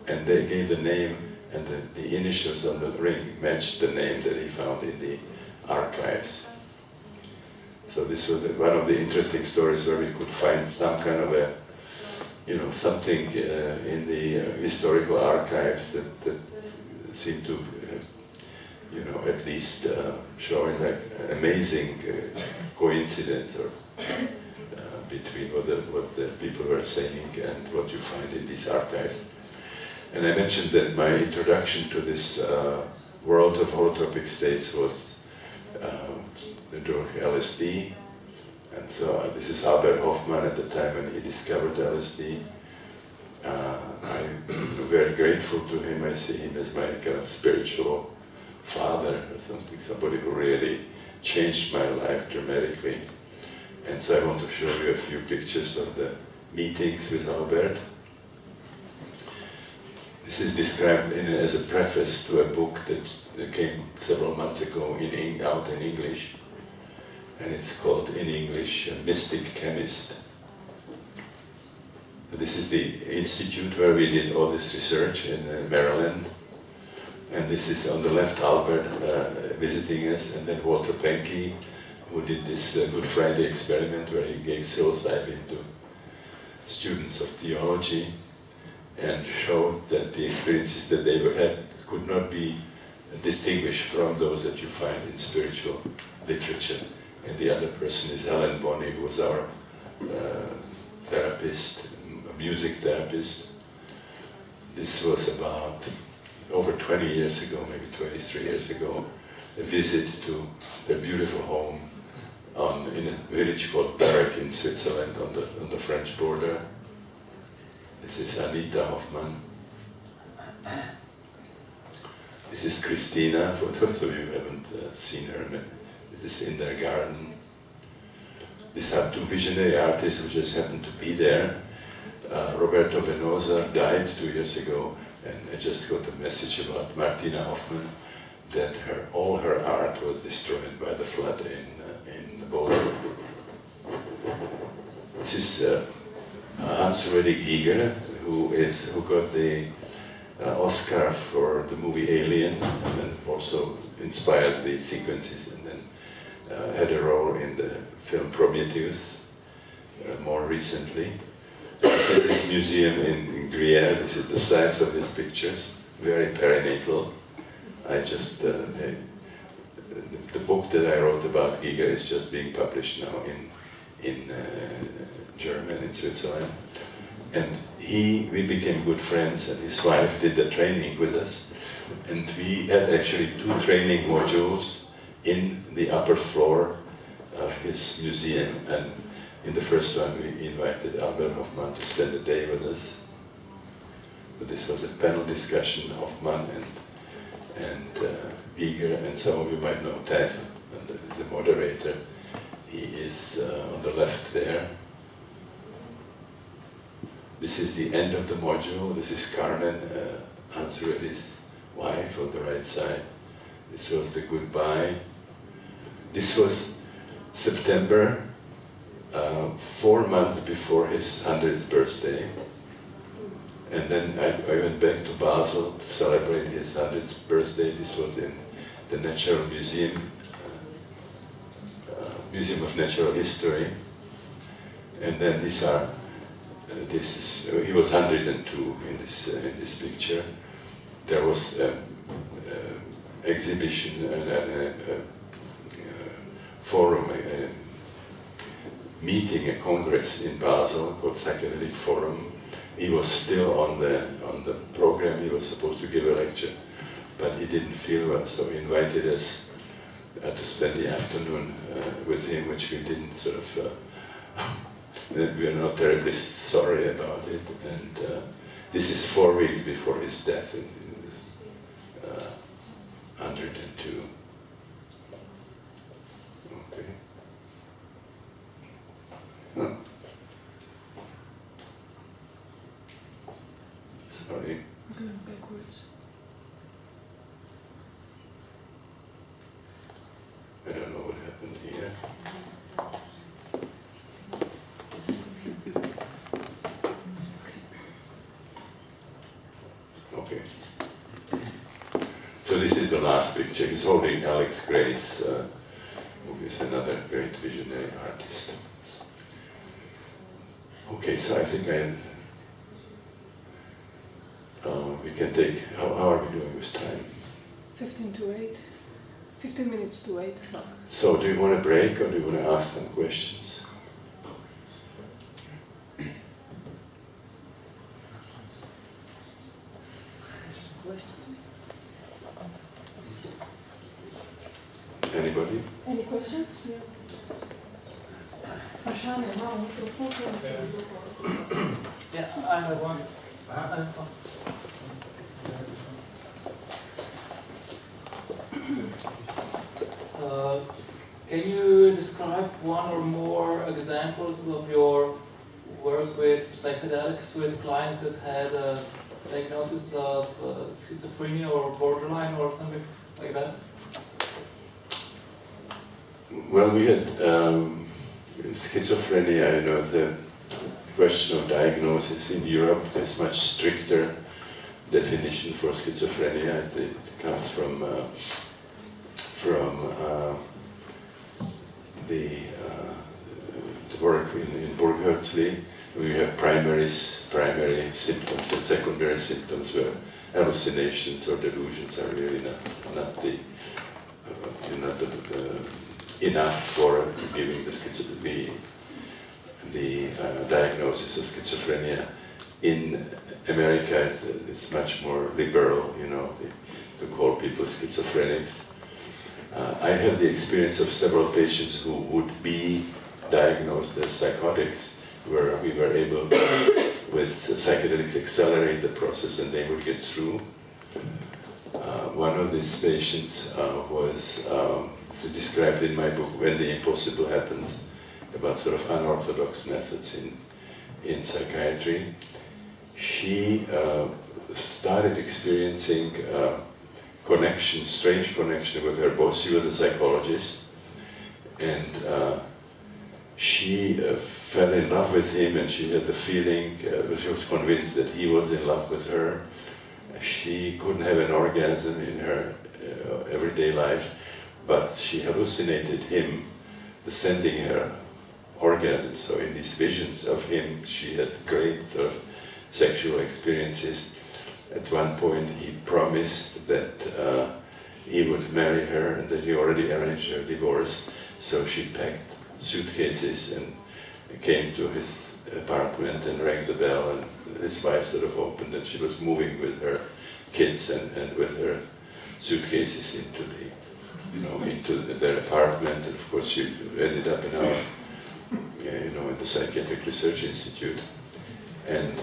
and they gave the name, and the initials on the ring matched the name that he found in the archives. So this was one of the interesting stories where we could find some kind of a, something in the historical archives that seemed to, at least showing like an amazing coincidence or between what the people were saying and what you find in these archives. And I mentioned that my introduction to this world of holotropic states was durch LSD. And so this is Albert Hofmann at the time when he discovered LSD. I'm very grateful to him. I see him as my kind of spiritual father or something, somebody who really changed my life dramatically. And so I want to show you a few pictures of the meetings with Albert. This is described as a preface to a book that came several months ago out in English. And it's called, in English, Mystic Chemist. This is the institute where we did all this research in Maryland. And this is on the left Albert visiting us, and then Walter Penke, who did this Good Friday experiment where he gave psilocybin to students of theology and showed that the experiences that they had could not be distinguished from those that you find in spiritual literature. And the other person is Helen Bonney, who was our therapist, music therapist. This was about over 20 years ago, maybe 23 years ago, a visit to their beautiful home in a village called Berck in Switzerland on the French border. This is Anita Hoffman. This is Christina, for those of you who haven't seen her. This is in their garden. These are two visionary artists who just happened to be there. Roberto Venosa died 2 years ago, and I just got a message about Martina Hoffman, that all her art was destroyed by the flood in the Baltic. This is Hans-Ruedi Giger, who got the Oscar for the movie Alien, and then also inspired the sequences, and then had a role in the film Prometheus more recently. This is this museum in Gruyere. This is the size of his pictures, very perinatal. I just the book that I wrote about Giger is just being published now in German, in Switzerland, and we became good friends, and his wife did the training with us, and we had actually 2 training modules in the upper floor of his museum, and in the first one we invited Albert Hoffmann to spend a day with us. So this was a panel discussion, Hoffmann and Giger, and some of you might know Tev, the moderator. He is on the left there. This is the end of the module. This is Carmen, Hans-Ruedi's wife, on the right side. This was the goodbye. This was September, 4 months before his 100th birthday. And then I went back to Basel to celebrate his 100th birthday. This was in the Natural Museum, Museum of Natural History. And then these are, he was 102 in this picture. There was an exhibition, a forum, a meeting, a congress in Basel called Psychedelic Forum. He was still on the program. He was supposed to give a lecture, but he didn't feel well, so he invited us to spend the afternoon with him, which we didn't sort of. We are not terribly sorry about it, and this is 4 weeks before his death. And he was 102. Okay. Huh. Sorry. Going backwards. I don't know what happened here. Okay. So this is the last picture. He's holding Alex Gray's, who is another great visionary artist. Okay, so I think we can take, how are we doing with time? 15 to 8. 15 minutes to 8 o'clock. So do you want to break, or do you want to ask some questions? Anybody? Any questions? Yeah. Yeah, I have one. Can you describe one or more examples of your work with psychedelics with clients that had a diagnosis of schizophrenia or borderline or something like that? Well, we had schizophrenia. The question of diagnosis in Europe is much stricter definition for schizophrenia. It comes from the work in Burghölzli. We have primary symptoms, and secondary symptoms where hallucinations or delusions are really not enough for giving the diagnosis of schizophrenia. In America, it's much more liberal, to call people schizophrenics. I had the experience of several patients who would be diagnosed as psychotics, where we were able, with psychedelics, accelerate the process and they would get through. One of these patients was described in my book, When the Impossible Happens, about sort of unorthodox methods in psychiatry. She started experiencing connection, strange connection with her boss. She was a psychologist, and she fell in love with him, and she had the feeling, she was convinced that he was in love with her. She couldn't have an orgasm in her everyday life, but she hallucinated him sending her orgasm. So in these visions of him, she had great sort of sexual experiences. At one point he promised that he would marry her and that he already arranged her divorce. So she packed suitcases and came to his apartment and rang the bell, and his wife sort of opened, and she was moving with her kids and with her suitcases into their apartment. And of course she ended up in our, in the Psychiatric Research Institute. And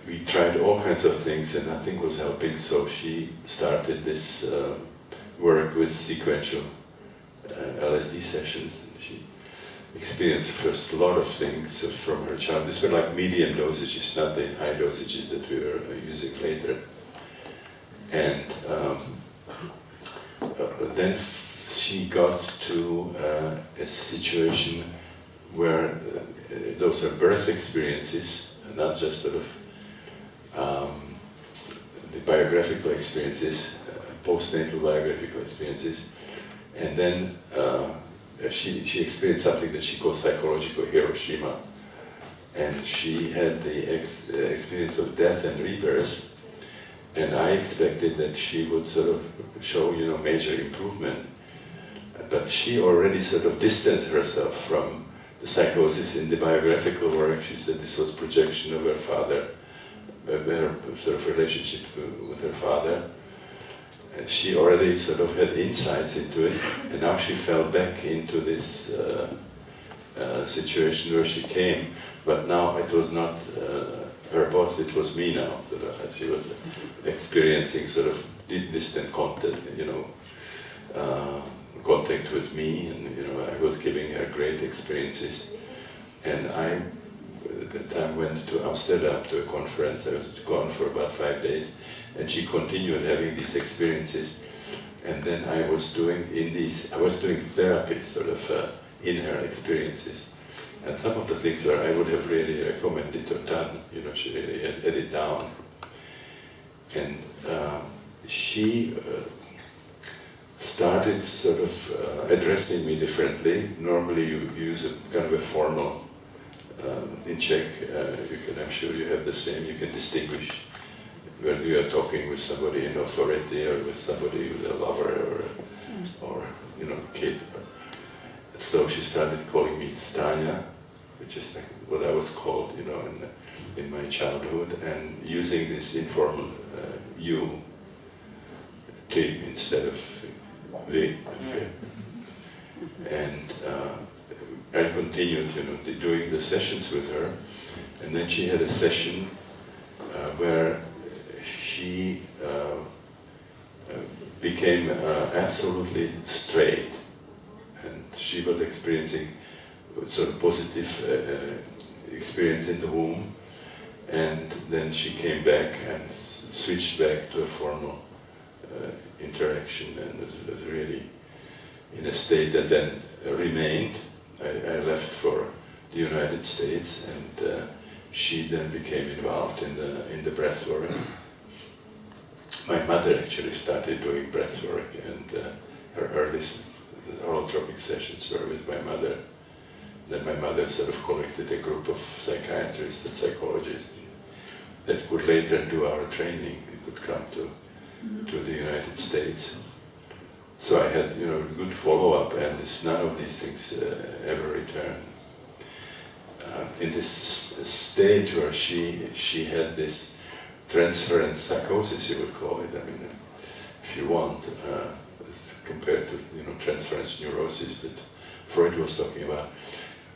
we tried all kinds of things and nothing was helping, so she started this work with sequential LSD sessions. She experienced first a lot of things from her child. These were like medium dosages, not the high dosages that we were using later. And then she got to a situation where those are birth experiences, not just sort of the biographical experiences, postnatal biographical experiences. And then she experienced something that she called psychological Hiroshima. And she had the experience of death and rebirth. And I expected that she would sort of show, major improvement. But she already sort of distanced herself from the psychosis in the biographical work. She said this was projection of her father, her sort of relationship with her father. And she already sort of had insights into it, and now she fell back into this situation where she came, but now it was not her boss, it was me now. She was experiencing sort of distant contact, contact with me, and I was giving her great experiences. And I, at that time, went to Amsterdam to a conference. I was gone for about 5 days, and she continued having these experiences. And then I was doing therapy, sort of in her experiences. And some of the things where I would have really recommended or done, she really had it down. And she started sort of addressing me differently. Normally you use a kind of a formal, in Czech, I'm sure you have the same, you can distinguish whether you are talking with somebody in authority or with somebody with a lover or kid. So she started calling me Stania, which is like what I was called, in my childhood, and using this informal you, T instead of V. Okay. And I continued, doing the sessions with her, and then she had a session where she became absolutely straight, and she was experiencing sort of positive experience in the womb, and then she came back and switched back to a formal interaction, and was really in a state that then remained. I left for the United States, and she then became involved in the breath work. My mother actually started doing breath work, and her earliest holotropic sessions were with my mother. Then my mother sort of collected a group of psychiatrists and psychologists that could later do our training. We could come to the United States. So I had, good follow-up, and none of these things ever returned. In this stage where she had this transference psychosis, you would call it. I mean, if you want, compared to transference neurosis that Freud was talking about.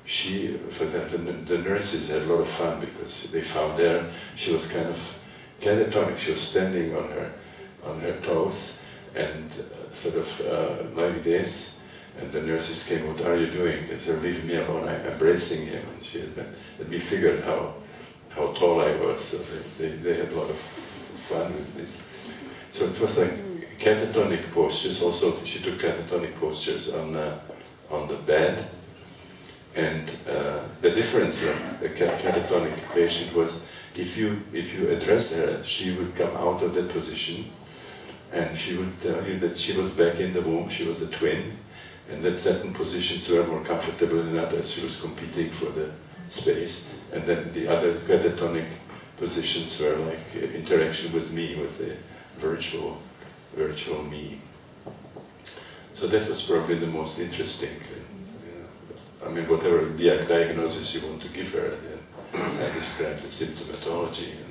The nurses had a lot of fun because they found there she was kind of catatonic. She was standing on her toes and sort of like this, and the nurses came, "What are you doing?" They said, "Leave me alone, I'm embracing him." And she had me figured how tall I was, so they had a lot of fun with this. So it was like catatonic postures. Also, she took catatonic postures on the bed. And the difference of a catatonic patient was if you address her, she would come out of that position and she would tell you that she was back in the womb, she was a twin, and that certain positions were more comfortable than others. She was competing for the space. And then the other catatonic positions were like interaction with me, with the virtual me. So that was probably the most interesting. I mean, whatever diagnosis you want to give her, I described the symptomatology. And,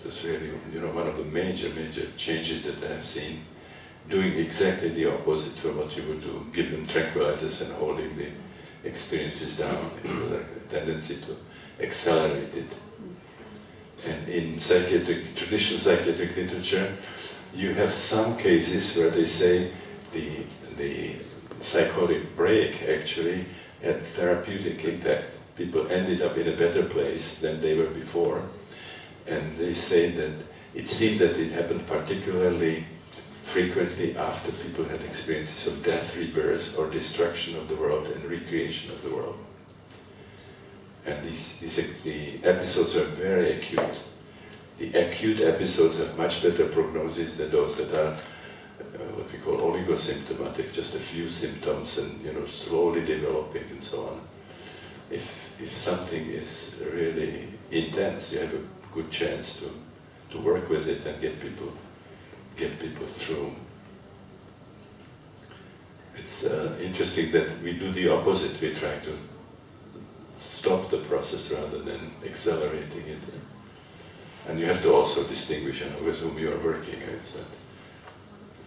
that's really, one of the major changes that I have seen. Doing exactly the opposite from what you would do, give them tranquilizers and holding the experiences down. It was like a tendency to accelerate it. And in traditional psychiatric literature, you have some cases where they say the psychotic break actually had therapeutic impact. People ended up in a better place than they were before. And they say that it seemed that it happened particularly frequently after people had experiences of death, rebirth, or destruction of the world and recreation of the world. And the episodes are very acute. The acute episodes have much better prognosis than those that are what we call oligosymptomatic, just a few symptoms and slowly developing and so on. If something is really intense, you have a good chance to work with it and get people through. It's interesting that we do the opposite. We try to stop the process rather than accelerating it. And you have to also distinguish with whom you are working. It's not,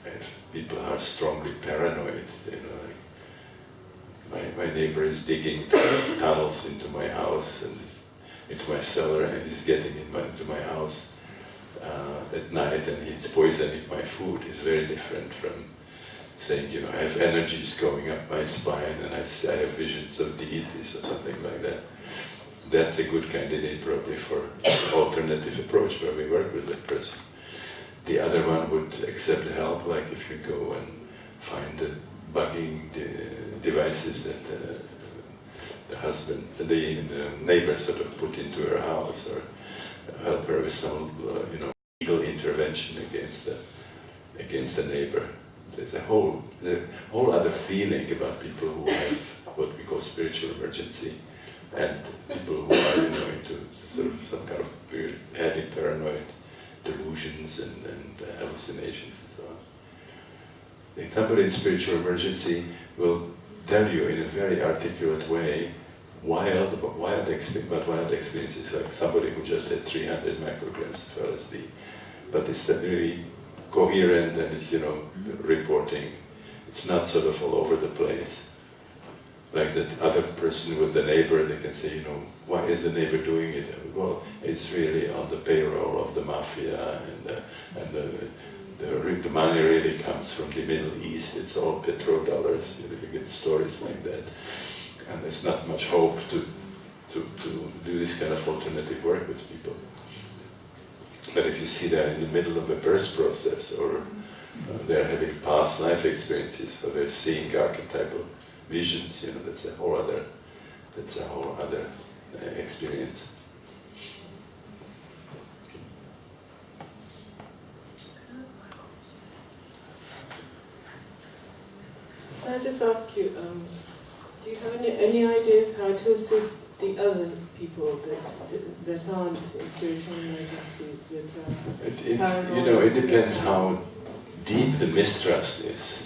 if people are strongly paranoid, like my neighbor is digging tunnels into my house and into my cellar, and he's getting into my house at night, and he's poisoning my food. Is very different from saying, I have energies going up my spine, and I have visions of deities or something like that. That's a good candidate probably for alternative approach where we work with that person. The other one would accept help, like if you go and find the bugging devices that the neighbor sort of put into her house, or help her with some legal intervention against the neighbor. There's a whole other feeling about people who have what we call spiritual emergency, and people who are into sort of some kind of heavy paranoid delusions and hallucinations and so on. Somebody in spiritual emergency will tell you in a very articulate way wild experiences, like somebody who just had 300 micrograms of LSD, but it's really coherent and it's reporting. It's not sort of all over the place. Like that other person with the neighbor, they can say, why is the neighbor doing it? Well, it's really on the payroll of the mafia, and the money really comes from the Middle East. It's all petrodollars. You get stories like that, and there's not much hope to do this kind of alternative work with people. But if you see that in the middle of a birth process, or they're having past life experiences, or they're seeing archetypal visions, that's a whole other experience. Can I just ask you, do you have any ideas how to assist the other people that aren't in spiritual emergency, that are it depends how deep the mistrust is.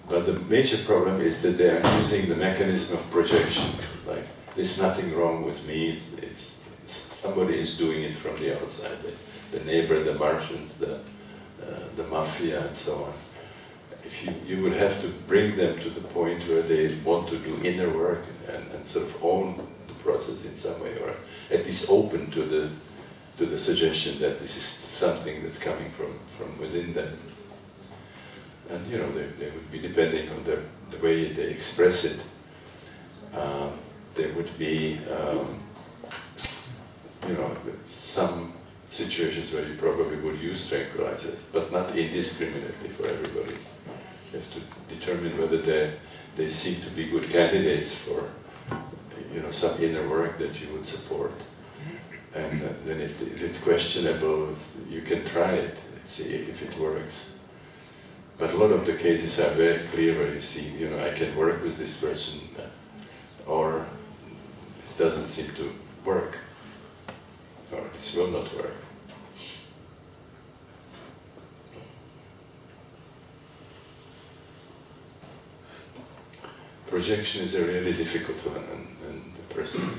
But the major problem is that they are using the mechanism of projection. Like, there's nothing wrong with me, it's somebody is doing it from the outside. The neighbor, the Martians, the mafia, and so on. If you would have to bring them to the point where they want to do inner work and sort of own the process in some way, or at least open to the suggestion that this is something that's coming from within them. And they would be, depending on the way they express it, there would be some situations where you probably would use tranquilizers, but not indiscriminately for everybody. You have to determine whether they seem to be good candidates for, some inner work that you would support. And then if it's questionable, you can try it and see if it works. But a lot of the cases are very clear where you see, I can work with this person, or this doesn't seem to work, or this will not work. Projection is a really difficult one, and the person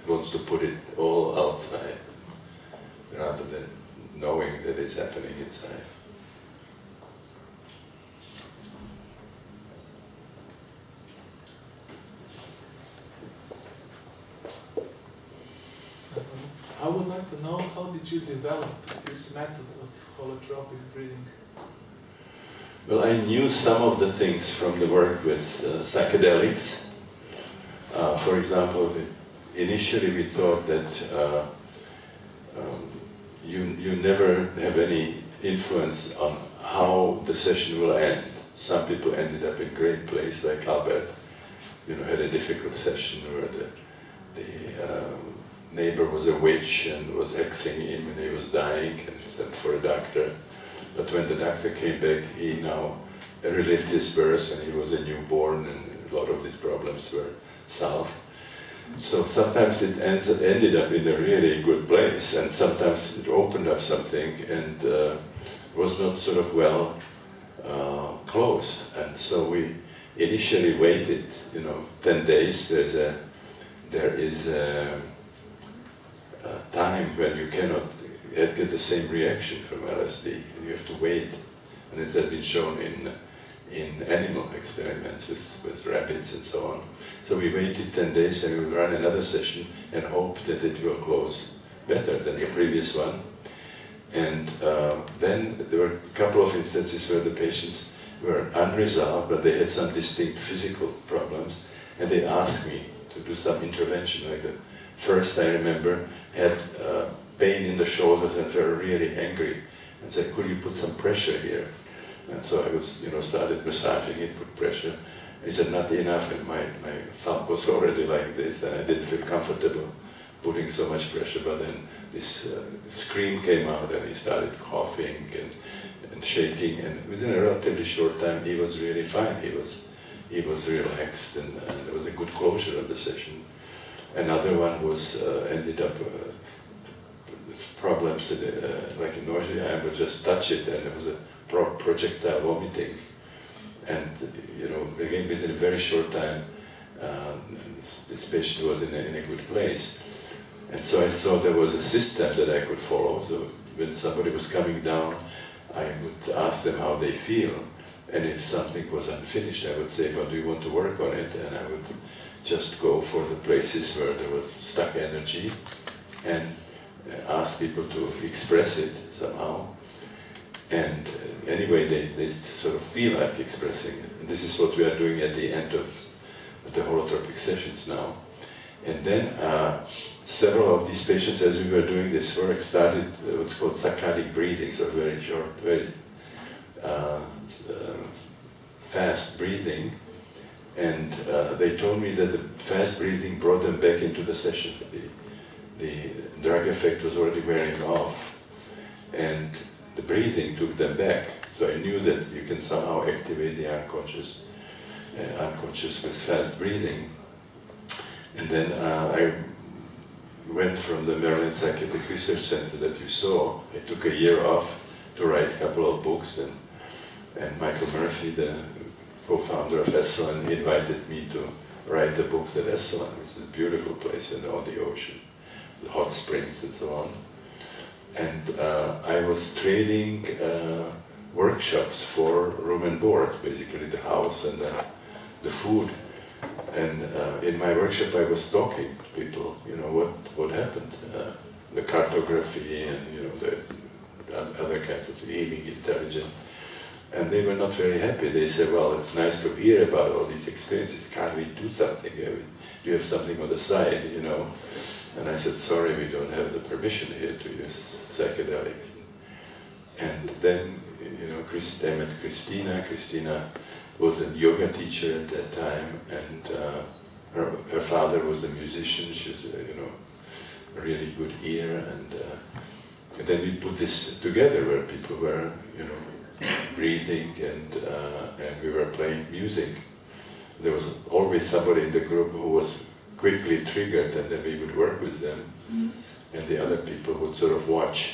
wants to put it all outside rather than knowing that it's happening inside. I would like to know, how did you develop this method of holotropic breathing? Well, I knew some of the things from the work with psychedelics. For example, initially we thought that you never have any influence on how the session will end. Some people ended up in great place, like Albert, had a difficult session where the neighbor was a witch and was hexing him and he was dying and sent for a doctor. But when the doctor came back, he now relived his birth and he was a newborn and a lot of these problems were solved. So sometimes it ended up in a really good place, and sometimes it opened up something and was not sort of well closed. And so we initially waited, 10 days. There is a time when you cannot get the same reaction from LSD. You have to wait, and it has been shown in animal experiments with rabbits and so on. So we waited 10 days and we will run another session and hope that it will close better than the previous one. And then there were a couple of instances where the patients were unresolved, but they had some distinct physical problems, and they asked me to do some intervention. Like the first, I remember, had pain in the shoulders and were really angry, and said, "Could you put some pressure here?" And so I was, started massaging it, put pressure. He said, "Not enough," and my thumb was already like this, and I didn't feel comfortable putting so much pressure. But then this scream came out, and he started coughing and shaking, and within a relatively short time, he was really fine. He was relaxed, and there was a good closure of the session. Another one was ended up with problems like in nausea. I would just touch it, and there was a projectile vomiting. And again, within a very short time, this patient was in a good place. And so I saw there was a system that I could follow. So when somebody was coming down, I would ask them how they feel. And if something was unfinished, I would say, "Well, do you want to work on it?" And I would just go for the places where there was stuck energy and ask people to express it somehow. And anyway, they sort of feel like expressing it. And this is what we are doing at the end of the holotropic sessions now. And then several of these patients, as we were doing this work, started what's called saccadic breathing, so very short, very fast breathing. And they told me that the fast breathing brought them back into the session. The drug effect was already wearing off, and the breathing took them back. So I knew that you can somehow activate the unconscious with fast breathing. And then I went from the Maryland Psychiatric Research Center that you saw. I took a year off to write a couple of books, and Michael Murphy, the co-founder of Esalen, invited me to write the books at Esalen, which is a beautiful place on the ocean, the hot springs and so on. And I was trading workshops for room and board, basically the house and the food. And in my workshop I was talking to people, what happened, the cartography and the other kinds of healing, intelligence. And they were not very happy. They said, well, it's nice to hear about all these experiences. Can't we do something? Do you have something on the side, you know? And I said, sorry, we don't have the permission here to use psychedelics. And then, you know, I met Christina. Christina was a yoga teacher at that time, and her father was a musician. She was, you know, a really good ear. And then we put this together where people were, you know, breathing and we were playing music. There was always somebody in the group who was quickly triggered, and then we would work with them, and the other people would sort of watch.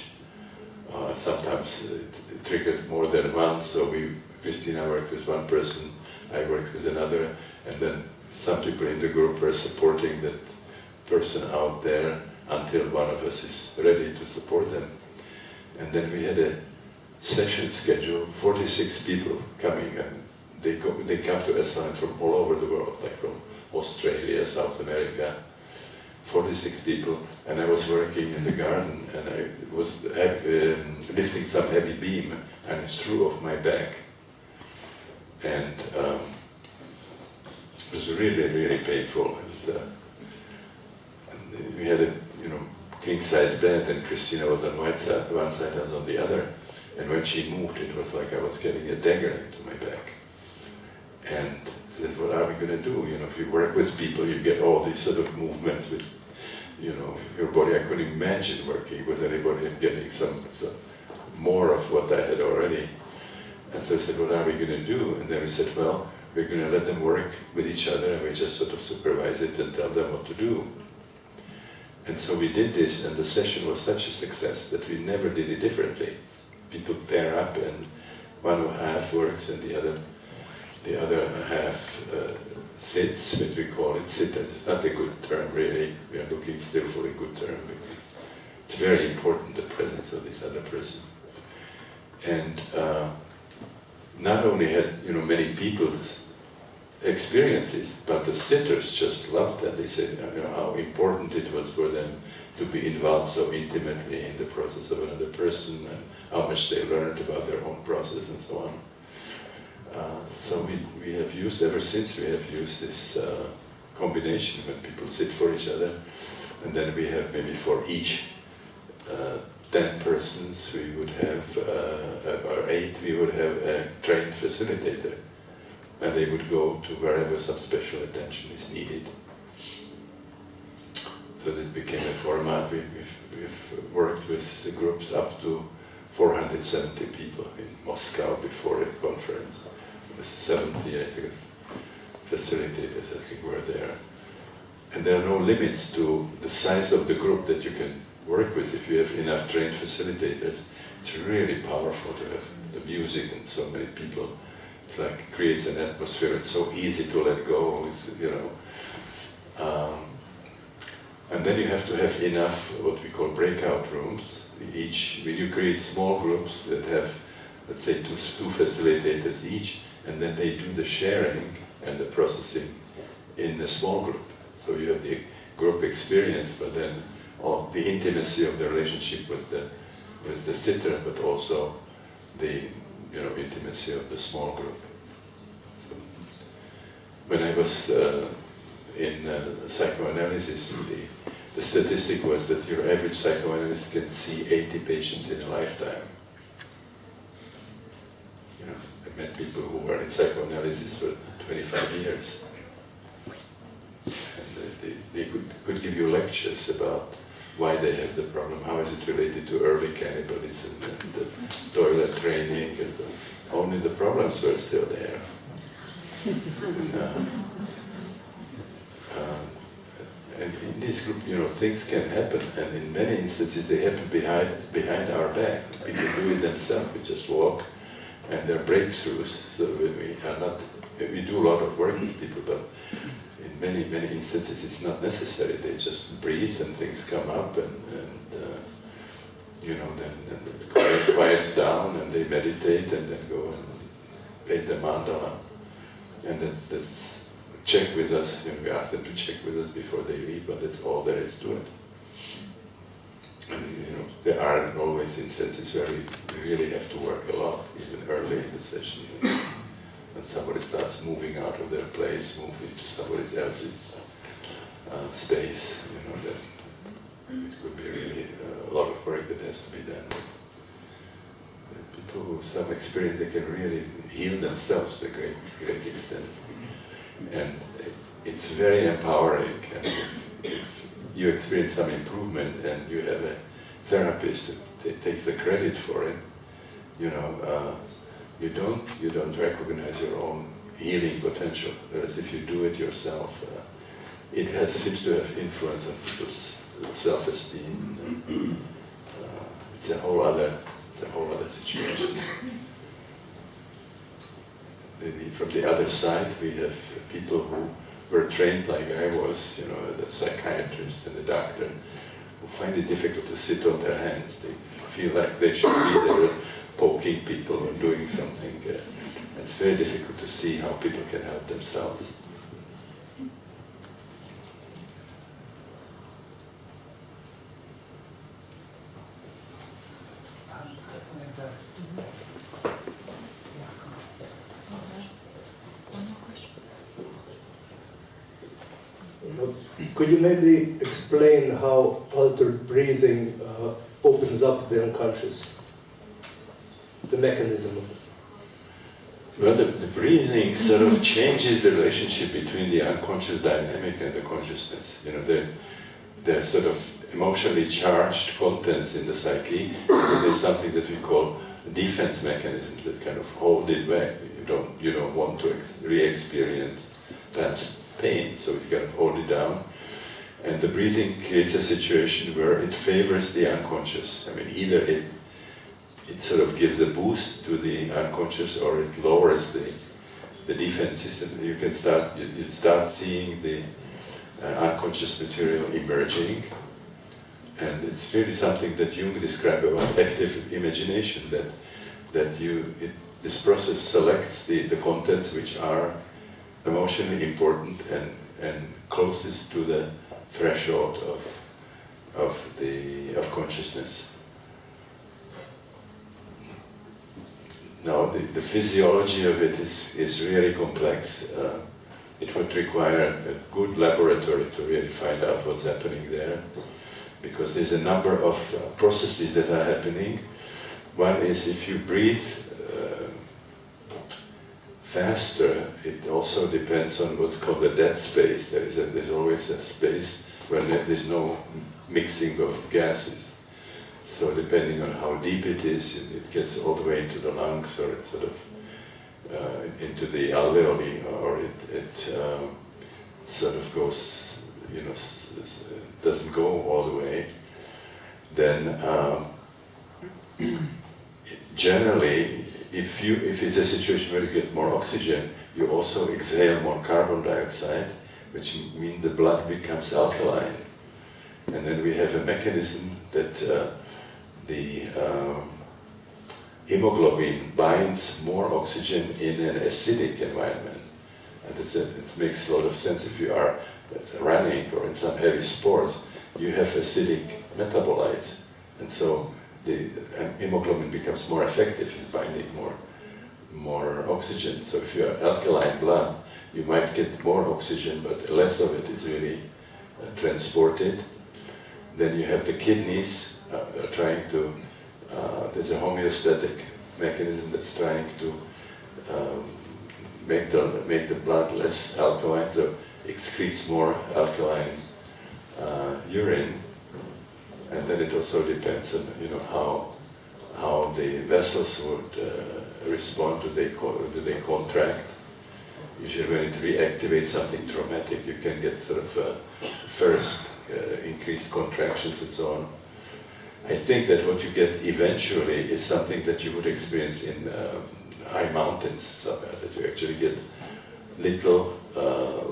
Sometimes it triggered more than once, so Christina worked with one person, I worked with another, and then some people in the group were supporting that person out there until one of us is ready to support them. And then we had a session schedule, 46 people coming, and they come to Esalen from all over the world, like from Australia, South America, 46 people, and I was working in the garden, and I was lifting some heavy beam, and it threw off my back. And it was really, really painful. And we had a, you know, king-size bed, and Christina was on one side, I was on the other. And when she moved, it was like I was getting a dagger into my back. And I said, what are we going to do? You know, if you work with people, you get all these sort of movements with, you know, your body. I couldn't imagine working with anybody and getting some more of what I had already. And so I said, what are we going to do? And then we said, well, we're going to let them work with each other, and we just sort of supervise it and tell them what to do. And so we did this, and the session was such a success that we never did it differently. People pair up, and one half works and the other half sits, which we call it sit. It's not a good term really. We are looking still for a good term. It's very important, the presence of this other person. And not only had, you know, many people's experiences, but the sitters just loved that. They said, you know, how important it was for them to be involved so intimately in the process of another person, and how much they learned about their own process and so on. So we have used, ever since we have used this combination when people sit for each other, and then we have maybe for each 10 persons we would have, or 8, we would have a trained facilitator, and they would go to wherever some special attention is needed. So this became a format. We've worked with the groups up to 470 people in Moscow before a conference. It was 70, I think, facilitators, I think, were there. And there are no limits to the size of the group that you can work with. If you have enough trained facilitators, it's really powerful to have the music and so many people. It's like it creates an atmosphere. It's so easy to let go, you know. And then you have to have enough what we call breakout rooms. You create small groups that have, let's say, two facilitators each, and then they do the sharing and the processing in a small group. So you have the group experience, but then all the intimacy of the relationship with the sitter, but also the, you know, intimacy of the small group. So when I was in psychoanalysis, the statistic was that your average psychoanalyst can see 80 patients in a lifetime. You know, I met people who were in psychoanalysis for 25 years. And they could give you lectures about why they have the problem, how is it related to early cannibalism and the toilet training, and only the problems were still there. And in this group, you know, things can happen, and in many instances they happen behind our back. People do it themselves. We just walk, and there are breakthroughs. So we do a lot of work with people, but in many instances it's not necessary. They just breathe, and things come up, and you know, then it quiets down, and they meditate, and then go and paint the mandala, and that's check with us. You know, we ask them to check with us before they leave, but that's all there is to it. there are always instances where we really have to work a lot, even early in the session. When somebody starts moving out of their place, moving to somebody else's space, that it could be really a lot of work that has to be done. People with some experience, they can really heal themselves to a great extent. And it's very empowering. And if you experience some improvement and you have a therapist that takes the credit for it, you don't recognize your own healing potential. Whereas if you do it yourself, it seems to have influence on people's self-esteem. It's a whole other situation. From the other side, we have people who were trained like I was, the psychiatrist and the doctor, who find it difficult to sit on their hands. They feel like they should be there poking people or doing something. It's very difficult to see how people can help themselves. Could you maybe explain how altered breathing opens up the unconscious? The mechanism of it? Well, the breathing sort of changes the relationship between the unconscious dynamic and the consciousness. They're sort of emotionally charged contents in the psyche, and there's something that we call defense mechanisms that kind of hold it back. You don't want to re-experience past pain, so you kind of hold it down. And the breathing creates a situation where it favors the unconscious. I mean, either it sort of gives a boost to the unconscious, or it lowers the defenses, and you start seeing the unconscious material emerging. And it's really something that Jung described about active imagination, that this process selects the contents which are emotionally important and closest to the threshold of consciousness. Now, the physiology of it is really complex. It would require a good laboratory to really find out what's happening there, because there's a number of processes that are happening. One is if you breathe faster, it also depends on what's called the dead space. There's always a space where there's no mixing of gases. So depending on how deep it is, it gets all the way into the lungs, or it's sort of into the alveoli, or it sort of goes, doesn't go all the way. Then generally, if it's a situation where you get more oxygen, you also exhale more carbon dioxide, which means the blood becomes alkaline. And then we have a mechanism that the hemoglobin binds more oxygen in an acidic environment. And it makes a lot of sense if you are running or in some heavy sports, you have acidic metabolites. And so the hemoglobin becomes more effective in binding more oxygen. So if you have alkaline blood, you might get more oxygen, but less of it is really transported. Then you have the kidneys trying to, there's a homeostatic mechanism that's trying to make the blood less alkaline, so excretes more alkaline urine. And then it also depends on how the vessels would respond. Do they contract? Usually when it reactivates something traumatic, you can get sort of first increased contractions and so on. I think that what you get eventually is something that you would experience in high mountains, somewhere, that you actually get little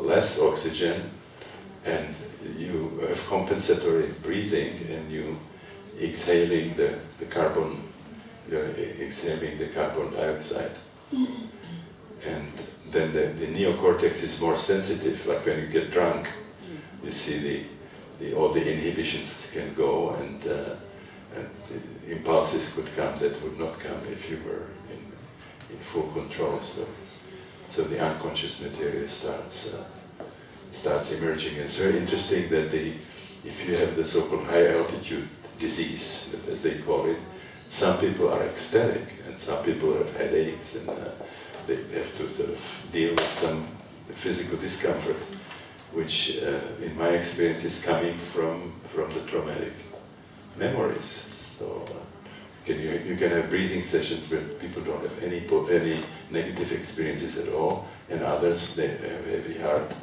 less oxygen, and you have compensatory breathing, and you exhaling the carbon, you're exhaling the carbon dioxide. And then the neocortex is more sensitive, like when you get drunk, you see all the inhibitions can go, and the impulses could come that would not come if you were in full control. So the unconscious material starts emerging. It's very interesting that if you have the so-called high altitude disease, as they call it, some people are ecstatic and some people have headaches, and they have to sort of deal with some physical discomfort, which in my experience is coming from the traumatic memories. So you can have breathing sessions where people don't have any negative experiences at all, and others, they have a very hard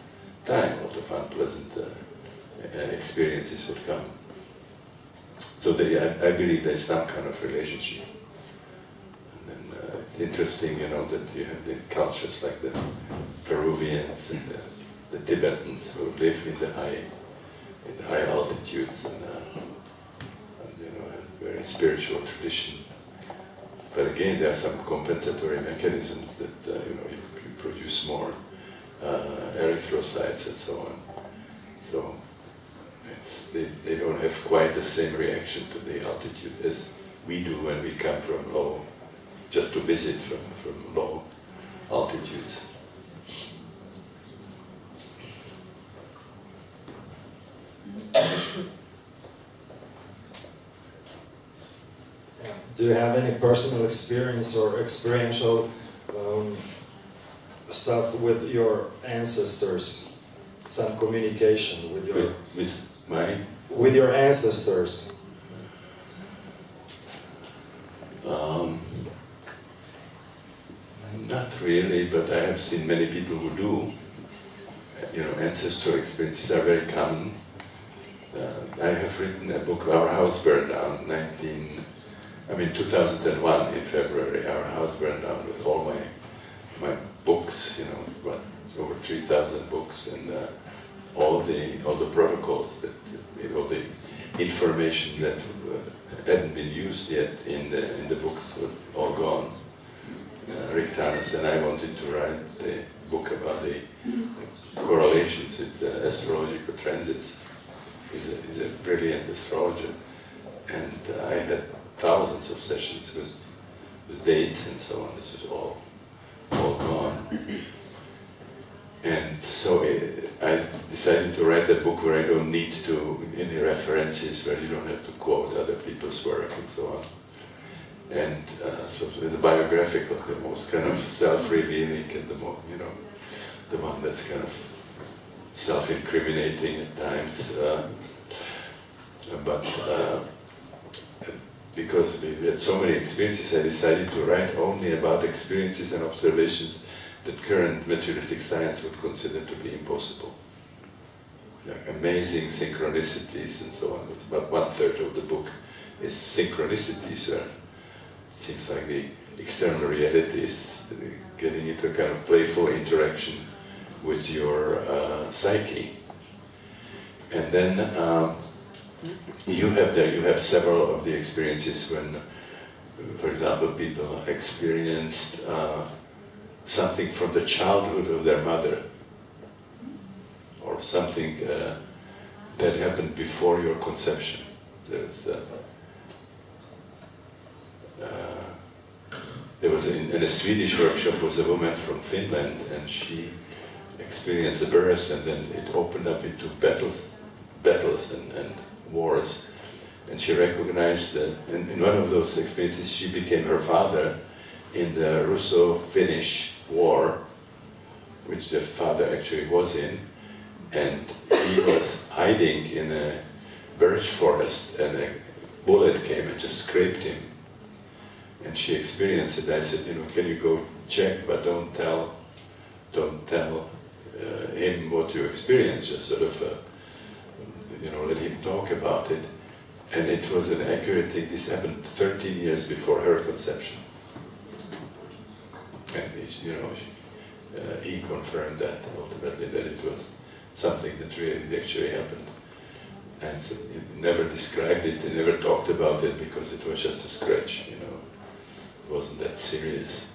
time. A lot of unpleasant experiences would come. So I believe there's some kind of relationship. And then it's interesting, that you have the cultures like the Peruvians and the Tibetans who live in the high altitudes and have very spiritual tradition. But again, there are some compensatory mechanisms that you produce more erythrocytes and so on. So they don't have quite the same reaction to the altitude as we do when we come from low, just to visit from low altitudes. Do you have any personal experience or experiential stuff with your ancestors? Some communication with with your ancestors? Not really, but I have seen many people who do. Ancestral experiences are very common. I have written a book, Our House Burned Down, 2001 in February. Our house burned down with all my books, over 3,000 books, and all the protocols, all the information that hadn't been used yet in the books was all gone. Rick Tarnas and I wanted to write the book about the correlations with the astrological transits. He's a brilliant astrologer, and I had thousands of sessions with dates and so on. This is all gone. And so I decided to write a book where I don't need any references, where you don't have to quote other people's work and so on. And so the biographical, the most kind of self-revealing, and the one that's kind of self-incriminating at times. But because we had so many experiences, I decided to write only about experiences and observations that current materialistic science would consider to be impossible. Like amazing synchronicities and so on. It's about 1/3 of the book is synchronicities, where it seems like the external reality is getting into a kind of playful interaction with your psyche. And then you have several of the experiences when, for example, people experienced something from the childhood of their mother, or something that happened before your conception. There was in a Swedish workshop was a woman from Finland, and she experienced a birth, and then it opened up into battles and wars. And she recognized that in one of those experiences she became her father in the Russo-Finnish war, which the father actually was in, and he was hiding in a birch forest, and a bullet came and just scraped him. And she experienced it. I said, can you go check, but don't tell him what you experienced, just sort of, let him talk about it. And it was an accurate thing. This happened 13 years before her conception. And he confirmed that ultimately, that it was something that really actually happened. And so he never described it, he never talked about it, because it was just a scratch, It wasn't that serious.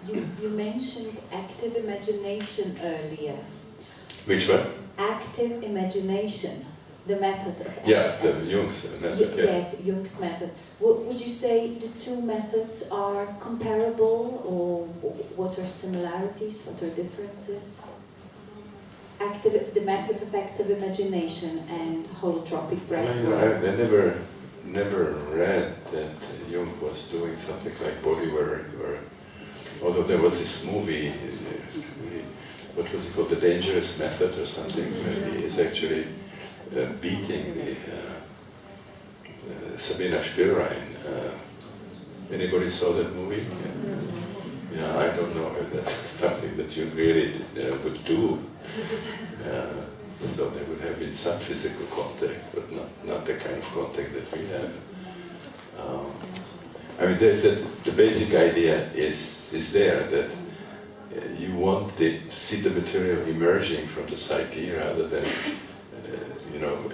You mentioned active imagination earlier. Which one? Active imagination, the method of... Yeah, the Jung's method, yeah. Yes, Jung's method. Would you say the two methods are comparable, or what are similarities, what are differences? The method of active imagination and holotropic breathwork. I never read that Jung was doing something like bodywork, or although there was this movie, what was it called, The Dangerous Method or something, where he is actually beating the Sabina Spielrein. Anybody saw that movie? Yeah, I don't know if that's something that you really would do. So there would have been some physical contact, but not the kind of contact that we have. I mean, the basic idea is there, that you want to see the material emerging from the psyche rather than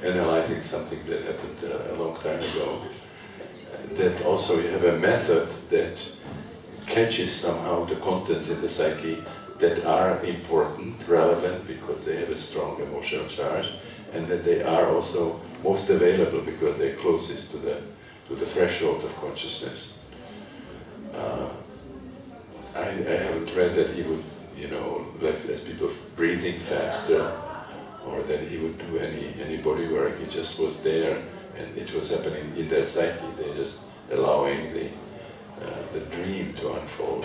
analyzing something that happened a long time ago. That also you have a method that catches somehow the contents in the psyche that are important, relevant, because they have a strong emotional charge, and that they are also most available because they're closest to the threshold of consciousness. I haven't read that he would, like as people breathing faster, or that he would do any body work. He just was there, and it was happening in their psyche. They're just allowing the dream to unfold.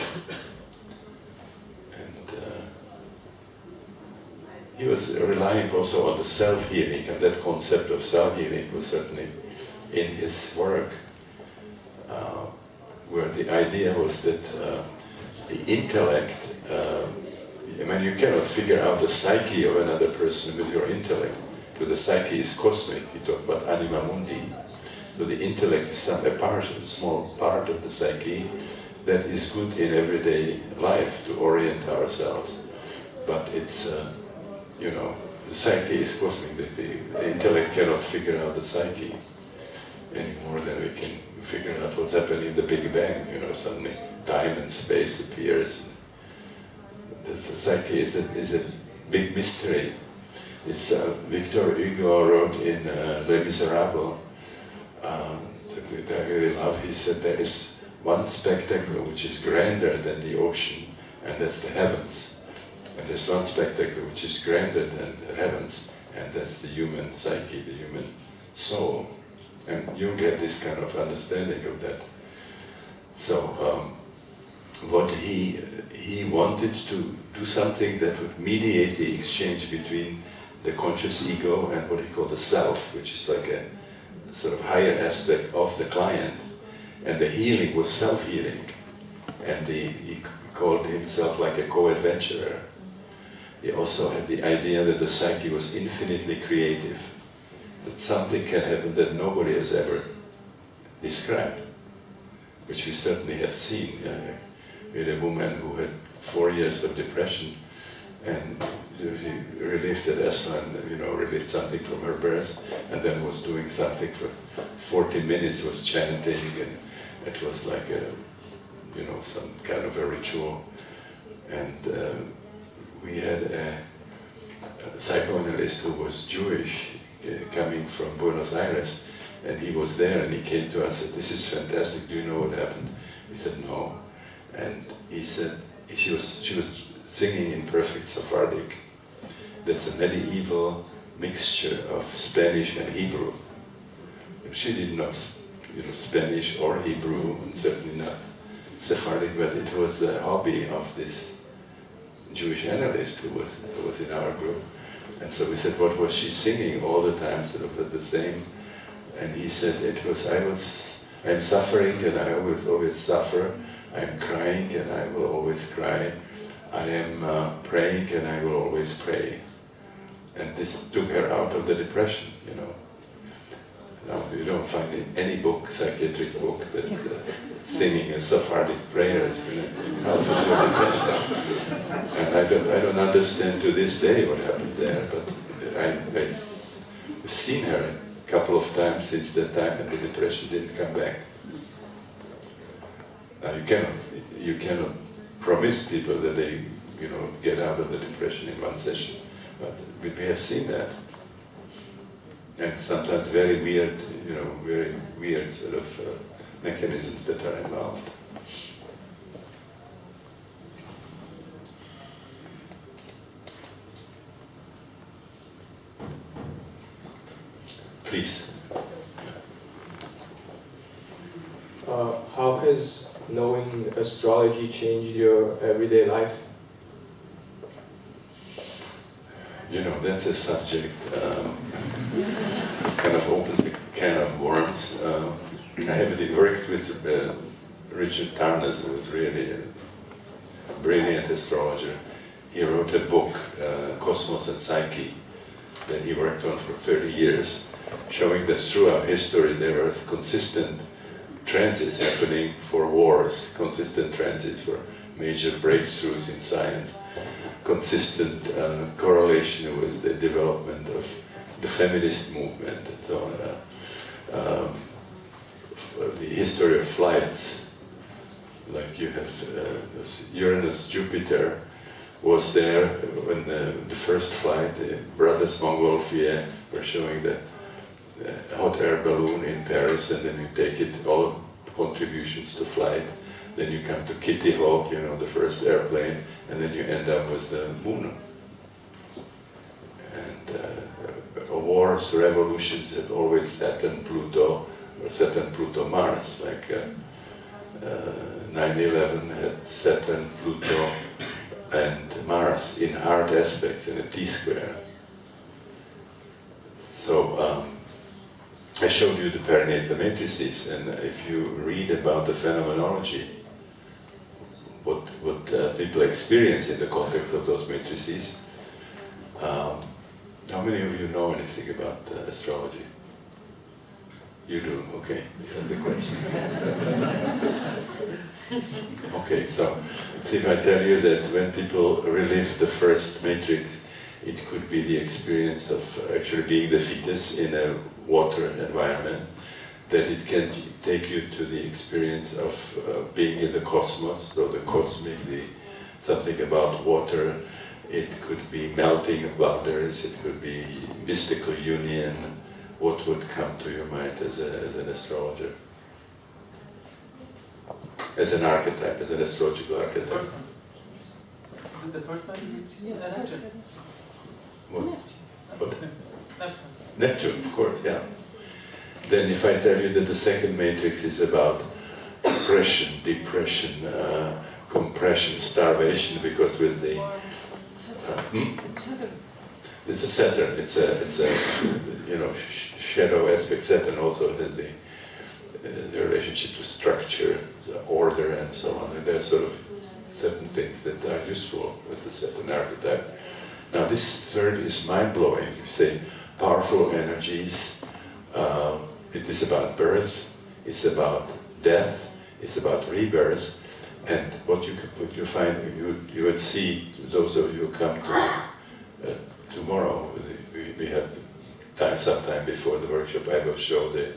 He was relying also on the self-healing, and that concept of self-healing was certainly in his work, where the idea was that the intellect, you cannot figure out the psyche of another person with your intellect, because the psyche is cosmic. We talk about anima mundi. So the intellect is a small part of the psyche that is good in everyday life to orient ourselves, but it's the psyche is cosmic. The intellect cannot figure out the psyche any more than we can figure out what's happening in the Big Bang. Suddenly time and space appears. The psyche is a big mystery. It's Victor Hugo wrote in Les Miserables, that I really love. He said there is one spectacle which is grander than the ocean, and that's the heavens. And there's one spectacle which is grander than the heavens, and that's the human psyche, the human soul. And you get this kind of understanding of that. So what he wanted to do something that would mediate the exchange between the conscious ego and what he called the self, which is like a sort of higher aspect of the client. And the healing was self-healing. And he called himself like a co-adventurer. He also had the idea that the psyche was infinitely creative, that something can happen that nobody has ever described, which we certainly have seen. We had a woman who had 4 years of depression, and she relieved at ESMA and relieved something from her birth, and then was doing something for 40 minutes, was chanting, and it was like some kind of a ritual. And we had a psychoanalyst who was Jewish, coming from Buenos Aires, and he was there, and he came to us and said, "This is fantastic, do you know what happened?" We said, "No." And he said, she was singing in perfect Sephardic. That's a medieval mixture of Spanish and Hebrew. She didn't know Spanish or Hebrew, and certainly not Sephardic, but it was the hobby of this Jewish analyst who was in our group. And so we said, what was she singing all the time, sort of the same? And he said, I'm suffering and I will always suffer. I'm crying and I will always cry. I am praying and I will always pray. And this took her out of the depression, Now, you don't find in any book, psychiatric book, that singing a Sephardic prayer is going to help with your depression. And I don't understand to this day what happened there, but I've seen her a couple of times since that time, and the depression didn't come back. Now you cannot promised people that they, get out of the depression in one session. But we have seen that. And sometimes very weird, very weird sort of mechanisms that are involved. Please. How has knowing astrology changed your everyday life? That's a subject kind of opens a can of worms. I have worked with Richard Tarnas, who was really a brilliant astrologer. He wrote a book, Cosmos and Psyche, that he worked on for 30 years, showing that throughout history there were consistent transits happening for wars, consistent transits for major breakthroughs in science, consistent correlation with the development of the feminist movement and so on. The history of flights, like you have Uranus, Jupiter was there when the first flight, the brothers Montgolfier were showing the hot air balloon in Paris, and then you take it, all contributions to flight. Then you come to Kitty Hawk, the first airplane, and then you end up with the moon. And wars, revolutions have always Saturn, Pluto, or Saturn, Pluto, Mars. Like 9/11 had Saturn, Pluto, and Mars in hard aspects in a T-square. So I showed you the perinatal matrices, and if you read about the phenomenology, what people experience in the context of those matrices, how many of you know anything about astrology? You do, okay. You have the question. Okay, so see if I tell you that when people relive the first matrix, it could be the experience of actually being the fetus in a water environment, that it can take you to the experience of being in the cosmos, so the cosmic, something about water. It could be melting of boundaries, it could be mystical union. What would come to your mind as an astrologer? As an archetype, as an astrological archetype? Is it the first time? Yeah, Neptune. What? Neptune, of course, yeah. Then if I tell you that the second matrix is about oppression, depression, compression, starvation, because with the Saturn. it's a Saturn, it's a shadow aspect. Saturn also has the relationship to structure, the order, and so on. And there's sort of certain things that are useful with the Saturn archetype. Now this third is mind-blowing. You say powerful energies. It is about birth. It's about death. It's about rebirth. And what you find, you would see, those of you who come to tomorrow, we have sometime before the workshop, I will show the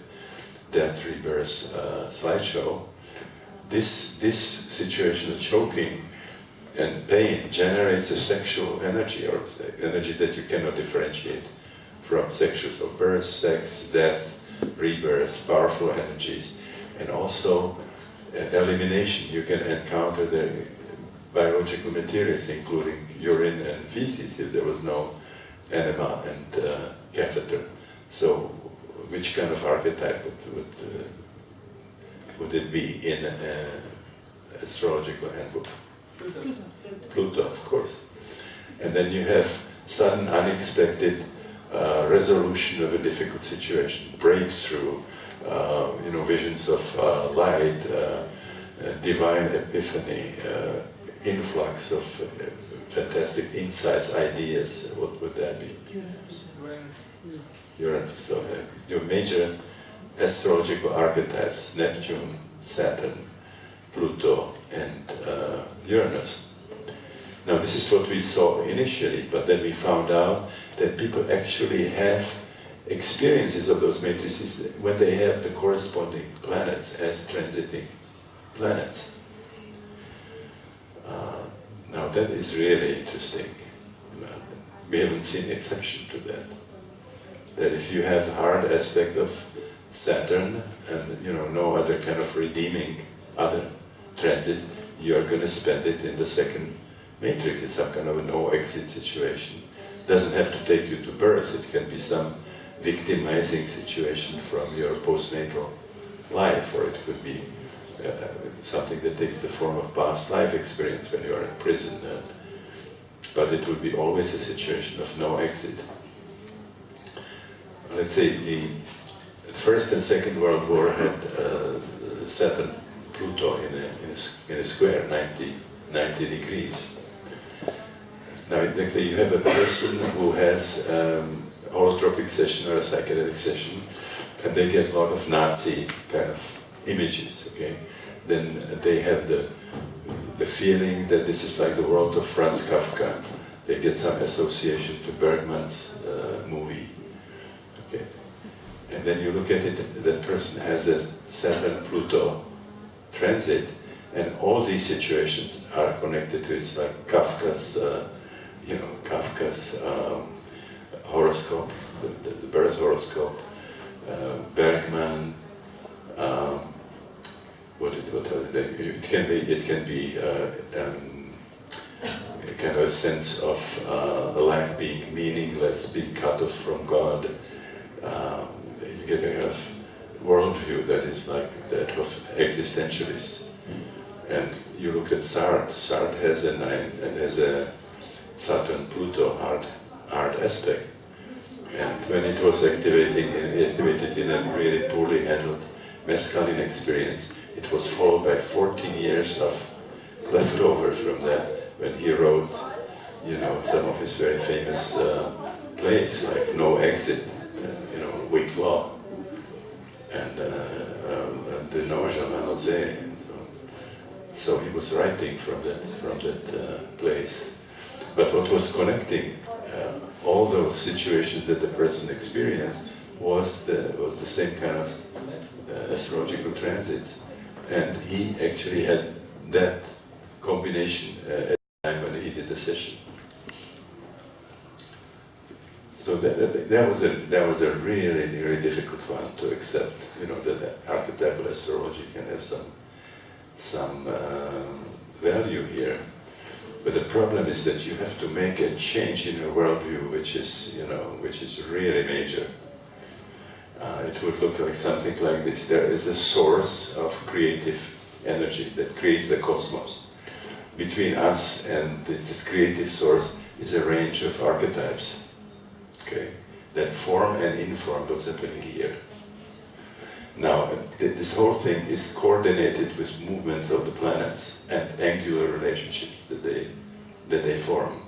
death rebirth slideshow. This situation of choking and pain generates a sexual energy, or energy that you cannot differentiate from sexual. So birth, sex, death, rebirth, powerful energies, and also elimination. You can encounter the biological materials, including urine and feces, if there was no enema and catheter. So, which kind of archetype would it be in an astrological handbook? Pluto, of course. And then you have sudden, unexpected resolution of a difficult situation, breakthrough, visions of light, divine epiphany, influx of fantastic insights, ideas. What would that be? Uranus. So your major astrological archetypes: Neptune, Saturn, Pluto, and Uranus. Now this is what we saw initially, but then we found out that people actually have experiences of those matrices when they have the corresponding planets as transiting planets. Now that is really interesting. We haven't seen exception to that. That if you have hard aspect of Saturn and no other kind of redeeming other transits, you are going to spend it in the second matrix. It's some kind of a no-exit situation. Doesn't have to take you to birth. It can be some victimizing situation from your postnatal life, or it could be something that takes the form of past life experience when you are in prison. But it would be always a situation of no exit. Let's say the First and Second World War had Saturn, Pluto in a square, 90 degrees. Now, you have a person who has holotropic session or a psychedelic session, and they get a lot of Nazi kind of images, okay? Then they have the feeling that this is like the world of Franz Kafka. They get some association to Bergman's movie, okay? And then you look at it, that person has a Saturn-Pluto transit, and all these situations are connected to it, like Kafka's, Kafka's horoscope, the birth horoscope, Bergman. It can be kind of a sense of life being meaningless, being cut off from God. You get a kind of worldview that is like that of existentialists. And you look at Sartre. Sartre has a Saturn-Pluto hard aspect. And when it was activated in a really poorly handled mescaline experience, it was followed by 14 years of leftover from that, when he wrote, some of his very famous plays, like No Exit, Weak Law, and De Noge à Manosé. So he was writing from that place. But what was connecting all those situations that the person experienced was the same kind of astrological transits, and he actually had that combination at the time when he did the session. So that was a really, really difficult one to accept. That archetypal astrology can have some value here. But the problem is that you have to make a change in your worldview, which is really major. It would look like something like this. There is a source of creative energy that creates the cosmos. Between us and this creative source is a range of archetypes, okay, that form and inform what's happening here. Now, this whole thing is coordinated with movements of the planets and angular relationships that they form.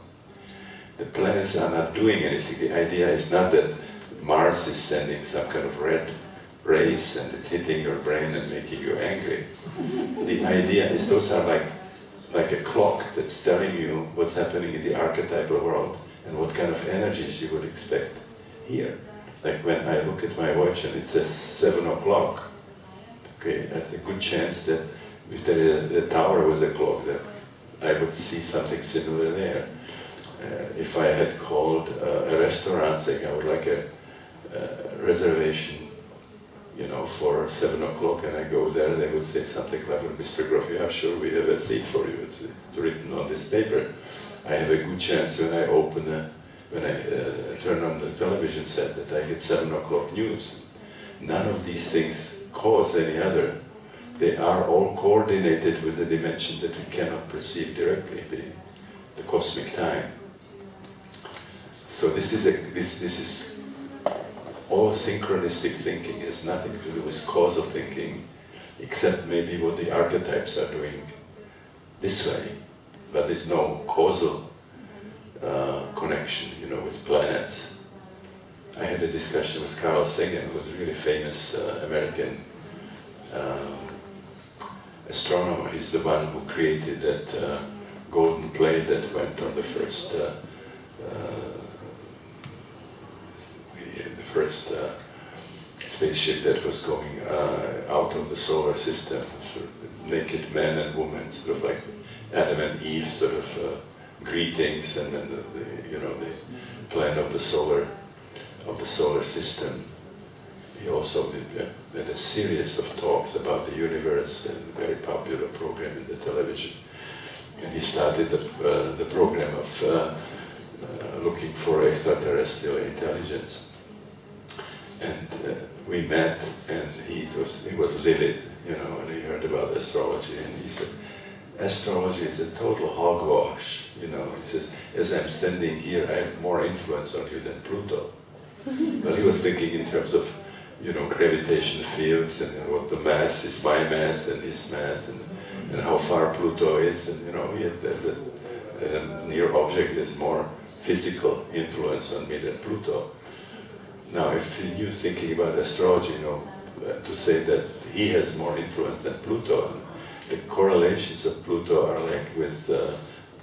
The planets are not doing anything. The idea is not that Mars is sending some kind of red rays and it's hitting your brain and making you angry. The idea is those are like a clock that's telling you what's happening in the archetypal world and what kind of energies you would expect here. Like when I look at my watch and it says 7 o'clock, okay, that's a good chance that if there is a tower with a clock, that I would see something similar there. If I had called a restaurant saying I would like a reservation, for 7 o'clock, and I go there, they would say something like, Mr. Grof, yeah, sure, we have a seat for you. It's written on this paper. I have a good chance when I turn on the television set that I get 7 o'clock news. None of these things cause any other. They are all coordinated with a dimension that we cannot perceive directly, the cosmic time. So this is all synchronistic thinking. It has nothing to do with causal thinking, except maybe what the archetypes are doing this way. But there's no causal connection, with planets. I had a discussion with Carl Sagan, who was a really famous American astronomer. He's the one who created that golden plate that went on the first spaceship that was going out of the solar system, naked men and women, sort of like Adam and Eve, sort of greetings, and then the plan of the solar system. He also did a series of talks about the universe, a very popular program in the television. And he started the program of looking for extraterrestrial intelligence. And we met, and he was livid, when he heard about astrology, and he said, astrology is a total hogwash, He says, as I'm standing here, I have more influence on you than Pluto. Well, he was thinking in terms of, gravitation fields, and what the mass is, my mass and his mass, and how far Pluto is, and he had the near object is more physical influence on me than Pluto. Now, if you're thinking about astrology, to say that he has more influence than Pluto, and the correlations of Pluto are like with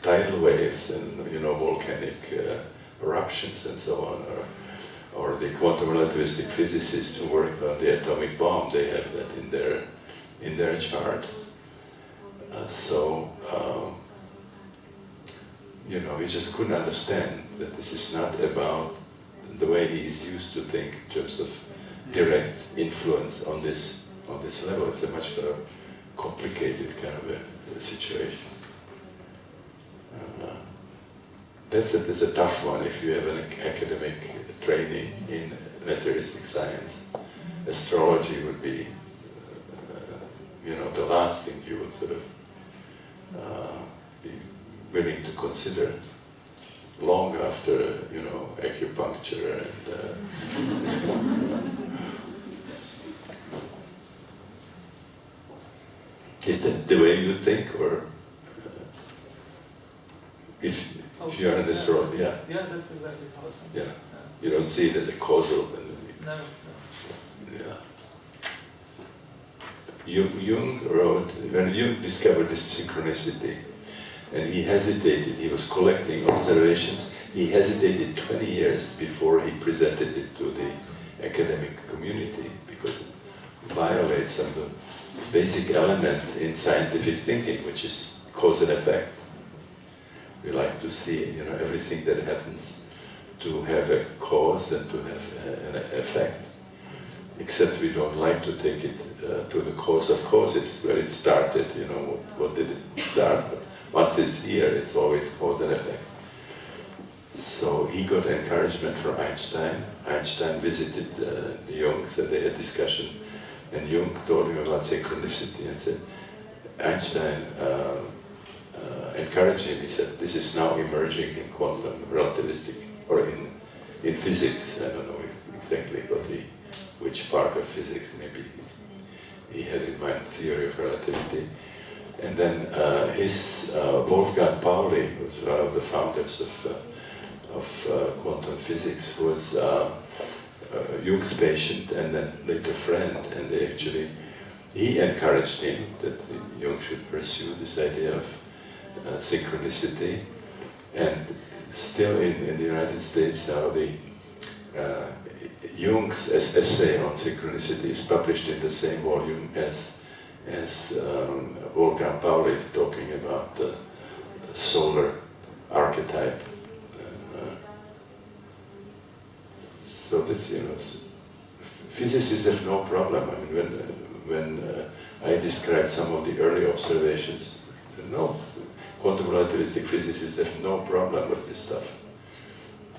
tidal waves and volcanic eruptions and so on, or the quantum relativistic physicists who worked on the atomic bomb, they have that in their chart. He just couldn't understand that this is not about the way he is used to think in terms of direct influence on this level. It's a much more complicated kind of a situation. That's a tough one if you have an academic training in materialistic science. Astrology would be, the last thing you would sort of be willing to consider long after, acupuncture and is that the way you think, or if you're an astrologer, Yeah, that's exactly how it's. Yeah. You don't see it as a causal. No. Yeah. Jung wrote, when Jung discovered this synchronicity, and he hesitated, he was collecting observations, he hesitated 20 years before he presented it to the academic community, because it violates some of the basic element in scientific thinking, which is cause and effect. We like to see, everything that happens to have a cause and to have an effect. Except we don't like to take it to the cause of causes, where it started, what did it start? But once it's here, it's always cause and effect. So he got encouragement from Einstein. Einstein visited the Jungs and they had discussion. And Jung told him about synchronicity and said, Einstein encouraged him. He said, this is now emerging in quantum relativistic, or in physics. I don't know exactly which part of physics, maybe he had in mind theory of relativity. And then his Wolfgang Pauli, who was one of the founders of quantum physics, was Jung's patient and then later friend, and he encouraged him that Jung should pursue this idea of synchronicity. And still in the United States now, Jung's essay on synchronicity is published in the same volume as Wolfgang Pauli talking about the solar archetype. So this, physicists have no problem. I mean, when I describe some of the early observations, quantum relativistic physicists have no problem with this stuff.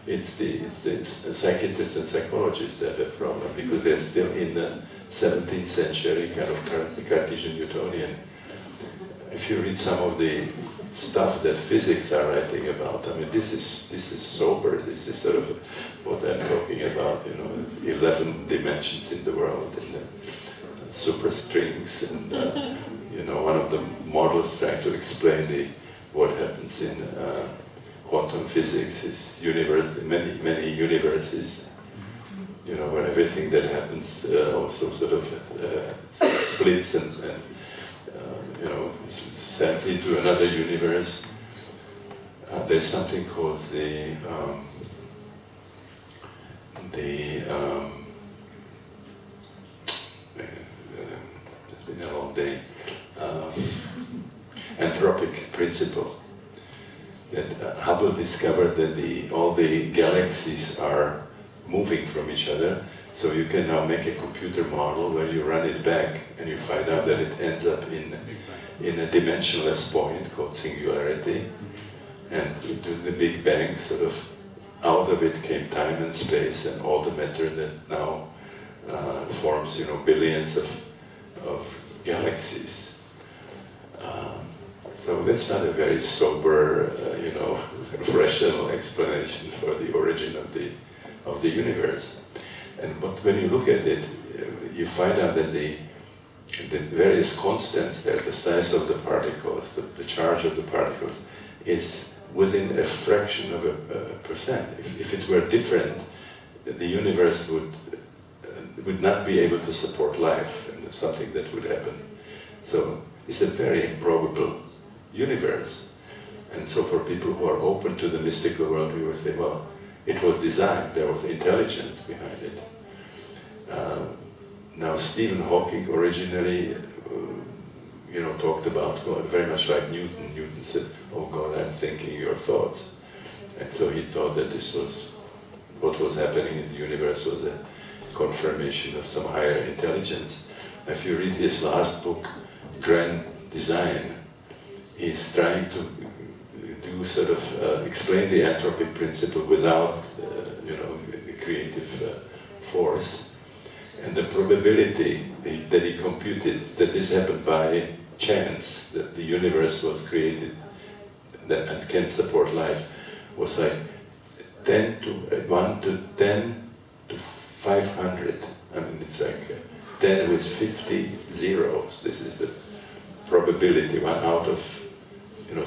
It's the psychiatrists and psychologists that have a problem, because they're still in the 17th century kind of Cartesian Newtonian. If you read some of the stuff that physics are writing about, I mean, this is sober. This is sort of what I'm talking about. 11 dimensions in the world, and superstrings, and one of the models trying to explain what happens in quantum physics is many universes, where everything that happens also sort of splits and is sent into another universe. There's something called it's been a long day. anthropic principle. That Hubble discovered that all the galaxies are moving from each other, so you can now make a computer model where you run it back and you find out that it ends up in a dimensionless point called singularity, and to the Big Bang, sort of out of it came time and space and all the matter that now forms, billions of galaxies. So that's not a very sober, rational explanation for the origin of the universe. But when you look at it, you find out that the various constants there, the size of the particles, the charge of the particles, is within a fraction of a percent. If it were different, the universe would not be able to support life, and something that would happen. So it's a very improbable universe. And so for people who are open to the mystical world, we would say, well, it was designed, there was intelligence behind it. Now Stephen Hawking originally, talked about God very much like Newton. Newton said, "Oh God, I'm thinking your thoughts." And so he thought that this was, what was happening in the universe was a confirmation of some higher intelligence. If you read his last book, Grand Design, he's trying to do sort of explain the anthropic principle without, the creative force. And the probability that he computed that this happened by chance, that the universe was created and can support life, was like 1 to 10 to 500. I mean, it's like 10 with 50 zeros. This is the probability. 1 out of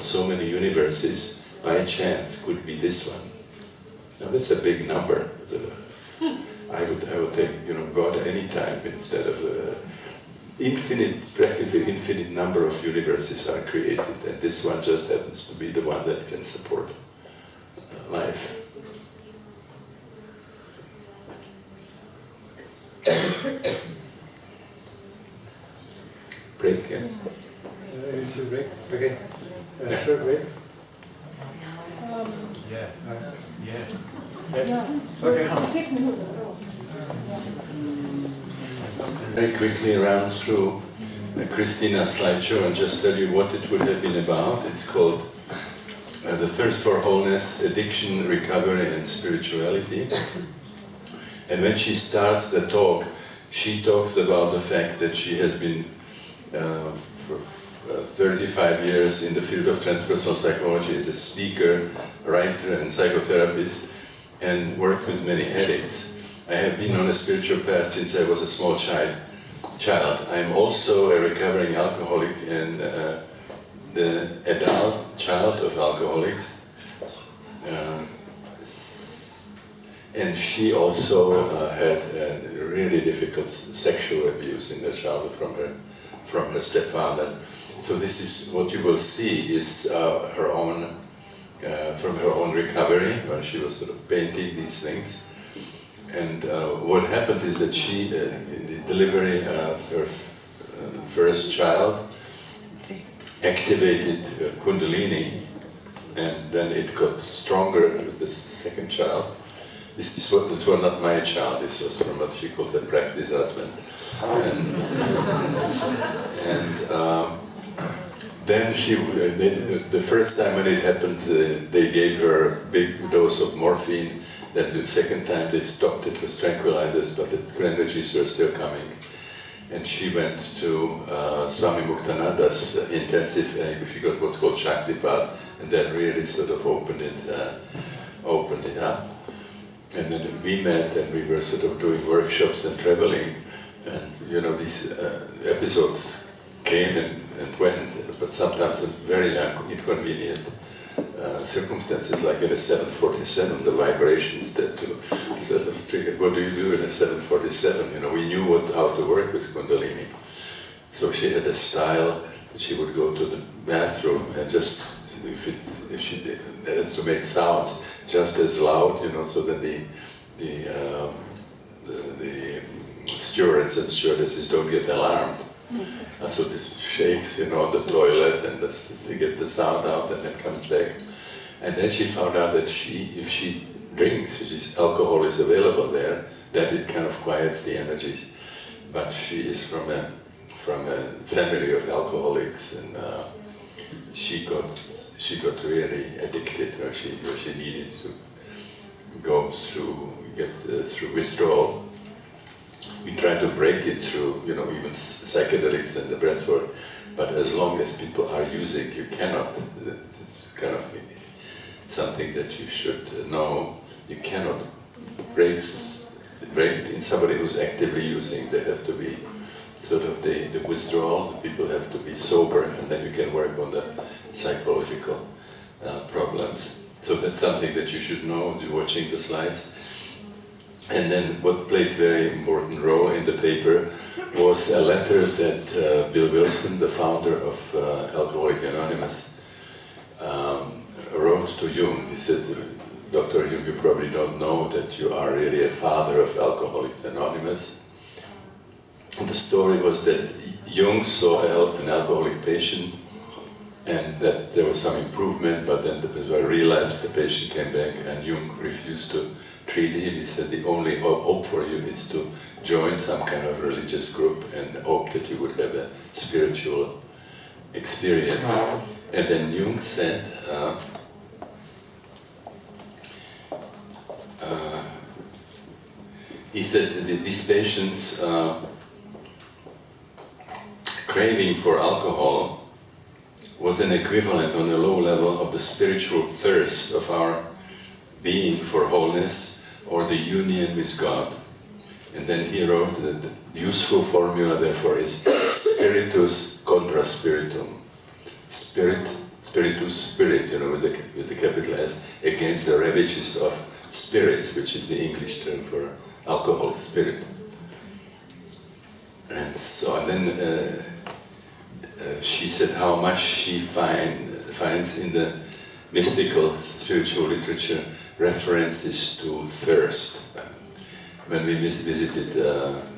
so many universes by chance could be this one. Now that's a big number. I would take God anytime instead of practically infinite number of universes are created, and this one just happens to be the one that can support life. Break, yeah? Break? Okay. Short break? Very quickly run through Christina's slideshow and just tell you what it would have been about. It's called The Thirst for Wholeness, Addiction, Recovery and Spirituality. And when she starts the talk, she talks about the fact that she has been for 35 years in the field of transpersonal psychology as a speaker, writer and psychotherapist, and worked with many addicts. I have been on a spiritual path since I was a small child. I am also a recovering alcoholic and the adult child of alcoholics. And she also had really difficult sexual abuse in her childhood from her stepfather. So this is what you will see is her own from her own recovery when she was sort of painting these things. And what happened is that she, in the delivery of her first child, activated Kundalini, and then it got stronger with the second child. This was not my child, this was from what she called the practice husband. Then the first time when it happened, they gave her a big dose of morphine. Then the second time they stopped it with tranquilizers, but the energies were still coming. And she went to Swami Muktananda's intensive, she got what's called Shaktipat, and that really sort of opened it up. And then we met and we were sort of doing workshops and traveling. And these episodes came and went, but sometimes in very inconvenient circumstances, like in a 747, the vibrations that sort of triggered. What do you do in a 747? We knew how to work with Kundalini. So she had a style that she would go to the bathroom and just, if she has to make sounds just as loud, so that the stewards and stewardesses don't get alarmed. So this shakes, on the toilet, and they get the sound out, and then comes back. And then she found out that if she drinks, alcohol is available there, that it kind of quiets the energies. But she is from a family of alcoholics, and she got really addicted, or she needed to go through withdrawal. We try to break it through, even psychedelics and the Preddvor, but as long as people are using, you cannot. It's kind of something that you should know. You cannot break it in somebody who's actively using. They have to be sort of the withdrawal. The people have to be sober, and then you can work on the psychological problems. So that's something that you should know watching the slides. And then what played a very important role in the paper was a letter that Bill Wilson, the founder of Alcoholics Anonymous, wrote to Jung. He said, Dr. Jung, you probably don't know that you are really a father of Alcoholics Anonymous. And the story was that Jung saw an alcoholic patient, and that there was some improvement, but then there was a relapse, the patient came back, and Jung refused to treat him. He said, the only hope for you is to join some kind of religious group and hope that you would have a spiritual experience. And then Jung said, he said that these patients' craving for alcohol was an equivalent on a low level of the spiritual thirst of our being for wholeness or the union with God. And then he wrote that the useful formula therefore is spiritus contra spiritum. Spiritus, spirit, with the capital S, against the ravages of spirits, which is the English term for alcohol, spirit. And then she said how much she finds in the mystical spiritual literature references to thirst. When we visited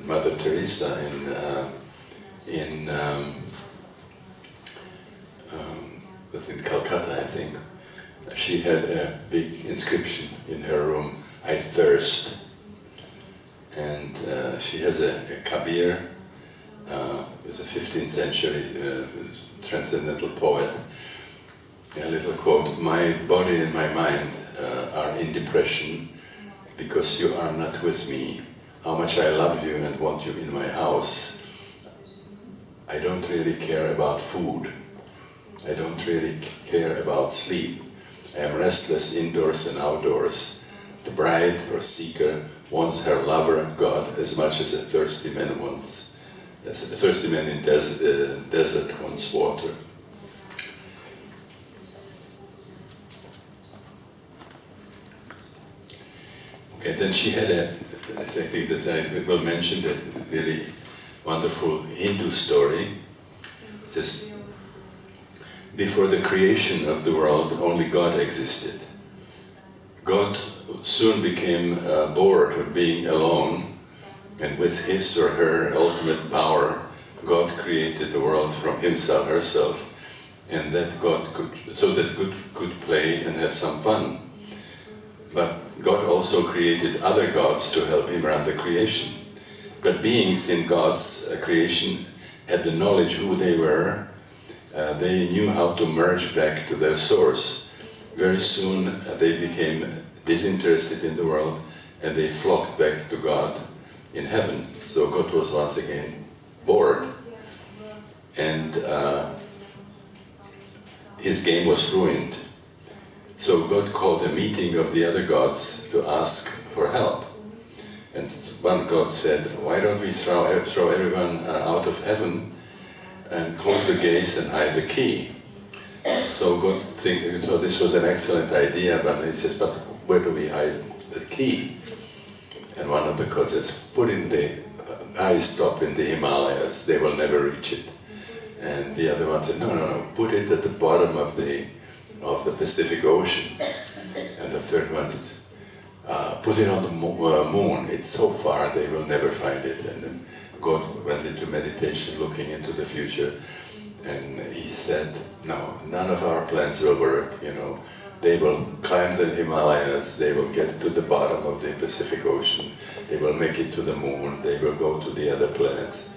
Mother Teresa was in Calcutta, I think, she had a big inscription in her room, "I thirst." And she has a Kabir, who's a 15th century transcendental poet. A little quote, "My body and my mind are in depression because you are not with me. How much I love you and want you in my house. I don't really care about food. I don't really care about sleep. I am restless indoors and outdoors. The bride or seeker wants her lover, God, as much as a thirsty man wants. Yes, a thirsty man in desert wants water." Okay, then she had I think that I will mention that really wonderful Hindu story. Just before the creation of the world, only God existed. God soon became bored of being alone, and with his or her ultimate power, God created the world from himself, herself, and that God could play and have some fun. But God also created other gods to help him run the creation. But beings in God's creation had the knowledge who they were. They knew how to merge back to their source. Very soon they became disinterested in the world, and they flocked back to God in heaven. So God was once again bored, and his game was ruined. So God called a meeting of the other gods to ask for help. And one god said, "Why don't we throw everyone out of heaven and close the gates and hide the key?" So God so this was an excellent idea, but he says, "But where do we hide the key?" And one of the gods says, "Put in the ice top in the Himalayas, they will never reach it." And the other one said, no, put it at the bottom of the Pacific Ocean. And the third one said, "Put it on the moon, it's so far they will never find it." And then God went into meditation looking into the future, and he said, no, none of our plans will work, you know. They will climb the Himalayas, they will get to the bottom of the Pacific Ocean, they will make it to the moon, they will go to the other planets.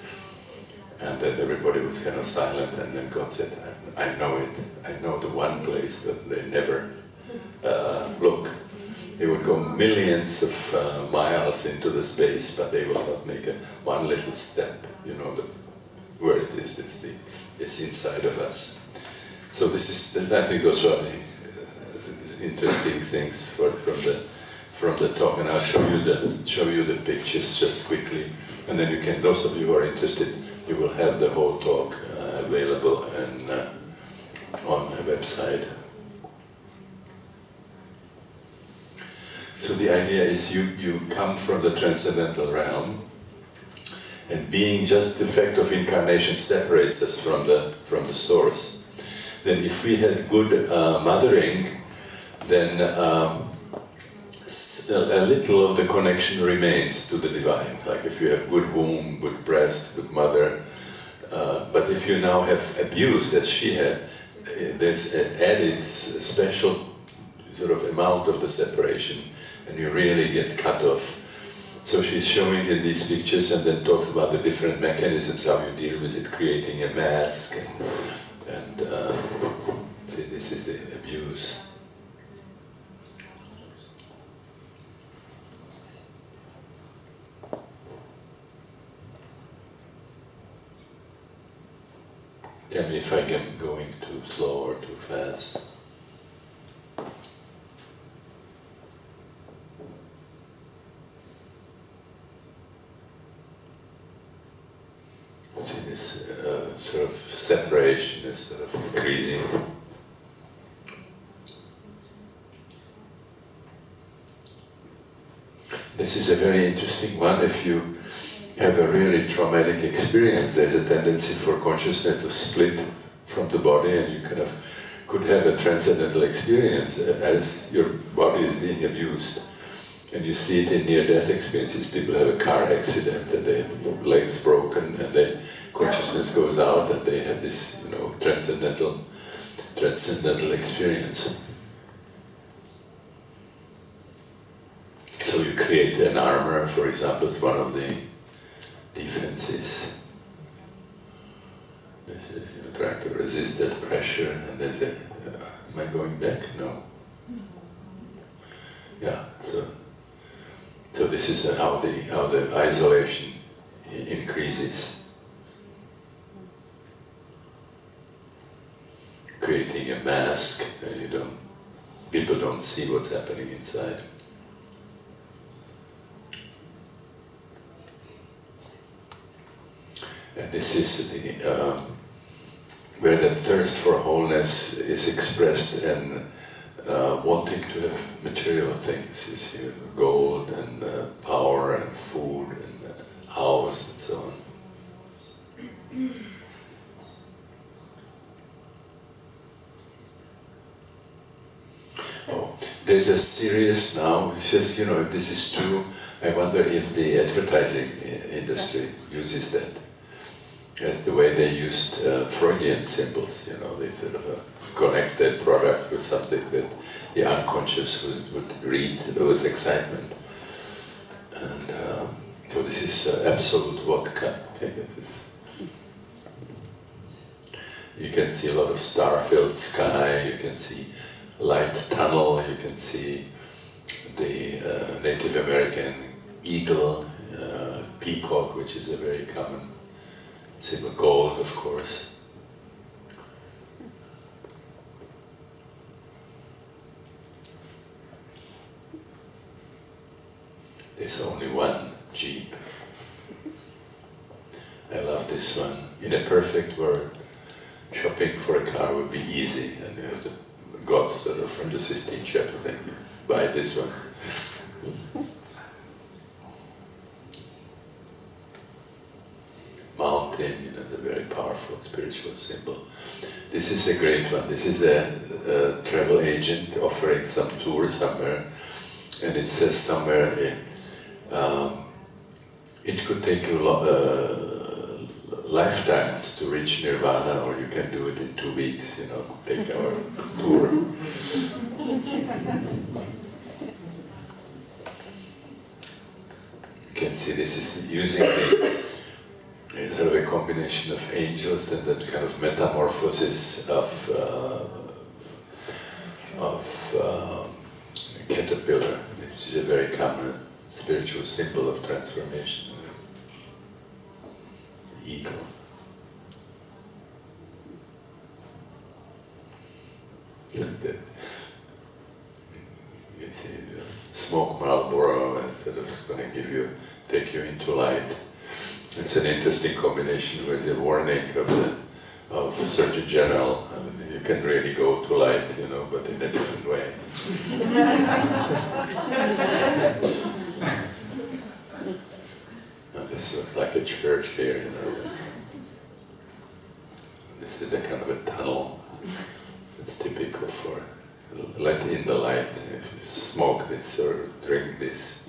And then everybody was kind of silent, and then God said, I know it. I know the one place that they never look. They would go millions of miles into the space, but they will not make one little step. You know, where it is, it's inside of us. So this is, I think, those are the interesting things from the talk, and I'll show you the pictures just quickly, and then you can. Those of you who are interested, you will have the whole talk available on the website. So the idea is you come from the transcendental realm, and being just the fact of incarnation separates us from the source. Then if we had good mothering, then a little of the connection remains to the divine. Like if you have good womb, good breast, good mother, but if you now have abuse, as she had, there's an added special sort of amount of the separation, and you really get cut off. So she's showing in these pictures, and then talks about the different mechanisms, how you deal with it, creating a mask, and see, this is the abuse. Tell me if I am going too slow or too fast. See this sort of separation is sort of increasing. This is a very interesting one. If you have a really traumatic experience, there's a tendency for consciousness to split from the body, and you kind of could have a transcendental experience as your body is being abused. And you see it in near-death experiences. People have a car accident and their legs broken, and their consciousness goes out, and they have this, you know, transcendental experience. So you create an armor, for example, is one of the defenses. This is, you know, trying to resist that pressure, and then am I going back? No. Yeah. So this is how the isolation increases, creating a mask, and people don't see what's happening inside. And this is where that thirst for wholeness is expressed, and wanting to have material things is, you know, gold and power and food and house and so on. Oh, there's a series now which says, you know, if this is true, I wonder if the advertising industry uses that. That's the way they used Freudian symbols, you know, they sort of connect that product with something that the unconscious would read with excitement. And so this is absolute vodka. You can see a lot of star-filled sky, you can see light tunnel, you can see the Native American eagle, peacock, which is a very common symbol, gold, of course. There's only one Jeep. I love this one. In a perfect world, shopping for a car would be easy, and you have to go sort of from the Sistine Chapel and buy this one. Mountain, you know, the very powerful spiritual symbol. This is a great one. This is a travel agent offering some tour somewhere, and it says somewhere it could take you lifetimes to reach nirvana, or you can do it in 2 weeks, take our tour. You can see this is using sort of a combination of angels and that kind of metamorphosis of caterpillar, which is a very common spiritual symbol of transformation. Eagle. You see, smoke Marlboro and sort of going to take you into light. It's an interesting combination with the warning of Surgeon General. I mean, you can really go to light, but in a different way. Now, this looks like a church here, This is a kind of a tunnel. It's typical for let in the light. If you smoke this or drink this.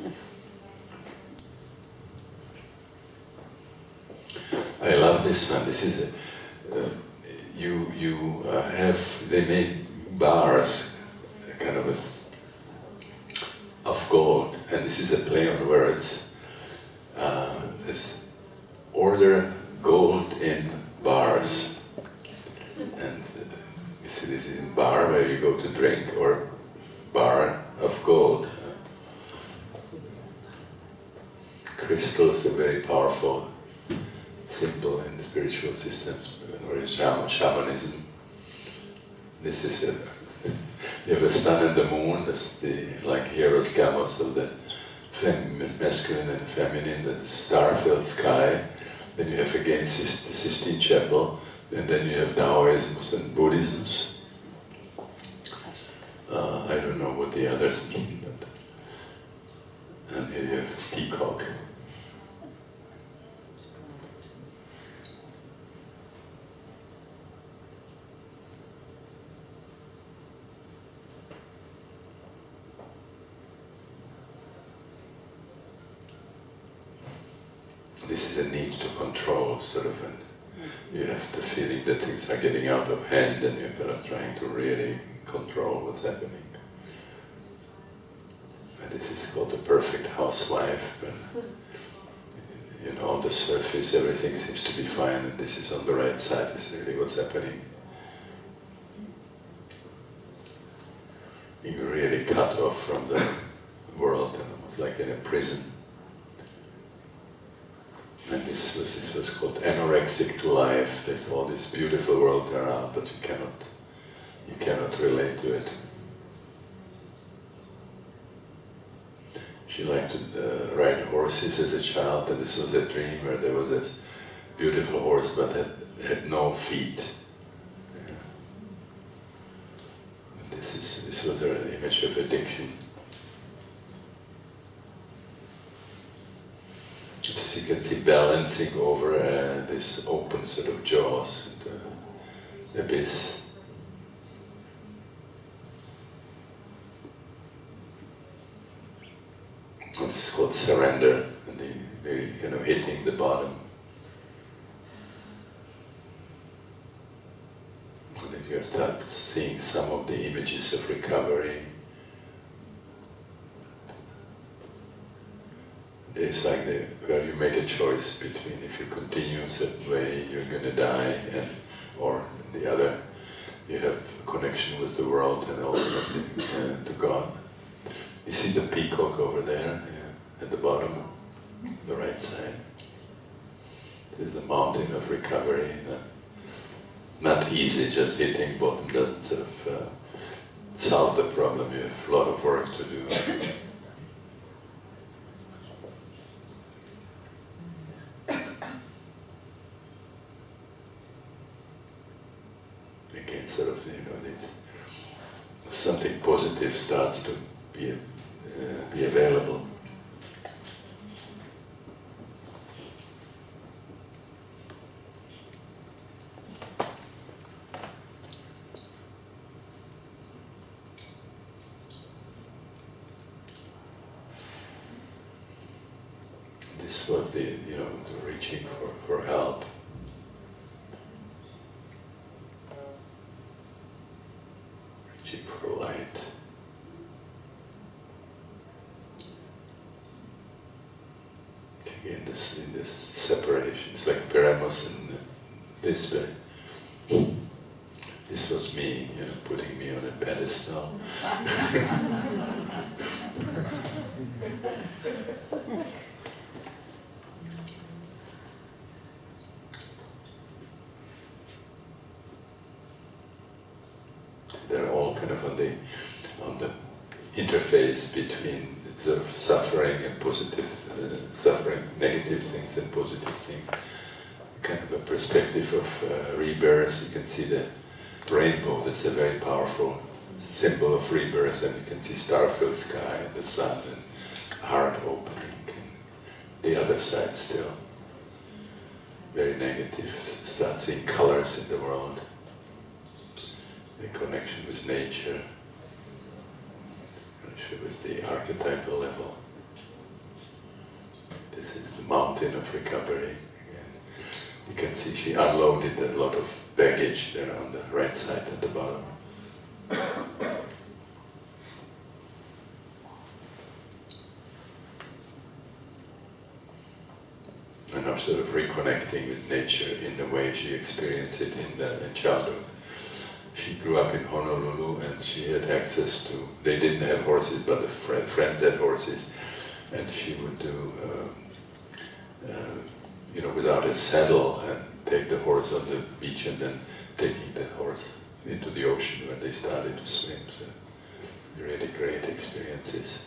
I love this one. This is they made bars, kind of of gold, and this is a play on words. This order gold in bars, and you see this is in bar where you go to drink, or bar of gold. Crystals are very powerful symbol in the spiritual systems, or in shamanism. This is you have the sun and the moon, that's like Hieros Gamos of the masculine and feminine, the star-filled sky. Then you have again the Sistine Chapel, and then you have Taoisms and Buddhisms. I don't know what the others mean, but and here you have peacock. This is a need to control, sort of, and you have the feeling that things are getting out of hand and you're kind of trying to really control what's happening. And this is called the perfect housewife. And, on the surface everything seems to be fine, and this is on the right side, is really what's happening. You're really cut off from the world, and almost like in a prison. And this was called anorexic to life. There's all this beautiful world around, but you cannot relate to it. She liked to ride horses as a child, and this was a dream where there was this beautiful horse, but had no feet. Yeah. This was her image of addiction. As you can see, balancing over this open sort of jaws, the abyss. And this is called surrender, and the kind of hitting the bottom. And then you start seeing some of the images of recovery. It's like where you make a choice between if you continue a certain way, you're going to die, or the other, you have a connection with the world and ultimately to God. You see the peacock over there, at the bottom, the right side. This is the mountain of recovery. Not easy, just hitting bottom doesn't sort of solve the problem. You have a lot of work to do. Again, sort of, something positive starts to be available. This was the reaching for help. cheaper light. Again, this separation, it's like Peramos and this way. This was me, putting me on a pedestal. They're all kind of on the interface between sort of suffering and positive, suffering, negative things and positive things. Kind of a perspective of rebirth. You can see the rainbow. That's a very powerful symbol of rebirth, and you can see star-filled sky and the sun and heart opening. And the other side still very negative. Start seeing colors in the world. The connection with nature, connection with the archetypal level. This is the mountain of recovery. You can see she unloaded a lot of baggage there on the right side at the bottom. And now sort of reconnecting with nature in the way she experienced it in childhood. She grew up in Honolulu and she had access to, they didn't have horses, but the friends had horses. And she would do, without a saddle, and take the horse on the beach and then taking the horse into the ocean when they started to swim. So really great experiences.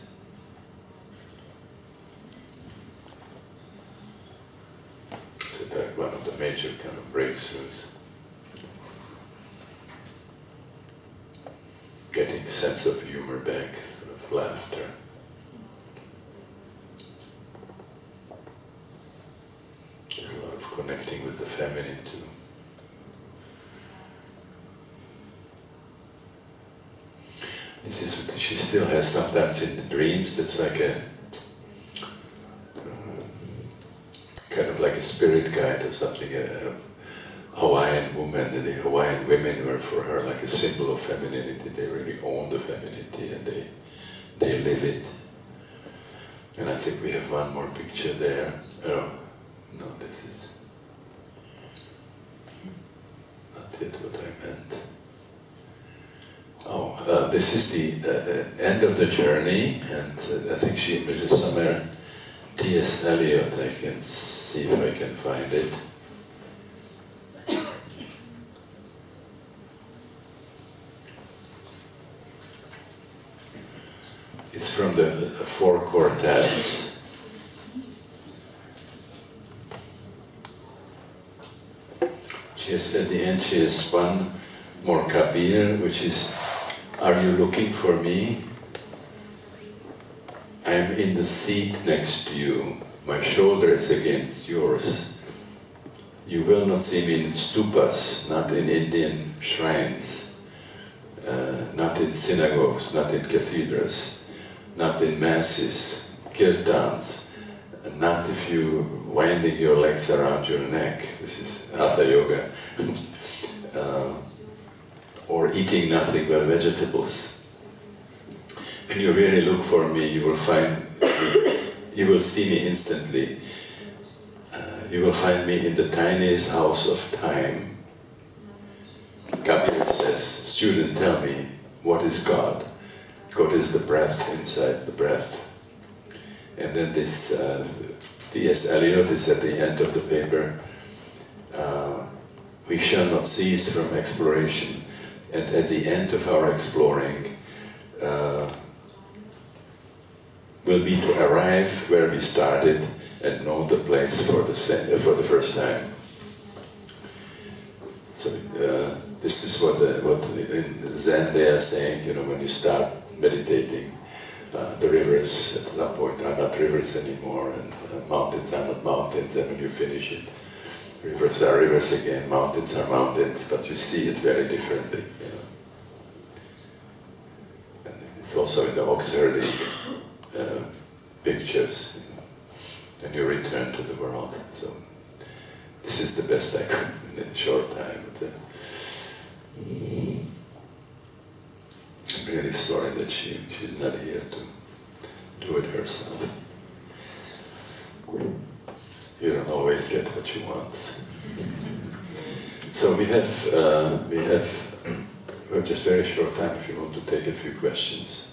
So that's one of the major kind of breakthroughs. Getting sense of humor back, sort of laughter. There's a lot of connecting with the feminine too. This is what she still has sometimes in the dreams. That's like a kind of like a spirit guide or something. A Hawaiian woman, and the Hawaiian women were for her like a symbol of femininity. They really own the femininity and they live it. And I think we have one more picture there. Oh, no, this is not yet what I meant. Oh, this is the end of the journey, and I think she images somewhere T.S. Eliot. I can see if I can find it. It's from the Four Quartets. She has, at the end, she has one more kabir, which is, "Are you looking for me? I am in the seat next to you. My shoulder is against yours. You will not see me in stupas, not in Indian shrines, not in synagogues, not in cathedrals, not in masses, kirtans, not if you winding your legs around your neck." This is hatha yoga. Or eating nothing but vegetables. When you really look for me, you will see me instantly. You will find me in the tiniest house of time. Kabir says, "Student, tell me, what is God?" God is the breath inside the breath. And then this T.S. Eliot is at the end of the paper. We shall not cease from exploration, and at the end of our exploring will be to arrive where we started and know the place for the first time. So this is what in Zen they are saying. When you start meditating, the rivers at some point are not rivers anymore, and mountains are not mountains. And when you finish it, rivers are rivers again, mountains are mountains, but you see it very differently. And it's also in the auxiliary pictures, and you return to the world. So this is the best I could in a short time. sorry that she's not here to do it herself. You don't always get what you want. So we have just very short time if you want to take a few questions.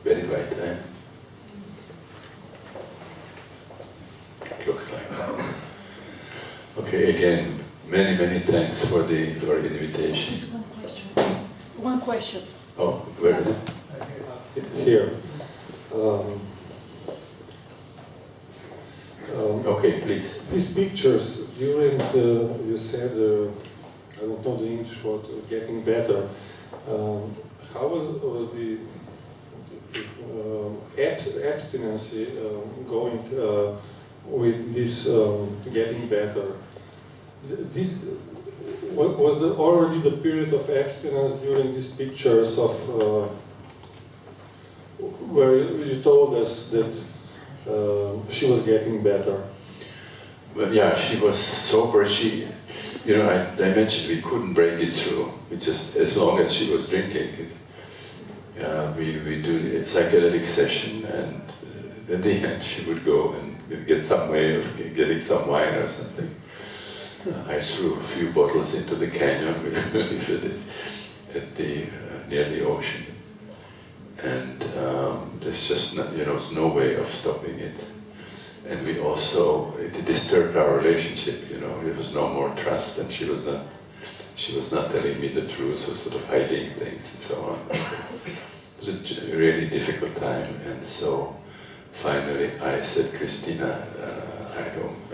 Very right time. Looks like that. Okay, again, many thanks for the invitation. Just one question. One question. Oh, where is it? Here. Okay, please. These pictures during the, you said, I don't know the English word, getting better. How was the abstinence going with this getting better? This was already the period of abstinence during these pictures of where you told us that she was getting better. Well, yeah, she was sober. She, I mentioned we couldn't break it through. We just, as long as she was drinking, we do the psychedelic session, and at the end she would go and get some way of getting some wine or something. I threw a few bottles into the canyon near the ocean, and there's just no way of stopping it. And we also, it disturbed our relationship. There was no more trust, and she was not telling me the truth, or sort of hiding things and so on. It was a really difficult time, and so finally I said, Christina,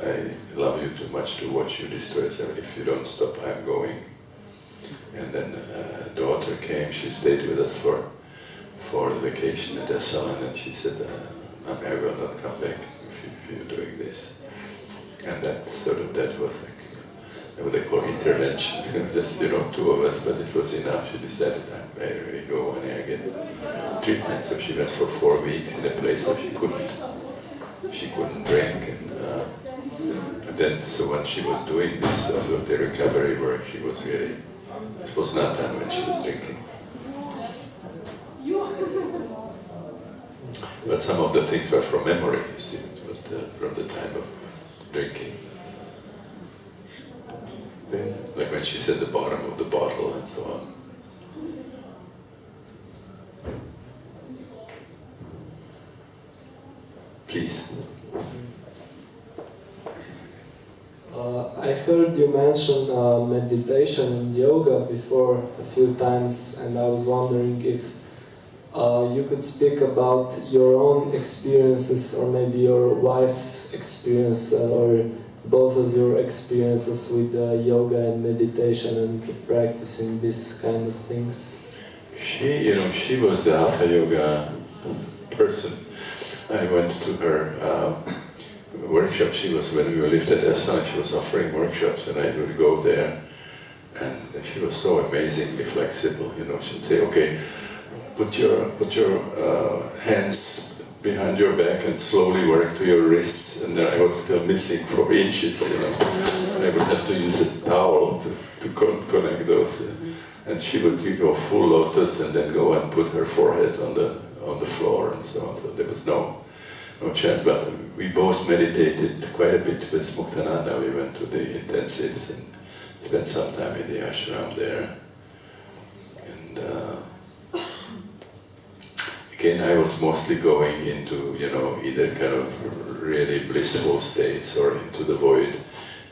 I love you too much to watch you destroy yourself. If you don't stop, I'm going. And then daughter came. She stayed with us for the vacation at Esalen, and she said, Mommy, I will not come back if you're doing this. And that was what they call intervention. Just two of us, but it was enough. She decided I really go when I get treatment. So she went for 4 weeks in a place where she couldn't drink, and then so when she was doing this the recovery work, it was not done when she was drinking. But some of the things were from memory, you see, from the time of drinking. Like when she said the bottom of the bottle and so on. Please. I heard you mention meditation and yoga before a few times, and I was wondering if you could speak about your own experiences, or maybe your wife's experience, or both of your experiences with yoga and meditation and practicing these kind of things. She was the Hatha yoga person. I went to her workshop. When we lived at Esalen, she was offering workshops, and I would go there, and she was so amazingly flexible. She'd say, "Okay, put your hands behind your back and slowly work to your wrists," and then I was still missing 4 inches. I would have to use a towel to connect those, and she would go full lotus and then go and put her forehead on the floor and so on. So there was no chance. But we both meditated quite a bit with Muktananda. We went to the intensives and spent some time in the ashram there. And again, I was mostly going into, either kind of really blissful states or into the void.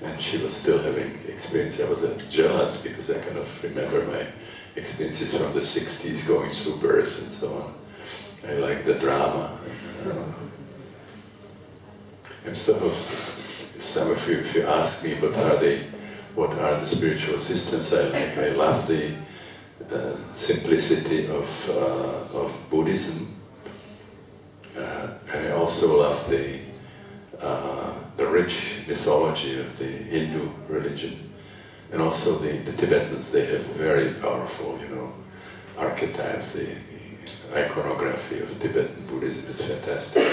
And she was still having experience. I was jealous because I kind of remember my experiences from the 60s going through births and so on. I like the drama. And some of you, if you ask me what are the spiritual systems I like, I love the simplicity of Buddhism, and I also love the rich mythology of the Hindu religion, and also the Tibetans. They have very powerful, archetypes. The iconography of Tibetan Buddhism is fantastic.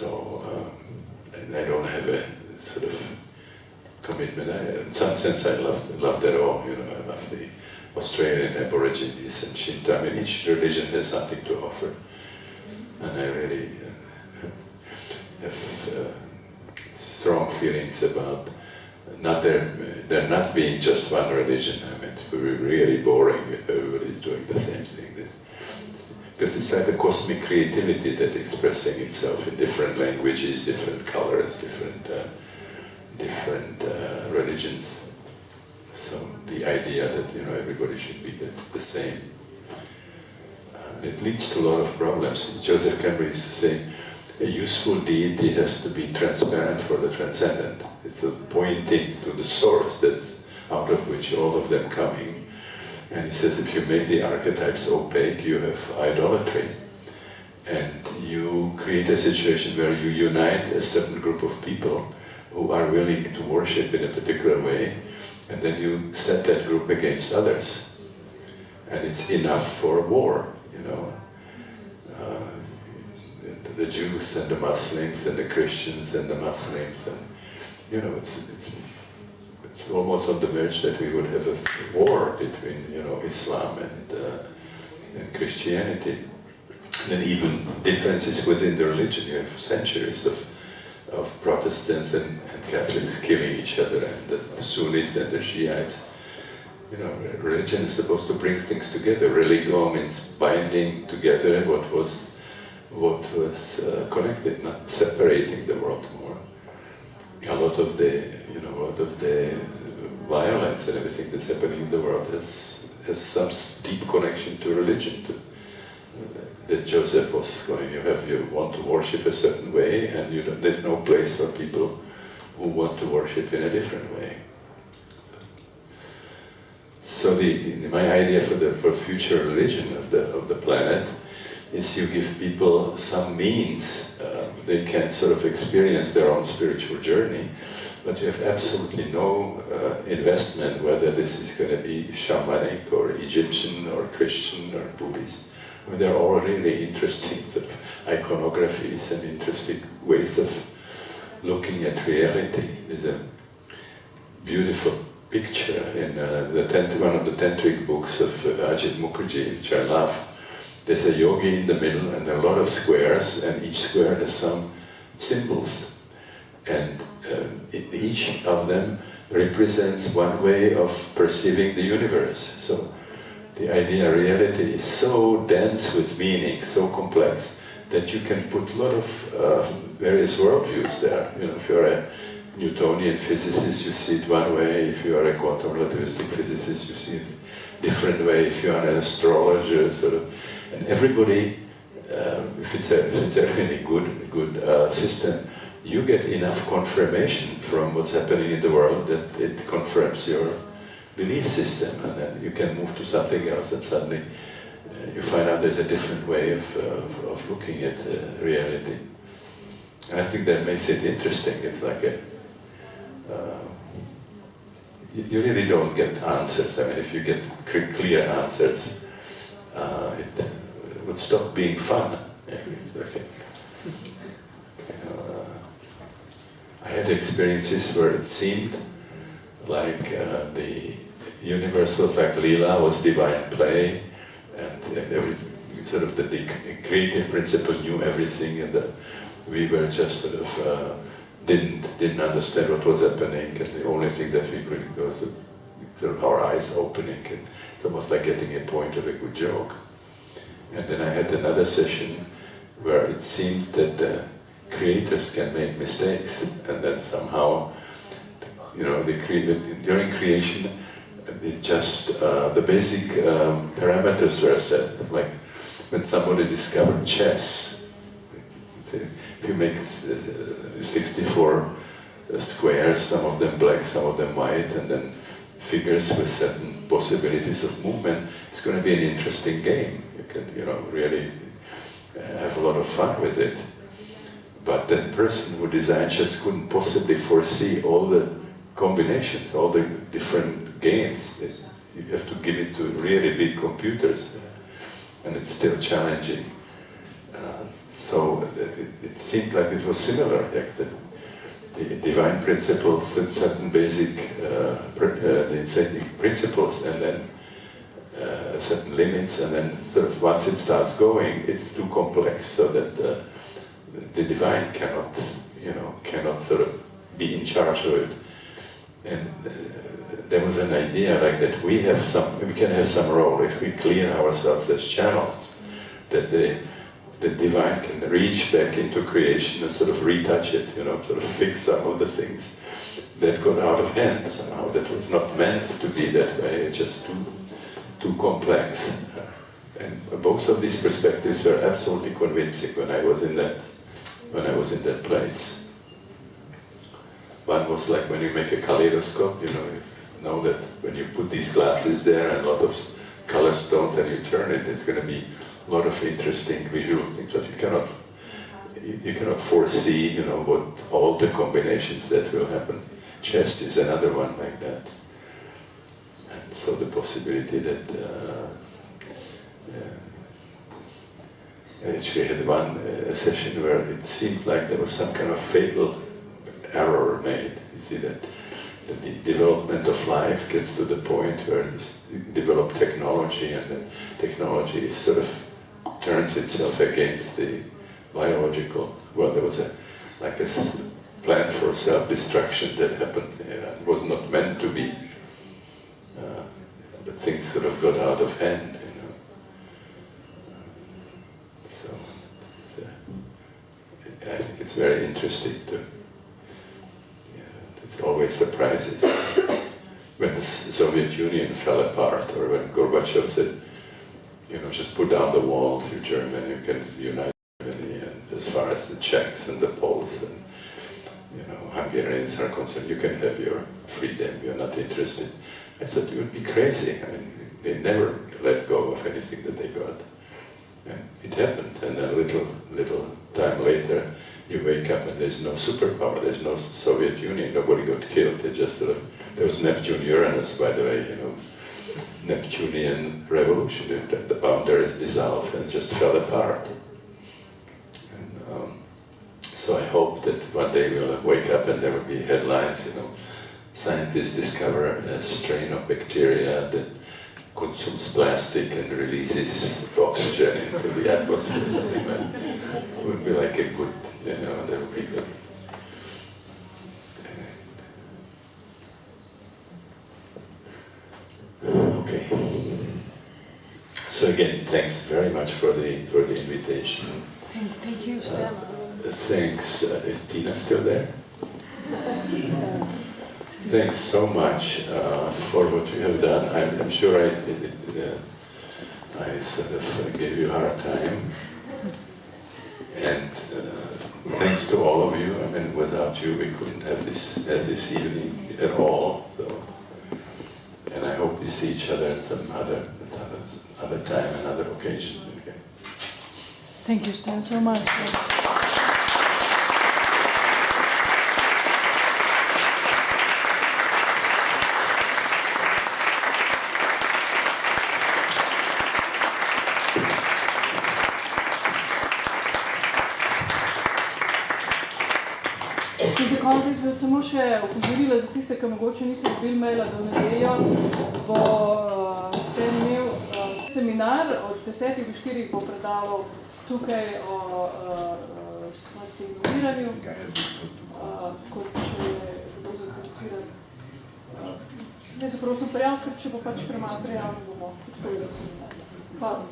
So I don't have a sort of commitment. In some sense, I love that all. I love the Australian Aborigines and Shinto. I mean, each religion has something to offer, and I really have strong feelings about there not being just one religion. I mean, it would be really boring if everybody's doing the same thing. Because it's like the cosmic creativity that's expressing itself in different languages, different colors, different religions. So the idea that everybody should be the same, it leads to a lot of problems. Joseph Campbell used to say, a useful deity has to be transparent for the transcendent. It's pointing to the source that's out of which all of them coming. And he says, if you make the archetypes opaque, you have idolatry. And you create a situation where you unite a certain group of people who are willing to worship in a particular way, and then you set that group against others. And it's enough for war, the Jews and the Muslims and the Christians and the Muslims, and it's almost on the verge that we would have a war between Islam and Christianity. And then even differences within the religion. You have centuries of Protestants and Catholics killing each other, and the Sunnis and the Shiites. Religion is supposed to bring things together. Religio means binding together what was connected, not separating the world more. A lot of the violence and everything that's happening in the world has some deep connection to religion. That Joseph was going, you want to worship a certain way, and there's no place for people who want to worship in a different way. So my idea for future religion of the planet is you give people some means, they can sort of experience their own spiritual journey, but you have absolutely no investment whether this is going to be shamanic or Egyptian or Christian or Buddhist. I mean, they're all really interesting sort of iconographies and interesting ways of looking at reality. There's a beautiful picture in one of the tantric books of Ajit Mukherjee, which I love. There's a yogi in the middle and a lot of squares, and each square has some symbols. And each of them represents one way of perceiving the universe. So the idea reality is so dense with meaning, so complex, that you can put a lot of various worldviews there. If you're a Newtonian physicist, you see it one way. If you are a quantum relativistic physicist, you see it a different way. If you are an astrologer, and everybody, if it's a really good system, you get enough confirmation from what's happening in the world that it confirms your belief system, and then you can move to something else, and suddenly you find out there's a different way of looking at reality. And I think that makes it interesting. It's like you really don't get answers. I mean, if you get clear answers, it would stop being fun. Yeah, it's okay. I had experiences where it seemed like the universe was like Leela, was divine play, and there was sort of the creative principle knew everything, and we were just sort of didn't understand what was happening, and the only thing that we could do was sort of our eyes opening, and it's almost like getting a point of a good joke. And then I had another session where it seemed that the creators can make mistakes, and then somehow, during creation, it just the basic parameters were set. Like when somebody discovered chess, if you make 64 squares, some of them black, some of them white, and then figures with certain possibilities of movement, it's going to be an interesting game. You can, really have a lot of fun with it. But that person who designed just couldn't possibly foresee all the combinations, all the different games. You have to give it to really big computers, and it's still challenging. So it seemed like it was similar, like the divine principles, that certain basic principles, and then certain limits, and then sort of once it starts going, it's too complex, so that the divine cannot sort of be in charge of it. And there was an idea like that we can have some role if we clear ourselves as channels, that the divine can reach back into creation and sort of retouch it, sort of fix some of the things that got out of hand somehow, that was not meant to be that way, it's just too complex. And both of these perspectives were absolutely convincing when I was in that place. One was like when you make a kaleidoscope, you know that when you put these glasses there and a lot of color stones and you turn it, there's going to be a lot of interesting visual things, but you cannot foresee, what all the combinations that will happen. Chess is another one like that. And so the possibility that actually had one session where it seemed like there was some kind of fatal error made. You see that the development of life gets to the point where you develop technology, and then technology sort of turns itself against the biological. Well, there was a plan for self-destruction that happened. It was not meant to be, but things sort of got out of hand. So I think it's very interesting to. It always surprises when the Soviet Union fell apart, or when Gorbachev said, just put down the wall to Germany, you can unite Germany, and as far as the Czechs and the Poles and Hungarians are concerned, you can have your freedom, you're not interested. I thought you would be crazy. I mean, they never let go of anything that they got. And it happened, and then a little time later, you wake up and there's no superpower, there's no Soviet Union, nobody got killed, there was Neptune-Uranus, by the way, Neptunian revolution, the boundaries dissolved and just fell apart. And so I hope that one day we'll wake up and there will be headlines, scientists discover a strain of bacteria that consumes plastic and releases oxygen into the atmosphere, something like that. It would be like a good, that would be good. Okay. So again, thanks very much for the invitation. Thank you, Stan. Thanks. Is Tina still there? Thanks so much for what you have done. I'm sure I sort of gave you a hard time. And thanks to all of you. I mean, without you, we couldn't have this evening at all. So, and I hope we see each other at some other time, another occasion. Okay. Thank you, Stan, so much. Za konec bi samo še opozorila za tiste, ki mogoče niso dobili maila do nedeljo, bo Stan imel seminar od 10 do 4 bo predaval tukaj o smrti, kot če bo zainteresiran. Ne se prosim prijav, ker če bo pač premalo prijavno, bomo odpovedali seminar. Hvala.